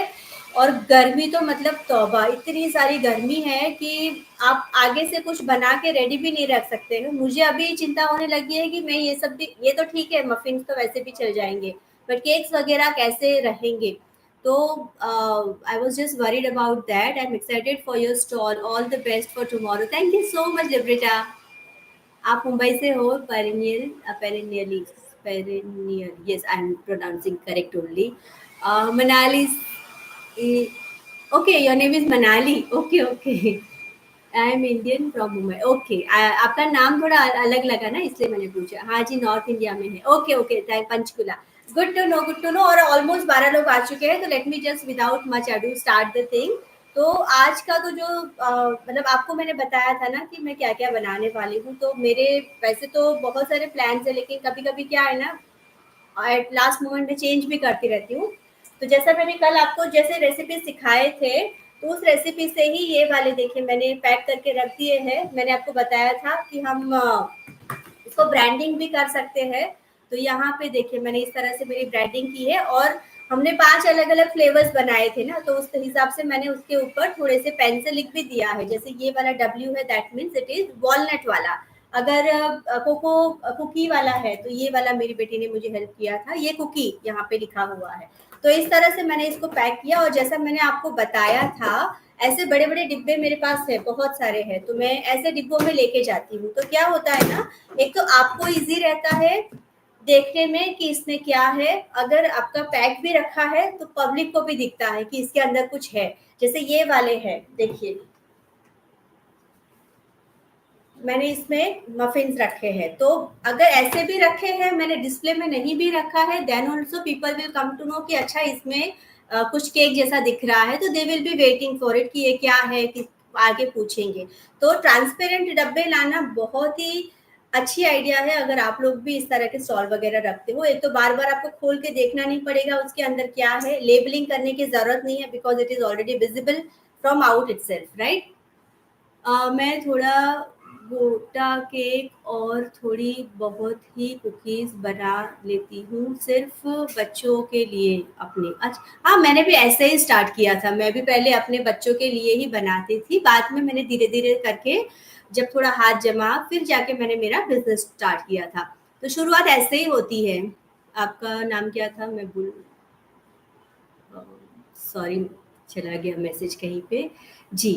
और गर्मी तो मतलब तौबा इतनी सारी गर्मी है कि आप आगे से कुछ बना के रेडी भी नहीं रख सकते हैं मुझे अभी चिंता होने लगी है कि मैं ये सब भी ये तो ठीक है मफिन्स तो वैसे भी चल जाएंगे बट केक्स वगैरह कैसे रहेंगे तो I was just worried about that I am excited for your stall all the best for tomorrow thank you so much लिब्रिटा आप मुंबई से हो पेरिनियल yes I am pronouncing correct only Manali okay your name is Manali okay okay I am Indian from Mumbai okay आपका नाम थोड़ा अलग लगा ना इसलिए मैंने पूछा हाँ जी नॉर्थ इंडिया में है okay okay thank Panchkula good to know और ऑलमोस्ट 12 लोग आ चुके हैं तो let me just without much ado start the thing तो आज का तो जो मतलब आपको मैंने बताया था ना कि मैं क्या क्या बनाने वाली हूँ तो मेरे वैसे तो बहुत सारे प्लान्स है लेकिन कभी कभी क्या है ना एट लास्ट मोमेंट में चेंज भी करती रहती हूँ तो जैसा मैंने कल आपको जैसे रेसिपी सिखाए थे, तो उस रेसिपी से ही ये वाले देखिए मैंने पैक करके रख दिए हैं। मैंने आपको बताया था कि हम इसको ब्रांडिंग भी कर सकते हैं। तो यहाँ पे देखिए मैंने इस तरह से मेरी ब्रांडिंग की है, और हमने 5 अलग-अलग फ्लेवर्स बनाए थे ना, तो उस हिसाब से मैंने उसके ऊपर थोड़े से पेन से लिख भी दिया है। जैसे ये वाला W है, that means it is walnut वाला। अगर कोको कुकी वाला है, तो ये वाला मेरी बेटी ने मुझे हेल्प किया था, ये कुकी यहाँ पे लिखा हुआ है। तो इस तरह से मैंने इसको पैक किया, और जैसा मैंने आपको बताया था, ऐसे बड़े-बड़े डिब्बे मेरे पास है, बहुत सारे हैं, तो मैं ऐसे डिब्बों में लेके जाती हूँ। तो क्या होता है ना, एक तो आपको ईज़ी रहता है देखने में कि इसमें क्या है, अगर आपका पैक भी रखा है तो पब्लिक को भी दिखता है कि इसके अंदर कुछ है। जैसे ये वाले हैं, देखिए मैंने इसमें मफिन्स रखे हैं, तो अगर ऐसे भी रखे हैं, मैंने डिस्प्ले में नहीं भी रखा है, then also people will come to know कि अच्छा इसमें कुछ केक जैसा दिख रहा है, तो they will be waiting for it कि ये क्या है, कि आगे पूछेंगे। तो ट्रांसपेरेंट डब्बे लाना बहुत ही अच्छी आइडिया है, अगर आप लोग भी इस तरह के स्टॉल वगैरह रखते हो। एक तो बार-बार आपको खोल के देखना नहीं पड़ेगा उसके अंदर क्या है, लेबलिंग करने की ज़रूरत नहीं है, because it is already visible from out itself, right? मैं थोड़ा गोटा केक और थोड़ी बहुत ही कुकीज़ बना लेती हूँ, सिर्फ़ बच्चों के लिए अपने। हाँ, मैंने भी ऐसे ही स्टार्ट किया था। मैं भी पहले अपने बच्चों के लिए ही बनाती थी, बाद में मैंने धीरे-धीरे करके जब थोड़ा हाथ जमा, फिर जाके मैंने मेरा बिज़नेस स्टार्ट किया था। तो शुरुआत ऐसे ही होती है। आपका नाम क्या था? मैं भूल अ, सॉरी, चला गया मैसेज कहीं पे। जी।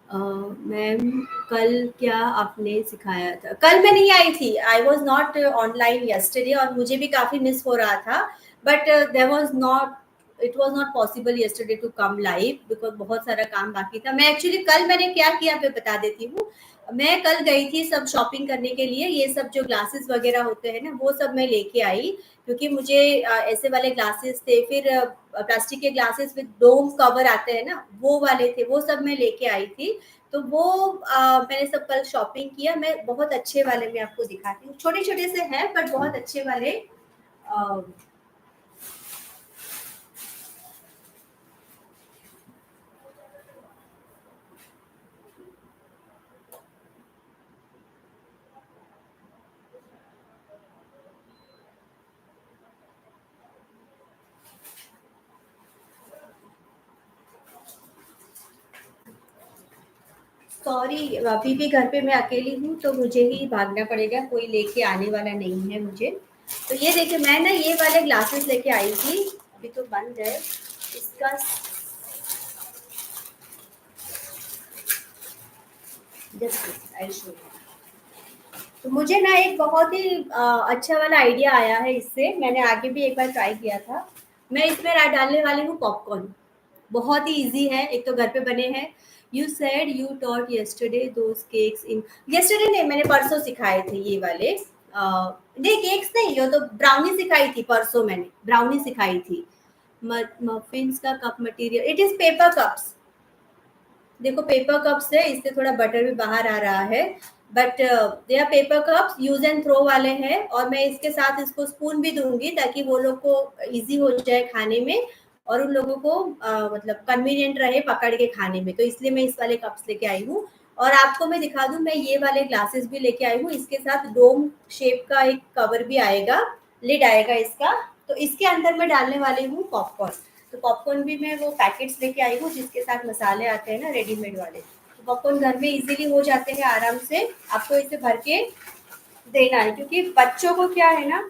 मैम, कल क्या आपने सिखाया था? कल मैं नहीं आई थी, I was not online yesterday, और मुझे भी काफ़ी मिस हो रहा था, but there was not, it was not possible yesterday to come live, because बहुत सारा काम बाकी था। मैं एक्चुअली कल मैंने क्या किया मैं बता देती हूँ। मैं कल गई थी सब शॉपिंग करने के लिए, ये सब जो ग्लासेस वगैरह होते हैं ना, वो सब मैं लेके आई, क्योंकि मुझे ऐसे वाले ग्लासेस थे, फिर प्लास्टिक के ग्लासेस विद डोम कवर आते हैं ना, वो वाले थे, वो सब मैं लेके आई थी। तो वो मैंने सब कल शॉपिंग किया। मैं बहुत अच्छे वाले मैं आपको दिखाती हूँ, छोटे-छोटे से हैं बट बहुत अच्छे वाले। अ, सॉरी, अभी भी घर पे मैं अकेली हूँ, तो मुझे ही भागना पड़ेगा, कोई लेके आने वाला नहीं है मुझे। तो ये देखिए मैं ना ये वाले ग्लासेस लेके आई थी, अभी तो बंद है। इसका जस्ट आई शो यू। तो मुझे ना एक बहुत ही अच्छा वाला आइडिया आया है इससे, मैंने आगे भी एक बार ट्राई किया था। मैं इसमें डालने वाली हूँ पॉपकॉर्न। बहुत ही ईज़ी है, एक तो घर पे बने हैं। You said you taught yesterday those cakes in, yesterday नहीं, मैंने परसों सिखाए थे ये वाले। नहीं, केक्स नहीं, ये तो ब्राउनी सिखाई थी परसों, मैंने ब्राउनी सिखाई थी। म मफ़िन्स का cup material, it is paper cups. देखो पेपर कप्स है, इससे थोड़ा बटर भी बाहर आ रहा है, but they are paper cups, use and throw वाले हैं, और मैं इसके साथ इसको स्पून भी दूंगी ताकि वो लोग को इजी हो जाए खाने में, और उन लोगों को मतलब कन्वीनियंट रहे पकड़ के खाने में, तो इसलिए मैं इस वाले कप्स लेके आई हूँ। और आपको मैं दिखा दूं, मैं ये वाले ग्लासेस भी लेके आई हूँ, इसके साथ डोम शेप का एक कवर भी आएगा, लिड आएगा इसका। तो इसके अंदर मैं डालने वाली हूँ पॉपकॉर्न। तो पॉपकॉर्न भी मैं वो पैकेट्स लेके आई हूँ जिसके साथ मसाले आते हैं ना रेडीमेड वाले, तो पॉपकॉर्न घर में इजीली हो जाते हैं आराम से। आपको इसे भर के देना है, क्योंकि बच्चों को क्या है ना,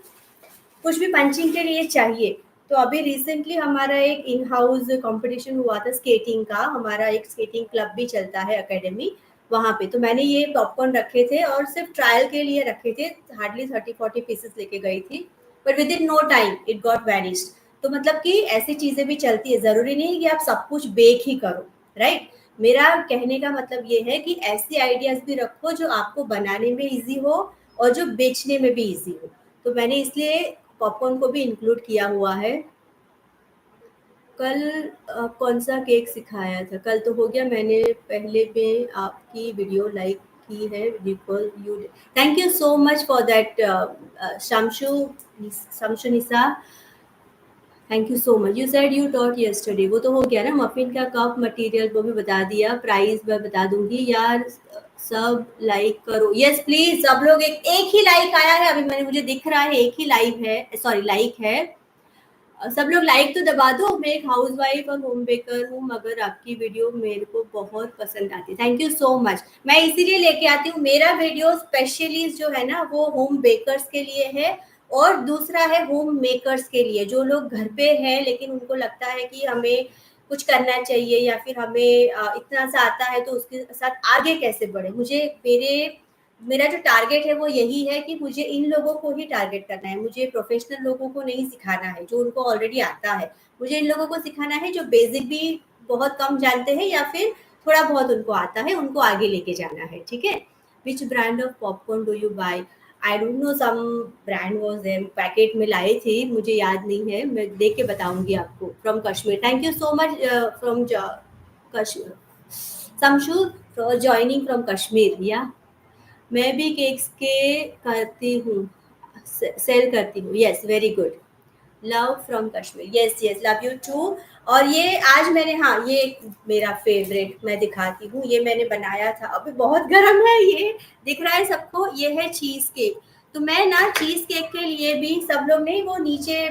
कुछ भी पंचिंग के लिए चाहिए। तो अभी रिसेंटली हमारा एक इन हाउस कंपटीशन हुआ था स्केटिंग का, हमारा एक स्केटिंग क्लब भी चलता है एकेडमी, वहाँ पे तो मैंने ये पॉपकॉर्न रखे थे और सिर्फ ट्रायल के लिए रखे थे, हार्डली 30-40 पीसेस लेके गई थी, but within no time it got vanished. तो मतलब कि ऐसी चीजें भी चलती है, जरूरी नहीं है कि आप सब कुछ बेक ही करो, राइट? मेरा कहने का मतलब ये है कि ऐसे आइडियाज भी रखो जो आपको बनाने में इजी हो और जो बेचने में भी इजी हो। तो मैंने इसलिए पॉपकॉर्न को भी इंक्लूड किया हुआ है। कल कौन सा केक सिखाया था? कल तो हो गया, मैंने पहले में आपकी वीडियो लाइक की है, because you, thank you so much for that Shamshu, Shamshu Nisa, thank you so much. You said you taught yesterday, वो तो हो गया ना। मफिन का कप मटेरियल वो भी बता दिया, प्राइस मैं बता दूंगी यार। सब लाइक करो, यस प्लीज। सब लोग एक ही लाइक आया है अभी, मैंने मुझे दिख रहा है एक ही लाइव है, सॉरी लाइक है। सब लोग लाइक तो दबा दो। मैं एक हाउसवाइफ और होम बेकर हूँ, मगर आपकी वीडियो मेरे को बहुत पसंद आती है। Thank you so much. मैं इसीलिए लेके आती हूँ। मेरा वीडियो स्पेशली जो है ना वो होम बेकर्स के लिए है, और दूसरा है होम मेकर्स के लिए, जो लोग घर पे हैं लेकिन उनको लगता है कि हमें कुछ करना चाहिए या फिर हमें इतना सा आता है तो उसके साथ आगे कैसे बढ़े। मुझे मेरा जो टारगेट है वो यही है कि मुझे इन लोगों को ही टारगेट करना है। मुझे प्रोफेशनल लोगों को नहीं सिखाना है जो उनको ऑलरेडी आता है। मुझे इन लोगों को सिखाना है जो बेसिक भी बहुत कम जानते हैं या फिर थोड़ा बहुत उनको आता है, उनको आगे लेके जाना है। ठीक है। Which brand of popcorn do you buy? I don't know, some brand was there, packet में लाए थे, मुझे याद नहीं है, मैं देख के बताऊंगी आपको। From Kashmir, thank you so much from Kashmir, समशू फॉर ज्वाइनिंग फ्रॉम कश्मीर। या मैं भी केक्स के करती हूँ, सेल करती हूँ। Yes, very good. Love from Kashmir, yes yes, love you too. और ये आज मैंने, हाँ ये मेरा फेवरेट मैं दिखाती हूँ, ये मैंने बनाया था, अभी बहुत गर्म है, ये दिख रहा है सबको, ये है चीज केक। तो मैं ना चीज केक के लिए भी, सब लोग नहीं वो नीचे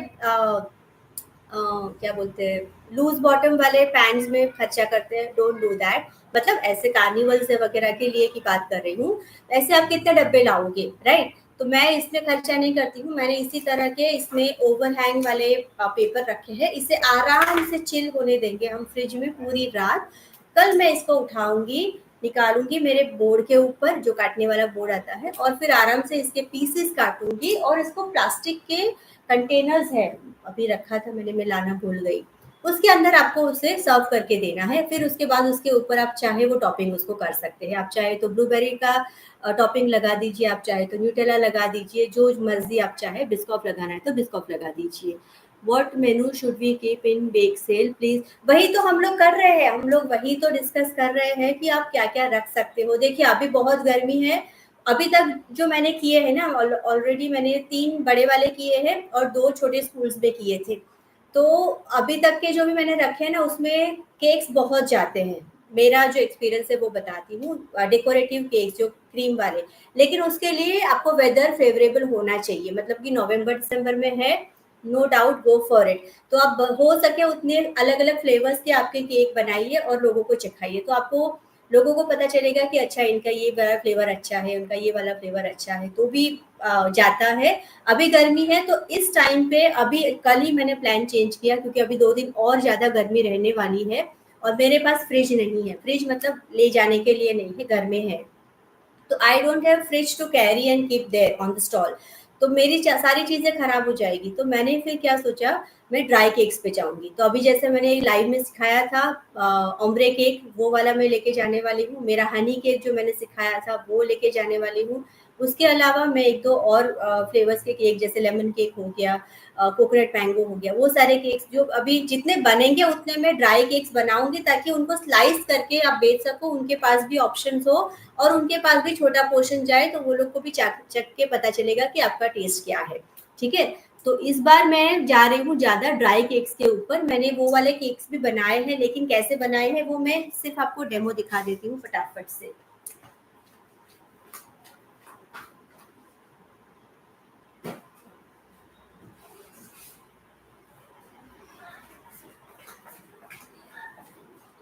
क्या बोलते हैं, लूज बॉटम वाले पैंट्स में खर्चा करते हैं, डोंट डू दैट। मतलब ऐसे कार्निवल से वगैरह के लिए की बात कर रही हूँ। ऐसे आप कितने डब्बे लाओगे, राइट? तो मैं इसमें खर्चा नहीं करती हूँ। मैंने इसी तरह के इसमें ओवरहैंग वाले पेपर रखे हैं, इसे आराम से चिल होने देंगे हम फ्रिज में पूरी रात। कल मैं इसको उठाऊंगी, निकालूंगी मेरे बोर्ड के ऊपर, जो काटने वाला बोर्ड आता है, और फिर आराम से इसके पीसेस काटूंगी, और इसको प्लास्टिक के कंटेनर्स है, अभी रखा था मैंने, मैं लाना भूल गई, उसके अंदर आपको उसे सर्व करके देना है। फिर उसके बाद उसके ऊपर आप चाहे वो टॉपिंग उसको कर सकते हैं। आप चाहे तो ब्लूबेरी का टॉपिंग लगा दीजिए, आप चाहे तो न्यूटेला लगा दीजिए, जो मर्जी आप चाहे। बिस्कॉफ लगाना है तो बिस्कॉफ लगा दीजिए। What menu should we keep in bake sale please? वही तो हम लोग कर रहे हैं, हम लोग वही तो डिस्कस कर रहे हैं कि आप क्या क्या रख सकते हो। देखिए अभी बहुत गर्मी है, अभी तक जो मैंने किए हैं ना, ऑलरेडी मैंने 3 बड़े वाले किए हैं और 2 छोटे स्कूल्स में किए थे। तो अभी तक के जो भी मैंने रखे हैं ना, उसमें केक्स बहुत जाते हैं। मेरा जो एक्सपीरियंस है वो बताती हूँ, डेकोरेटिव केक्स जो क्रीम वाले। लेकिन उसके लिए आपको वेदर फेवरेबल होना चाहिए, मतलब कि नवंबर दिसंबर में है, no doubt go for it. तो आप हो सके उतने अलग अलग फ्लेवर्स के आपके केक बनाइए और लोगों को चखाइए, तो आपको लोगों को पता चलेगा कि अच्छा इनका ये वाला फ्लेवर अच्छा है, उनका ये वाला फ्लेवर अच्छा है, तो भी जाता है। अभी गर्मी है तो इस टाइम पे, अभी कल ही मैंने प्लान चेंज किया क्योंकि अभी 2 दिन और ज्यादा गर्मी रहने वाली है, और मेरे पास फ्रिज नहीं है। फ्रिज मतलब ले जाने के लिए नहीं है, घर में है, तो I don't have fridge to carry and keep there on the stall. तो मेरी सारी चीजें खराब हो जाएगी। तो मैंने फिर क्या सोचा, मैं ड्राई केक्स पे जाऊंगी। तो अभी जैसे मैंने लाइव में सिखाया था ओम्ब्रे केक, वो वाला मैं लेके जाने वाली हूँ। मेरा हनी केक जो मैंने सिखाया था वो लेके जाने वाली हूँ। उसके अलावा मैं 1-2 और फ्लेवर्स के केक, जैसे लेमन केक हो गया, कोकोनट मैंगो हो गया, वो सारे केक्स जो अभी जितने बनेंगे उतने मैं ड्राई केक्स बनाऊंगी, ताकि उनको स्लाइस करके आप बेच सको, उनके पास भी ऑप्शंस हो और उनके पास भी छोटा पोर्शन जाए, तो वो लोग को भी चख के पता चलेगा कि आपका टेस्ट क्या है। ठीक है। तो इस बार मैं जा रही हूँ ज्यादा ड्राई केक्स के ऊपर। मैंने वो वाले केक्स भी बनाए हैं, लेकिन कैसे बनाए हैं वो मैं सिर्फ आपको डेमो दिखा देती हूँ फटाफट से।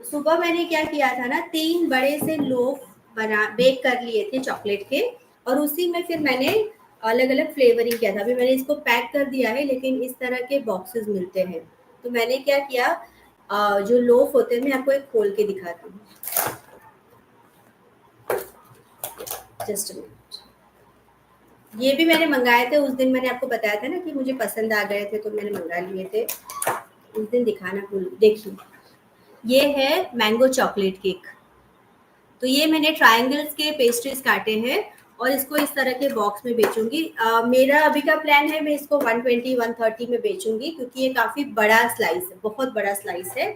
सुबह मैंने क्या किया था ना, 3 बड़े से लोफ बना बेक कर लिए थे चॉकलेट के, और उसी में फिर मैंने अलग अलग फ्लेवरिंग किया था। अभी मैंने इसको पैक कर दिया है, लेकिन इस तरह के बॉक्सेस मिलते हैं। तो मैंने क्या किया, जो लोफ होते हैं, मैं आपको एक खोल के दिखाती हूँ, जस्ट मिनट। ये भी मैंने मंगाए थे उस दिन, मैंने आपको बताया था ना कि मुझे पसंद आ गए थे तो मैंने मंगा लिए थे। उस दिन दिखाना भूल, देखिए ये है मैंगो चॉकलेट केक। तो ये मैंने ट्रायंगल्स के पेस्ट्रीज काटे हैं और इसको इस तरह के बॉक्स में बेचूंगी। मेरा अभी का प्लान है, मैं इसको 120-130 में बेचूंगी, क्योंकि ये काफी बड़ा स्लाइस है, बहुत बड़ा स्लाइस है।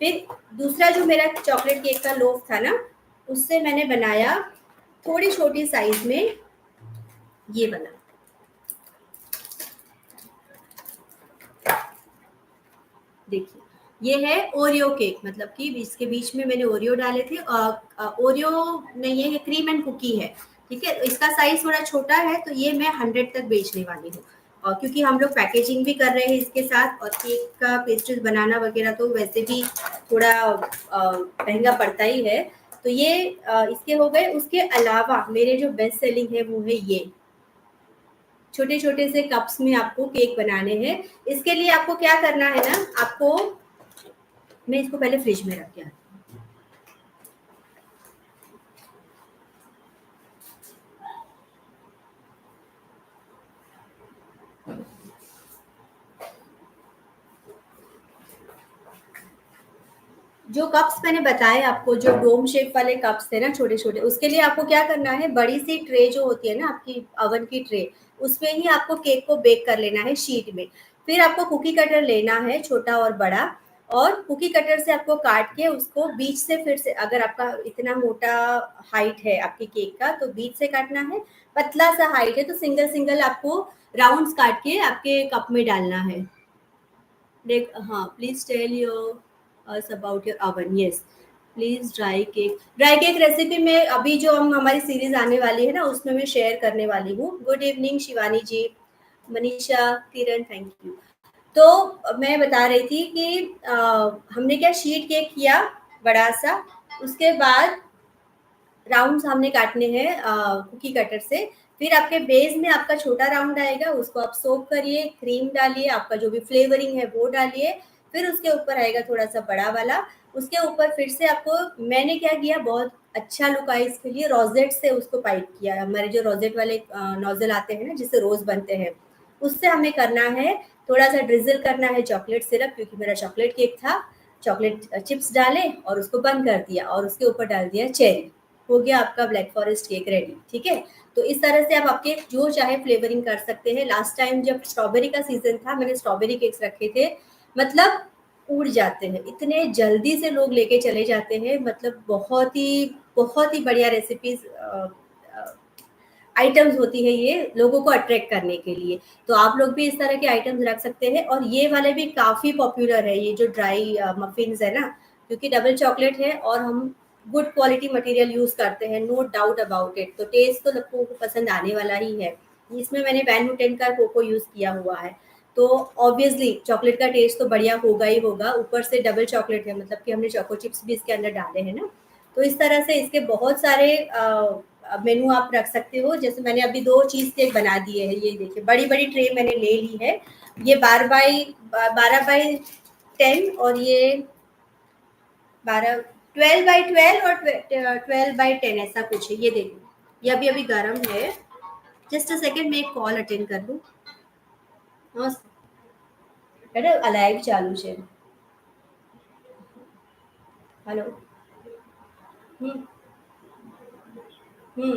फिर दूसरा जो मेरा चॉकलेट केक का लोफ था ना, उससे मैंने बनाया थोड़ी छोटी साइज में ये बना। देखिए, ये है ओरियो केक, मतलब कि इसके बीच में मैंने ओरियो डाले थे। ओरियो नहीं है, ये क्रीम एंड कुकी है, ठीक है। इसका साइज थोड़ा छोटा है, तो ये मैं 100 तक बेचने वाली हूँ। और क्योंकि हम लोग पैकेजिंग भी कर रहे हैं इसके साथ, और केक का पेस्ट्रीज बनाना वगैरह तो वैसे भी थोड़ा महंगा पड़ता ही है। तो ये इसके हो गए। उसके अलावा मेरे जो बेस्ट सेलिंग है वो है ये छोटे छोटे से कप्स में आपको केक बनाने हैं। इसके लिए आपको क्या करना है ना, आपको, मैं इसको पहले फ्रिज में रख के आती हूँ। जो कप्स मैंने बताए आपको, जो डोम शेप वाले कप्स थे ना छोटे छोटे, उसके लिए आपको क्या करना है, बड़ी सी ट्रे जो होती है ना आपकी अवन की ट्रे, उसमें ही आपको केक को बेक कर लेना है शीट में। फिर आपको कुकी कटर लेना है, छोटा और बड़ा, और कुकी कटर से आपको काट के उसको बीच से, फिर से अगर आपका इतना मोटा हाइट है आपके केक का तो बीच से काटना है। पतला सा हाइट है तो सिंगल सिंगल आपको राउंड्स काट के आपके कप में डालना है। देख, हाँ, please tell your us about your oven. Yes, please. Dry cake recipe में अभी जो हमारी सीरीज आने वाली है ना, उसमें मैं शेयर करने वाली हूँ। Good evening Shivani ji, Manisha, Kiran, thank you. तो मैं बता रही थी कि हमने क्या शीट केक किया बड़ा सा, उसके बाद राउंड्स हमने काटने हैं कुकी कटर से। फिर आपके बेस में आपका छोटा राउंड आएगा, उसको आप सोक करिए, क्रीम डालिए, आपका जो भी फ्लेवरिंग है वो डालिए। फिर उसके ऊपर आएगा थोड़ा सा बड़ा वाला, उसके ऊपर फिर से आपको, मैंने क्या किया, बहुत अच्छा लुक आया इसके लिए, रोजेट से उसको पाइप किया। हमारे जो रोजेट वाले नोजल आते हैं ना, जिससे रोज बनते हैं, उससे हमें करना है, थोड़ा सा ड्रिजल करना है चॉकलेट सिरप, क्योंकि मेरा चॉकलेट केक था। चॉकलेट चिप्स डाले और उसको बंद कर दिया, और उसके ऊपर डाल दिया चेरी। हो गया आपका ब्लैक फॉरेस्ट केक रेडी, ठीक है। तो इस तरह से आप आपके जो चाहे फ्लेवरिंग कर सकते हैं। लास्ट टाइम जब स्ट्रॉबेरी का सीजन था, मैंने स्ट्रॉबेरी केक्स रखे थे, मतलब उड़ जाते हैं, इतने जल्दी से लोग लेके चले जाते हैं। मतलब बहुत ही बढ़िया रेसिपीज आइटम्स होती है ये, लोगों को अट्रैक्ट करने के लिए। तो आप लोग भी इस तरह के आइटम्स रख सकते हैं। और ये वाले भी काफ़ी पॉपुलर है, ये जो ड्राई मफिन्स है ना, क्योंकि डबल चॉकलेट है और हम गुड क्वालिटी मटेरियल यूज़ करते हैं, नो डाउट अबाउट इट। तो टेस्ट तो लोगों को पसंद आने वाला ही है। इसमें मैंने वैन हुटेन का कोको यूज़ किया हुआ है, तो ऑब्वियसली चॉकलेट का टेस्ट तो बढ़िया होगा ही होगा। ऊपर से डबल चॉकलेट है, मतलब कि हमने चोको चिप्स भी इसके अंदर डाले हैं ना। तो इस तरह से इसके बहुत सारे मेनू आप रख सकते हो। जैसे मैंने अभी 2 चीज़ केक बना दिए हैं, ये देखिए बड़ी-बड़ी ट्रे मैंने ले ली है। ये 12 बाई 10, और ये 12 बाई 12 और 12 बाई 10, ऐसा कुछ है। ये देखो, ये अभी-अभी गरम है। जस्ट अ सेकंड, मैं एक कॉल अटेंड कर लूँ। हाँ, अरे अलाइव चालू है। हेलो। हुँ, हुँ,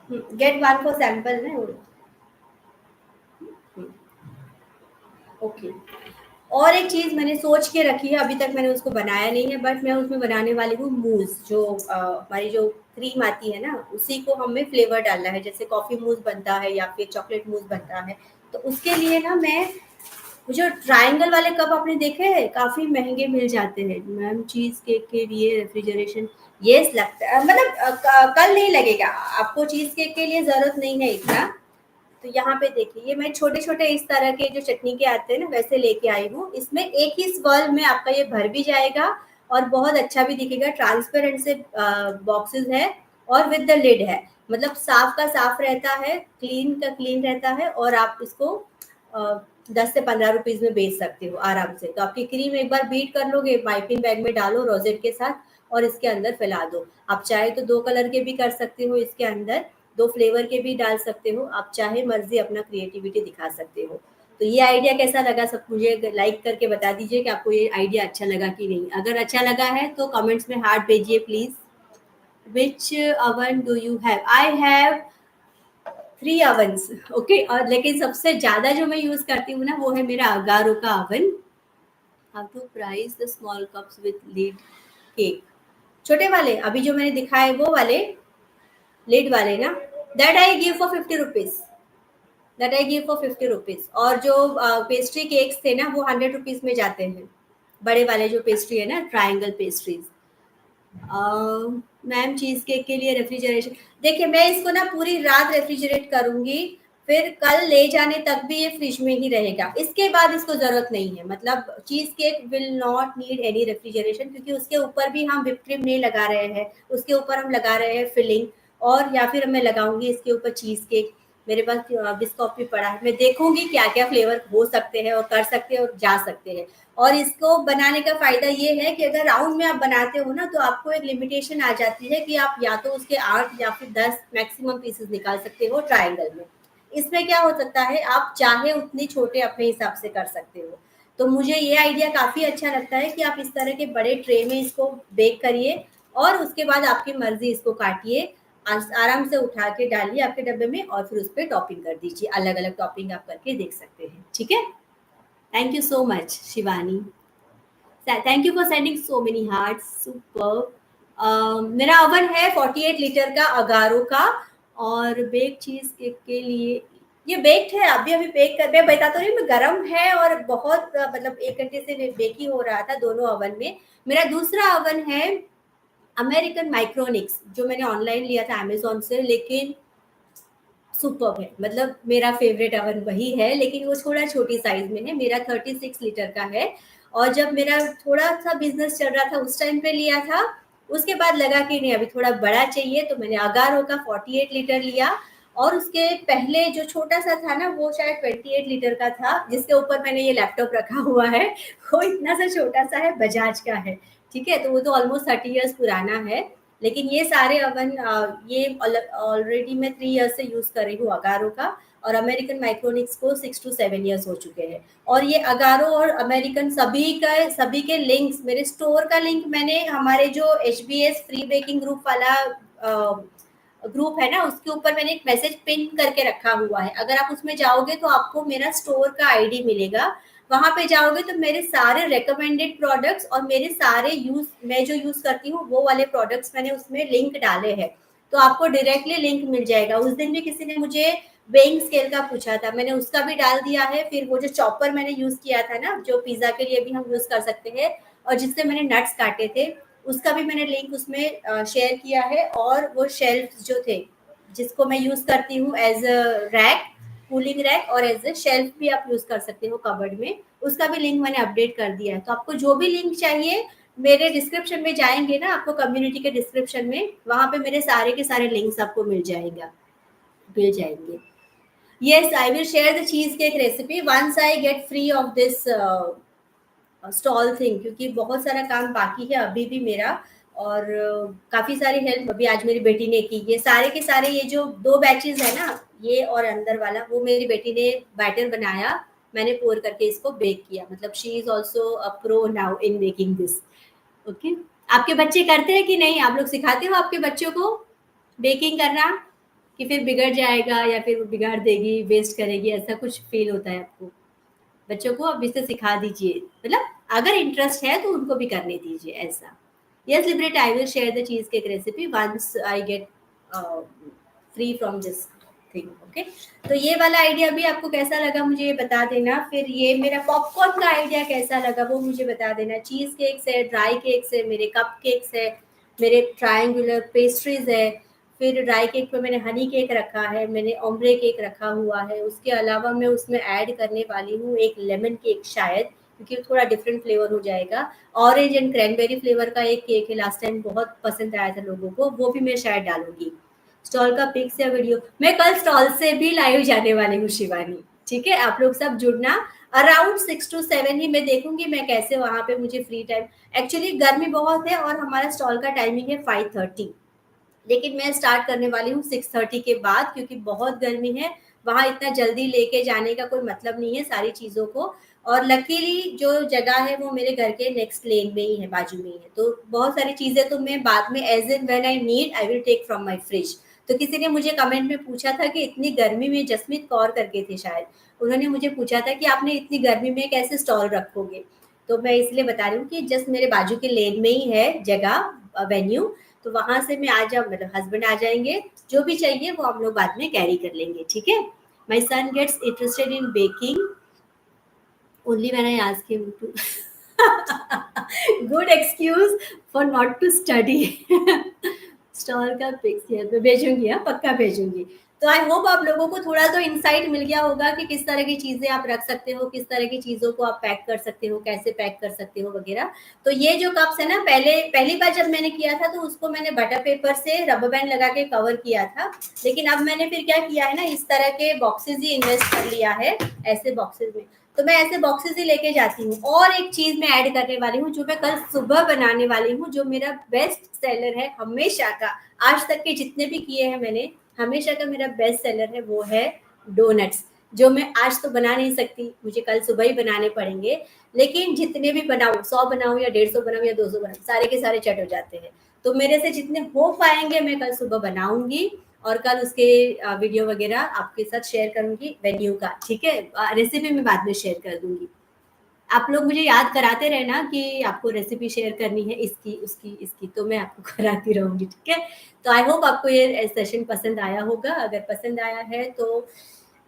हुँ, गेट 1 फॉर सैंपल ना। हुँ, ओके। और एक चीज़ मैंने सोच के रखी है, अभी तक मैंने उसको बनाया नहीं है, बट मैं उसमें बनाने वाली हूँ मूज़, जो हमारी जो क्रीम आती है ना, उसी को हमें फ्लेवर डालना है। जैसे कॉफ़ी मूज़ बनता है या फिर चॉकलेट मूज़ बनता है। तो उसके लिए ना मैं, वो जो ट्रायंगल वाले कप आपने देखे हैं, काफ़ी महँगे मिल जाते हैं। मैम चीज़ केक के लिए रेफ्रिजरेशन, येस लगता है, मतलब कल नहीं लगेगा। आपको चीज़ केक के लिए ज़रूरत नहीं है इतना। तो यहाँ पे देखिए, ये मैं छोटे-छोटे इस तरह के जो चटनी के आते हैं ना, वैसे लेके आई हूँ। इसमें एक ही स्वर्ल में आपका ये भर भी जाएगा और बहुत अच्छा भी दिखेगा। ट्रांसपेरेंट से बॉक्सेस है और विद द लिड है, मतलब साफ का साफ रहता है, क्लीन का क्लीन रहता है, और आप इसको 10 से 15 रुपीज़ में बेच सकते हो आराम से। तो आपकी क्रीम एक बार बीट कर लोगे, पाइपिंग बैग में डालो रोज़ेट के साथ, और इसके अंदर फैला दो। आप चाहे तो 2 कलर के भी कर सकते हो इसके अंदर, 2 फ्लेवर के भी डाल सकते हो। आप चाहे मर्ज़ी अपना क्रिएटिविटी दिखा सकते हो। तो ये आइडिया कैसा लगा, सब मुझे लाइक करके बता दीजिए कि आपको ये आइडिया अच्छा लगा कि नहीं। अगर अच्छा लगा है तो कमेंट्स में हार्ट भेजिए please. Which oven do you have? I have 3 ओवन्स, okay. और लेकिन सबसे ज़्यादा जो मैं यूज़ करती हूँ ना, वो है मेरा अगारो का oven. How to price the small cups with lid cake? छोटे वाले अभी जो मैंने दिखाए वो वाले लिड वाले ना, that I give for 50 rupees. That I give for 50 rupees. और जो पेस्ट्री केक्स थे ना वो 100 रुपीज में जाते हैं, बड़े वाले जो पेस्ट्री है ना, triangle pastries. Ma'am cheese cake के लिए रेफ्रिजरेशन, देखिए मैं इसको ना पूरी रात रेफ्रिजरेट करूंगी, फिर कल ले जाने तक भी ये फ्रिज में ही रहेगा, इसके बाद इसको जरूरत नहीं है। मतलब cheese cake will not need any refrigeration, क्योंकि उसके ऊपर भी हम व्हिप क्रीम नहीं लगा रहे हैं, उसके ऊपर हम लगा रहे हैं फिलिंग, और या फिर मैं लगाऊंगी इसके ऊपर चीज केक। मेरे पास बिस्कॉफ भी पड़ा है, मैं देखूंगी क्या क्या फ्लेवर हो सकते हैं और कर सकते हैं और जा सकते हैं। और इसको बनाने का फायदा ये है कि अगर राउंड में आप बनाते हो ना तो आपको एक लिमिटेशन आ जाती है कि आप या तो उसके 8 या फिर 10 मैक्सिमम पीसेस निकाल सकते हो ट्रायंगल में। इसमें क्या हो सकता है, आप चाहे उतने छोटे अपने हिसाब से कर सकते हो। तो मुझे ये आइडिया काफी अच्छा लगता है कि आप इस तरह के बड़े ट्रे में इसको बेक करिए, और उसके बाद आपकी मर्जी इसको काटिए, आराम से उठा के डालिए आपके डब्बे में, और फिर उस पर टॉपिंग कर दीजिए, अलग अलग टॉपिंग आप करके देख सकते हैं। ठीक है, thank you so much Shivani, thank you for sending so many hearts, super. मेरा ओवन है 48 लीटर का अगारो का, और बेक चीज केक के लिए ये बेक्ड है, अभी अभी बेक कर, मैं बता तो रही हूँ, गर्म है और बहुत मतलब 1 घंटे से बेक ही हो रहा था दोनों ओवन में। मेरा दूसरा ओवन है अमेरिकन माइक्रोनिक्स, जो मैंने ऑनलाइन लिया था अमेजोन से, लेकिन सुपर है, मतलब मेरा फेवरेट ओवन वही है, लेकिन वो थोड़ा छोटी साइज में है, मेरा 36 लीटर का है। और जब मेरा थोड़ा सा बिजनेस चल रहा था उस टाइम पे लिया था, उसके बाद लगा कि नहीं अभी थोड़ा बड़ा चाहिए, तो मैंने अगारो का 48 लीटर लिया। और उसके पहले जो छोटा सा था ना वो शायद 28 लीटर का था, जिसके ऊपर मैंने ये लैपटॉप रखा हुआ है, वो इतना सा छोटा सा है, बजाज का है। ठीक है, तो वो तो ऑलमोस्ट 30 ईयर्स पुराना है। लेकिन ये सारे ओवन ये ऑलरेडी मैं 3 ईयर्स से यूज कर रही हूँ अगारो का, और अमेरिकन माइक्रोनिक्स को 6 to 7 ईयर्स हो चुके हैं। और ये अगारो और अमेरिकन सभी के लिंक्स, मेरे स्टोर का लिंक मैंने हमारे जो HBS फ्री बेकिंग ग्रुप वाला ग्रुप है ना, उसके ऊपर मैंने एक मैसेज पिन करके रखा हुआ है, अगर आप उसमें जाओगे तो आपको मेरा स्टोर का आईडी मिलेगा। वहां पे जाओगे तो मेरे सारे रेकमेंडेड प्रोडक्ट्स और मेरे सारे यूज, मैं जो यूज करती हूँ वो वाले प्रोडक्ट्स मैंने उसमें लिंक डाले हैं, तो आपको डायरेक्टली लिंक मिल जाएगा। उस दिन भी किसी ने मुझे वेइंग स्केल का पूछा था, मैंने उसका भी डाल दिया है। फिर वो जो चॉपर मैंने यूज किया था ना, जो पिज्जा के लिए भी हम यूज कर सकते हैं, और जिससे मैंने नट्स काटे थे, उसका भी मैंने लिंक उसमें शेयर किया है। और वो शेल्फ जो थे, जिसको मैं यूज करती हूँ as a rack, cooling rack, और एज अ शेल्फ भी आप यूज कर सकते हो कबर्ड में, उसका भी लिंक मैंने अपडेट कर दिया है। तो आपको जो भी लिंक चाहिए, मेरे डिस्क्रिप्शन में जाएंगे ना, आपको कम्युनिटी के डिस्क्रिप्शन में, वहां पे मेरे सारे के सारे लिंक्स आपको मिल जाएंगे। Yes, I will share the cheesecake recipe once I get free of this stall thing, क्योंकि बहुत सारा काम बाकी है अभी भी मेरा। और काफी सारी हेल्प अभी आज मेरी बेटी ने की। ये सारे के सारे ये जो 2 बैचेस है ना, ये और अंदर वाला, वो मेरी बेटी ने बैटर बनाया, मैंने पोर करके इसको बेक किया। मतलब she is also a pro now in making this. Okay, आपके बच्चे करते हैं कि नहीं? आप लोग सिखाते हो आपके बच्चों को बेकिंग करना, कि फिर बिगड़ जाएगा या फिर वो बिगाड़ देगी, वेस्ट करेगी, ऐसा कुछ फील होता है आपको? बच्चों को अब इससे सिखा दीजिए, मतलब अगर इंटरेस्ट है तो उनको भी करने दीजिए ऐसा। यस लिबरेट, I will share the cheese cake recipe once I get free from this thing. Okay, तो ये वाला आइडिया भी आपको कैसा लगा मुझे ये बता देना। फिर ये मेरा पॉपकॉर्न का आइडिया कैसा लगा वो मुझे बता देना। चीज केक्स है, ड्राई केक्स है, मेरे कप केक्स है, मेरे ट्रायंगुलर पेस्ट्रीज है। फिर ड्राई केक पे मैंने हनी केक रखा है, मैंने ओम्ब्रे केक रखा हुआ है। उसके अलावा मैं उसमें ऐड करने वाली हूँ एक लेमन केक शायद, क्योंकि थोड़ा डिफरेंट फ्लेवर हो जाएगा। ऑरेंज एंड क्रैनबेरी फ्लेवर का एक केक है, लास्ट टाइम बहुत पसंद आया था लोगों को, वो भी मैं शायद डालूंगी। स्टॉल का पिक्स या वीडियो, मैं कल स्टॉल से भी लाइव जाने वाली हूँ शिवानी। ठीक है, आप लोग सब जुड़ना। अराउंड 6 to 7 ही मैं देखूंगी मैं कैसे वहां पे मुझे फ्री टाइम। एक्चुअली गर्मी बहुत है और हमारा स्टॉल का टाइमिंग है 5:30, लेकिन मैं स्टार्ट करने वाली हूँ 6:30 के बाद, क्योंकि बहुत गर्मी है, वहां इतना जल्दी लेके जाने का कोई मतलब नहीं है सारी चीजों को। और लकीली जो जगह है वो मेरे घर के नेक्स्ट लेन में ही है, बाजू में ही है, तो बहुत सारी चीजें तो मैं बाद में as and when I need I will take from my fridge. तो किसी ने मुझे कमेंट में पूछा था कि इतनी गर्मी में, जसमीत कौर करके थे शायद, उन्होंने मुझे पूछा था कि आपने इतनी गर्मी में कैसे स्टॉल रखोगे। तो मैं इसलिए बता रही हूँ कि जस्ट मेरे बाजू के लेन में ही है जगह, वेन्यू, तो वहां से मैं आ जाऊँ, मतलब हस्बैंड आ जाएंगे, जो भी चाहिए वो हम लोग बाद में कैरी कर लेंगे। ठीक है, My son gets interested in baking only when I ask him to. Good excuse for not to study. Stall का पिक्स है तो भेजूंगी, हाँ पक्का भेजूंगी। तो आई होप आप लोगों को थोड़ा तो इंसाइट मिल गया होगा कि किस तरह की चीजें आप रख सकते हो, किस तरह की चीजों को आप पैक कर सकते हो, कैसे पैक कर सकते हो वगैरह। तो ये जो कप्स है ना, पहली बार जब मैंने किया था तो उसको मैंने बटर पेपर से रबर बैंड लगा के कवर किया था, लेकिन अब मैंने फिर क्या किया है ना, इस तरह के बॉक्सेस ही इन्वेस्ट कर लिया है, ऐसे बॉक्सेस में। तो मैं ऐसे बॉक्सेस ही लेके जाती हूँ। और एक चीज मैं ऐड करने वाली हूँ जो मैं कल सुबह बनाने वाली हूँ, जो मेरा बेस्ट सेलर है हमेशा का, आज तक के जितने भी किए हैं मैंने, हमेशा का मेरा बेस्ट सेलर है, वो है डोनट्स। जो मैं आज तो बना नहीं सकती, मुझे कल सुबह ही बनाने पड़ेंगे, लेकिन जितने भी बनाऊं, 100 बनाऊं या 150 बनाऊं या 200 बनाऊं, सारे के सारे चट हो जाते हैं। तो मेरे से जितने हो पाएंगे मैं कल सुबह बनाऊंगी, और कल उसके वीडियो वगैरह आपके साथ शेयर करूंगी वेन्यू का, ठीक है। रेसिपी मैं बाद में शेयर कर दूंगी। आप लोग मुझे याद कराते रहना कि आपको रेसिपी शेयर करनी है इसकी, उसकी, इसकी, तो मैं आपको कराती रहूंगी, ठीक है। तो आई होप आपको ये सेशन पसंद आया होगा। अगर पसंद आया है तो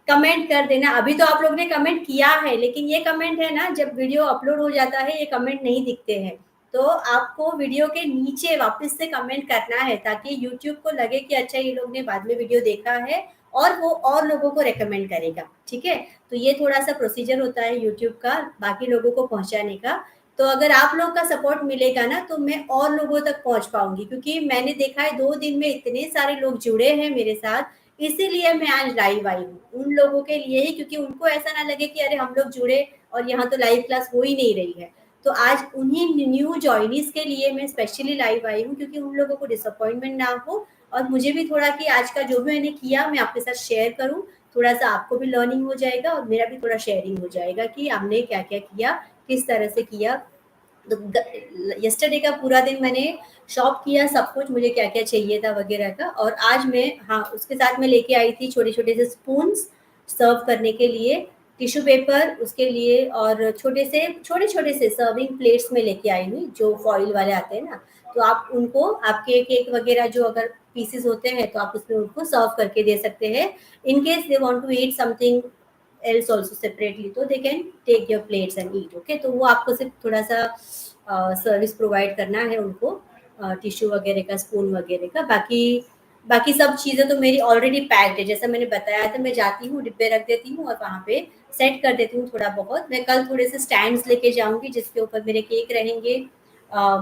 कमेंट कर देना। अभी तो आप लोग ने कमेंट किया है, लेकिन ये कमेंट है ना, जब वीडियो अपलोड हो जाता है ये कमेंट नहीं दिखते हैं। तो आपको वीडियो के नीचे वापस से कमेंट करना है, ताकि यूट्यूब को लगे कि अच्छा ये लोग ने बाद में वीडियो देखा है, और वो और लोगों को रेकमेंड करेगा, ठीक है। तो ये थोड़ा सा प्रोसीजर होता है यूट्यूब का बाकी लोगों को पहुंचाने का। तो अगर आप लोग का सपोर्ट मिलेगा ना, तो मैं और लोगों तक पहुंच पाऊंगी, क्योंकि मैंने देखा है 2 दिन में इतने सारे लोग जुड़े हैं मेरे साथ, इसीलिए मैं आज लाइव आई हूँ उन लोगों के लिए ही, क्योंकि उनको ऐसा ना लगे कि अरे हम लोग जुड़े और यहाँ तो लाइव क्लास हो ही नहीं रही है। तो आज उन्हीं न्यू जॉइनीज के लिए मैं स्पेशली लाइव आई हूँ, क्योंकि उन लोगों को डिसअपॉइंटमेंट ना हो, और मुझे भी थोड़ा कि आज का जो भी मैंने किया मैं आपके साथ शेयर करूँ, थोड़ा सा आपको भी लर्निंग हो जाएगा और मेरा भी थोड़ा शेयरिंग हो जाएगा कि हमने क्या क्या किया, किस तरह से किया। तो यस्टरडे का पूरा दिन मैंने शॉप किया, सब कुछ मुझे क्या क्या चाहिए था वगैरह का। और आज मैं, हाँ उसके साथ मैं लेके आई थी छोटे छोटे से स्पून्स सर्व करने के लिए, टिश्यू पेपर उसके लिए, और छोटे छोटे से सर्विंग प्लेट्स में लेके आई हुई, जो फॉइल वाले आते हैं ना। तो आप उनको, आपके केक वगैरह जो अगर पीसेस होते हैं तो आप उसमें उनको सर्व करके दे सकते हैं। In case they want to eat something else also separately, तो they can take your plates and eat, okay। तो वो आपको सिर्फ थोड़ा सा सर्विस प्रोवाइड करना है उनको, टिश्यू वगैरह का, स्पून वगैरह का। बाकी बाकी सब चीज़ें तो मेरी ऑलरेडी पैक्ड है, जैसा मैंने बताया था। मैं जाती हूँ, डिब्बे रख देती हूँ और वहाँ पे सेट कर देती हूँ थोड़ा बहुत। मैं कल थोड़े से स्टैंड्स लेके जाऊँगी जिसके ऊपर मेरे केक रहेंगे।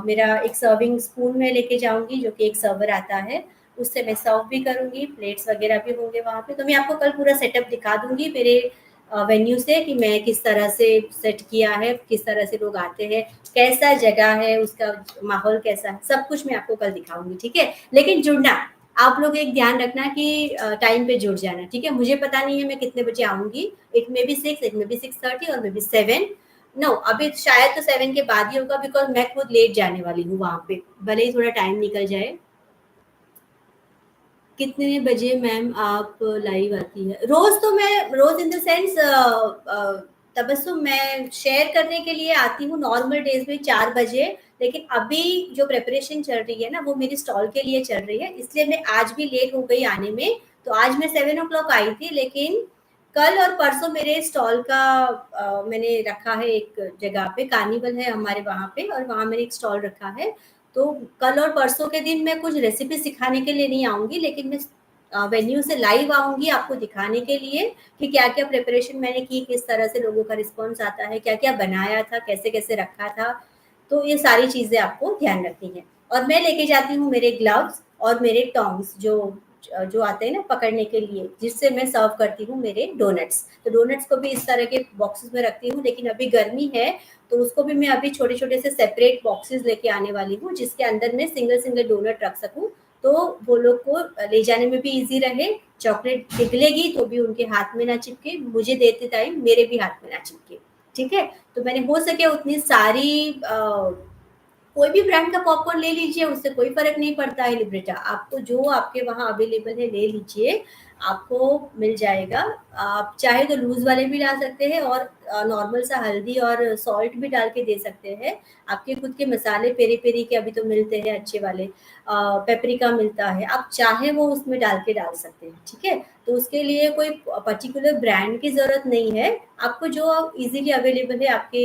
मेरा एक सर्विंग स्पून में लेके जाऊँगी जो कि एक सर्वर आता है, उससे मैं सर्व भी करूँगी, प्लेट्स वगैरह भी होंगे वहाँ पे। तो मैं आपको कल पूरा सेटअप दिखा दूँगी मेरे वेन्यू से, कि मैं किस तरह से सेट किया है, किस तरह से लोग आते हैं, कैसा जगह है, उसका माहौल कैसा है, सब कुछ मैं आपको कल दिखाऊंगी, ठीक है। लेकिन जुड़ना, आप लोग एक ध्यान रखना कि टाइम पे जुड़ जाना, ठीक है। मुझे पता नहीं है मैं कितने बजे आऊंगी, it may be 6, it may be 6:30 और मे बी 7। नो, अभी शायद तो 7 के बाद ही होगा, बिकॉज मैं खुद लेट जाने वाली हूँ वहां पे, भले ही थोड़ा टाइम निकल जाए। कितने बजे मैम आप लाइव आती है? रोज तो मैं, रोज इन द सेंस तबस्सुम, मैं शेयर करने के लिए आती हूँ नॉर्मल डेज में 4 बजे। लेकिन अभी जो प्रिपरेशन चल रही है ना, वो मेरी स्टॉल के लिए चल रही है, इसलिए मैं आज भी लेट हो गई आने में। तो आज मैं 7 o'clock आई थी, लेकिन कल और परसों मेरे स्टॉल का मैंने रखा है एक जगह पे, कार्निवल है हमारे वहाँ पे, और वहाँ मैंने एक स्टॉल रखा है। तो कल और परसों के दिन मैं कुछ रेसिपी सिखाने के लिए नहीं आऊँगी, लेकिन मैं वेन्यू से लाइव आऊँगी आपको दिखाने के लिए कि क्या-क्या प्रिपरेशन मैंने की, किस तरह से लोगों का रिस्पॉन्स आता है, क्या-क्या बनाया था, कैसे-कैसे रखा था। तो ये सारी चीज़ें आपको ध्यान रखनी है। और मैं लेके जाती हूँ मेरे ग्लव्स और मेरे टोंग्स, जो जो आते हैं ना पकड़ने के लिए, जिससे मैं सर्व करती हूँ मेरे डोनट्स। तो डोनट्स को भी इस तरह के बॉक्सेस में रखती हूँ, लेकिन अभी गर्मी है तो उसको भी मैं अभी छोटे-छोटे से सेपरेट बॉक्सेस लेके आने वाली हूँ, जिसके अंदर मैं सिंगल-सिंगल डोनट रख सकूँ, तो वो लोग को ले जाने में भी ईज़ी रहे। चॉकलेट पिघलेगी तो भी उनके हाथ में ना चिपके, मुझे देते टाइम मेरे भी हाथ में ना चिपके, ठीक है? तो मैंने हो सके उतनी सारी कोई भी ब्रांड का पॉपकॉर्न ले लीजिए, उससे कोई फ़र्क नहीं पड़ता है लिब्रेटा। आपको जो आपके वहाँ अवेलेबल है ले लीजिए, आपको मिल जाएगा। आप चाहे तो लूज़ वाले भी ला सकते हैं, और नॉर्मल सा हल्दी और सॉल्ट भी डाल के दे सकते हैं। आपके खुद के मसाले पेरी-पेरी के अभी तो मिलते हैं अच्छे वाले, पेपरिका मिलता है, आप चाहे वो उसमें डाल के डाल सकते हैं, ठीक है? तो उसके लिए कोई पर्टिकुलर ब्रांड की ज़रूरत नहीं है, आपको जो ईज़िली अवेलेबल है आपके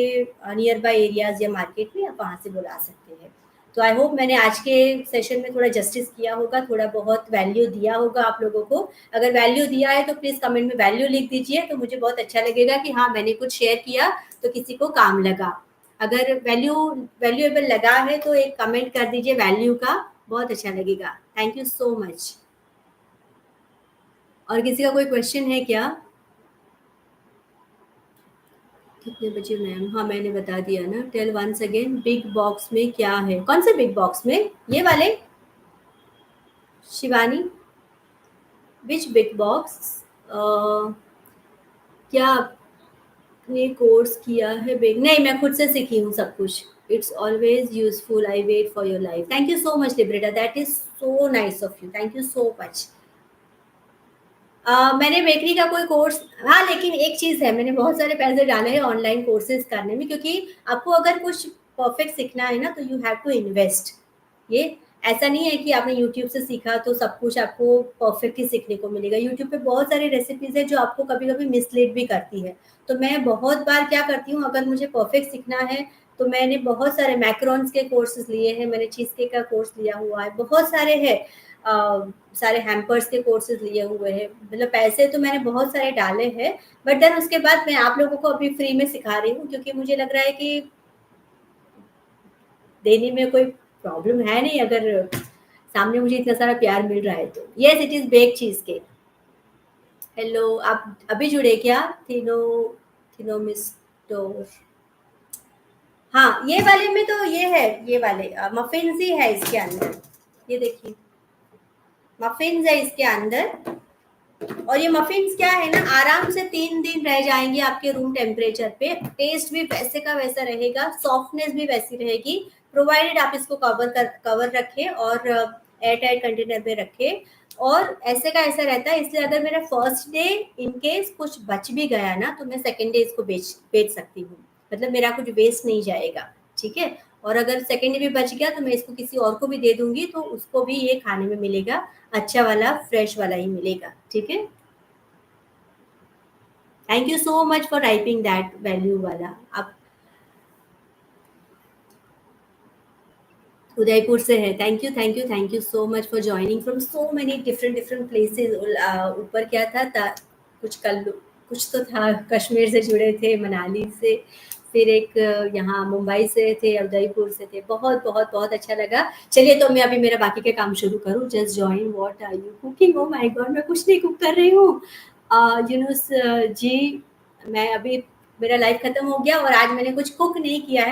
नियर बाय एरियाज़ या मार्केट में, आप वहाँ से बुला सकते हैं। तो आई होप मैंने आज के सेशन में थोड़ा जस्टिस किया होगा, थोड़ा बहुत वैल्यू दिया होगा आप लोगों को। अगर वैल्यू दिया है तो प्लीज़ कमेंट में वैल्यू लिख दीजिए, तो मुझे बहुत अच्छा लगेगा कि हाँ, मैंने कुछ शेयर किया तो किसी को काम लगा। अगर वैल्यूएबल लगा है तो एक कमेंट कर दीजिए वैल्यू का, बहुत अच्छा लगेगा। Thank you so much. और किसी का कोई क्वेश्चन है क्या? कितने बजे मैम? हाँ, मैंने बता दिया ना। Tell once again, big box में क्या है? कौन से बिग बॉक्स में? ये वाले? शिवानी, विच बिग बॉक्स? क्या आपने कोर्स किया है बिग? नहीं, मैं खुद से सीखी हूँ सब कुछ। It's always useful, I wait for your life. Thank you so much लिब्रेटा, that is so nice of you, thank you so much. मैंने बेकरी का कोई कोर्स, हाँ, लेकिन एक चीज़ है, मैंने बहुत सारे पैसे डाले हैं ऑनलाइन कोर्सेज़ करने में, क्योंकि आपको अगर कुछ परफेक्ट सीखना है ना तो यू हैव टू इन्वेस्ट। ये ऐसा नहीं है कि आपने यूट्यूब से सीखा तो सब कुछ आपको परफेक्ट ही सीखने को मिलेगा। यूट्यूब पे बहुत सारी रेसिपीज़ है जो आपको कभी-कभी मिसलीड भी करती है। तो मैं बहुत बार क्या करती हूँ, अगर मुझे परफेक्ट सीखना है तो मैंने बहुत सारे मैकरोन्स के कोर्सेज़ लिए हैं, मैंने चीज़ केक का कोर्स लिया हुआ है, बहुत सारे हैं। सारे हैम्पर्स के कोर्सेज़ लिए हुए हैं, मतलब पैसे तो मैंने बहुत सारे डाले हैं, बट देन उसके बाद मैं आप लोगों को अभी फ्री में सिखा रही हूँ, क्योंकि मुझे लग रहा है कि देने में कोई प्रॉब्लम है नहीं, अगर सामने मुझे इतना सारा प्यार मिल रहा है तो। Yes, it is bake cheese cake. Hello, आप अभी जुड़े क्या? थिनो थिनोमिस्टोर। हाँ, ये वाले में तो ये है, ये वाले मफ़िन्स ही है इसके अंदर। ये देखिए, मफ़िन्स है इसके अंदर। और ये मफिन्स क्या है ना, आराम से 3 दिन रह जाएँगे आपके रूम टेम्परेचर पे। टेस्ट भी वैसे का वैसा रहेगा, सॉफ्टनेस भी वैसी रहेगी, प्रोवाइडेड आप इसको कवर रखें और एयर टाइट कंटेनर में रखें। और ऐसे का ऐसा रहता है, इसलिए अगर मेरा फर्स्ट डे इन केस कुछ बच भी गया ना, तो मैं सेकंड डे इसको बेच बेच सकती हूँ। मतलब मेरा कुछ वेस्ट नहीं जाएगा, ठीक है? और अगर सेकंड डे भी बच गया तो मैं इसको किसी और को भी दे दूँगी, तो उसको भी ये खाने में मिलेगा, अच्छा वाला, फ्रेश वाला ही मिलेगा, ठीक है? Thank you so much for typing that value वाला। आप उदयपुर से हैं। Thank you so much for joining from so many different different places. ऊपर क्या था, कुछ कल कुछ तो था, कश्मीर से जुड़े थे, मनाली से, फिर एक यहाँ मुंबई से थे, उदयपुर से थे। बहुत बहुत बहुत अच्छा लगा। चलिए, तो मैं अभी मेरा बाकी के काम शुरू करूँ। Just join, what are you cooking? Oh my God, मैं कुछ नहीं कुक कर रही हूँ। यूनुस जी, मैं अभी, मेरा लाइफ खत्म हो गया और आज मैंने कुछ कुक नहीं किया है।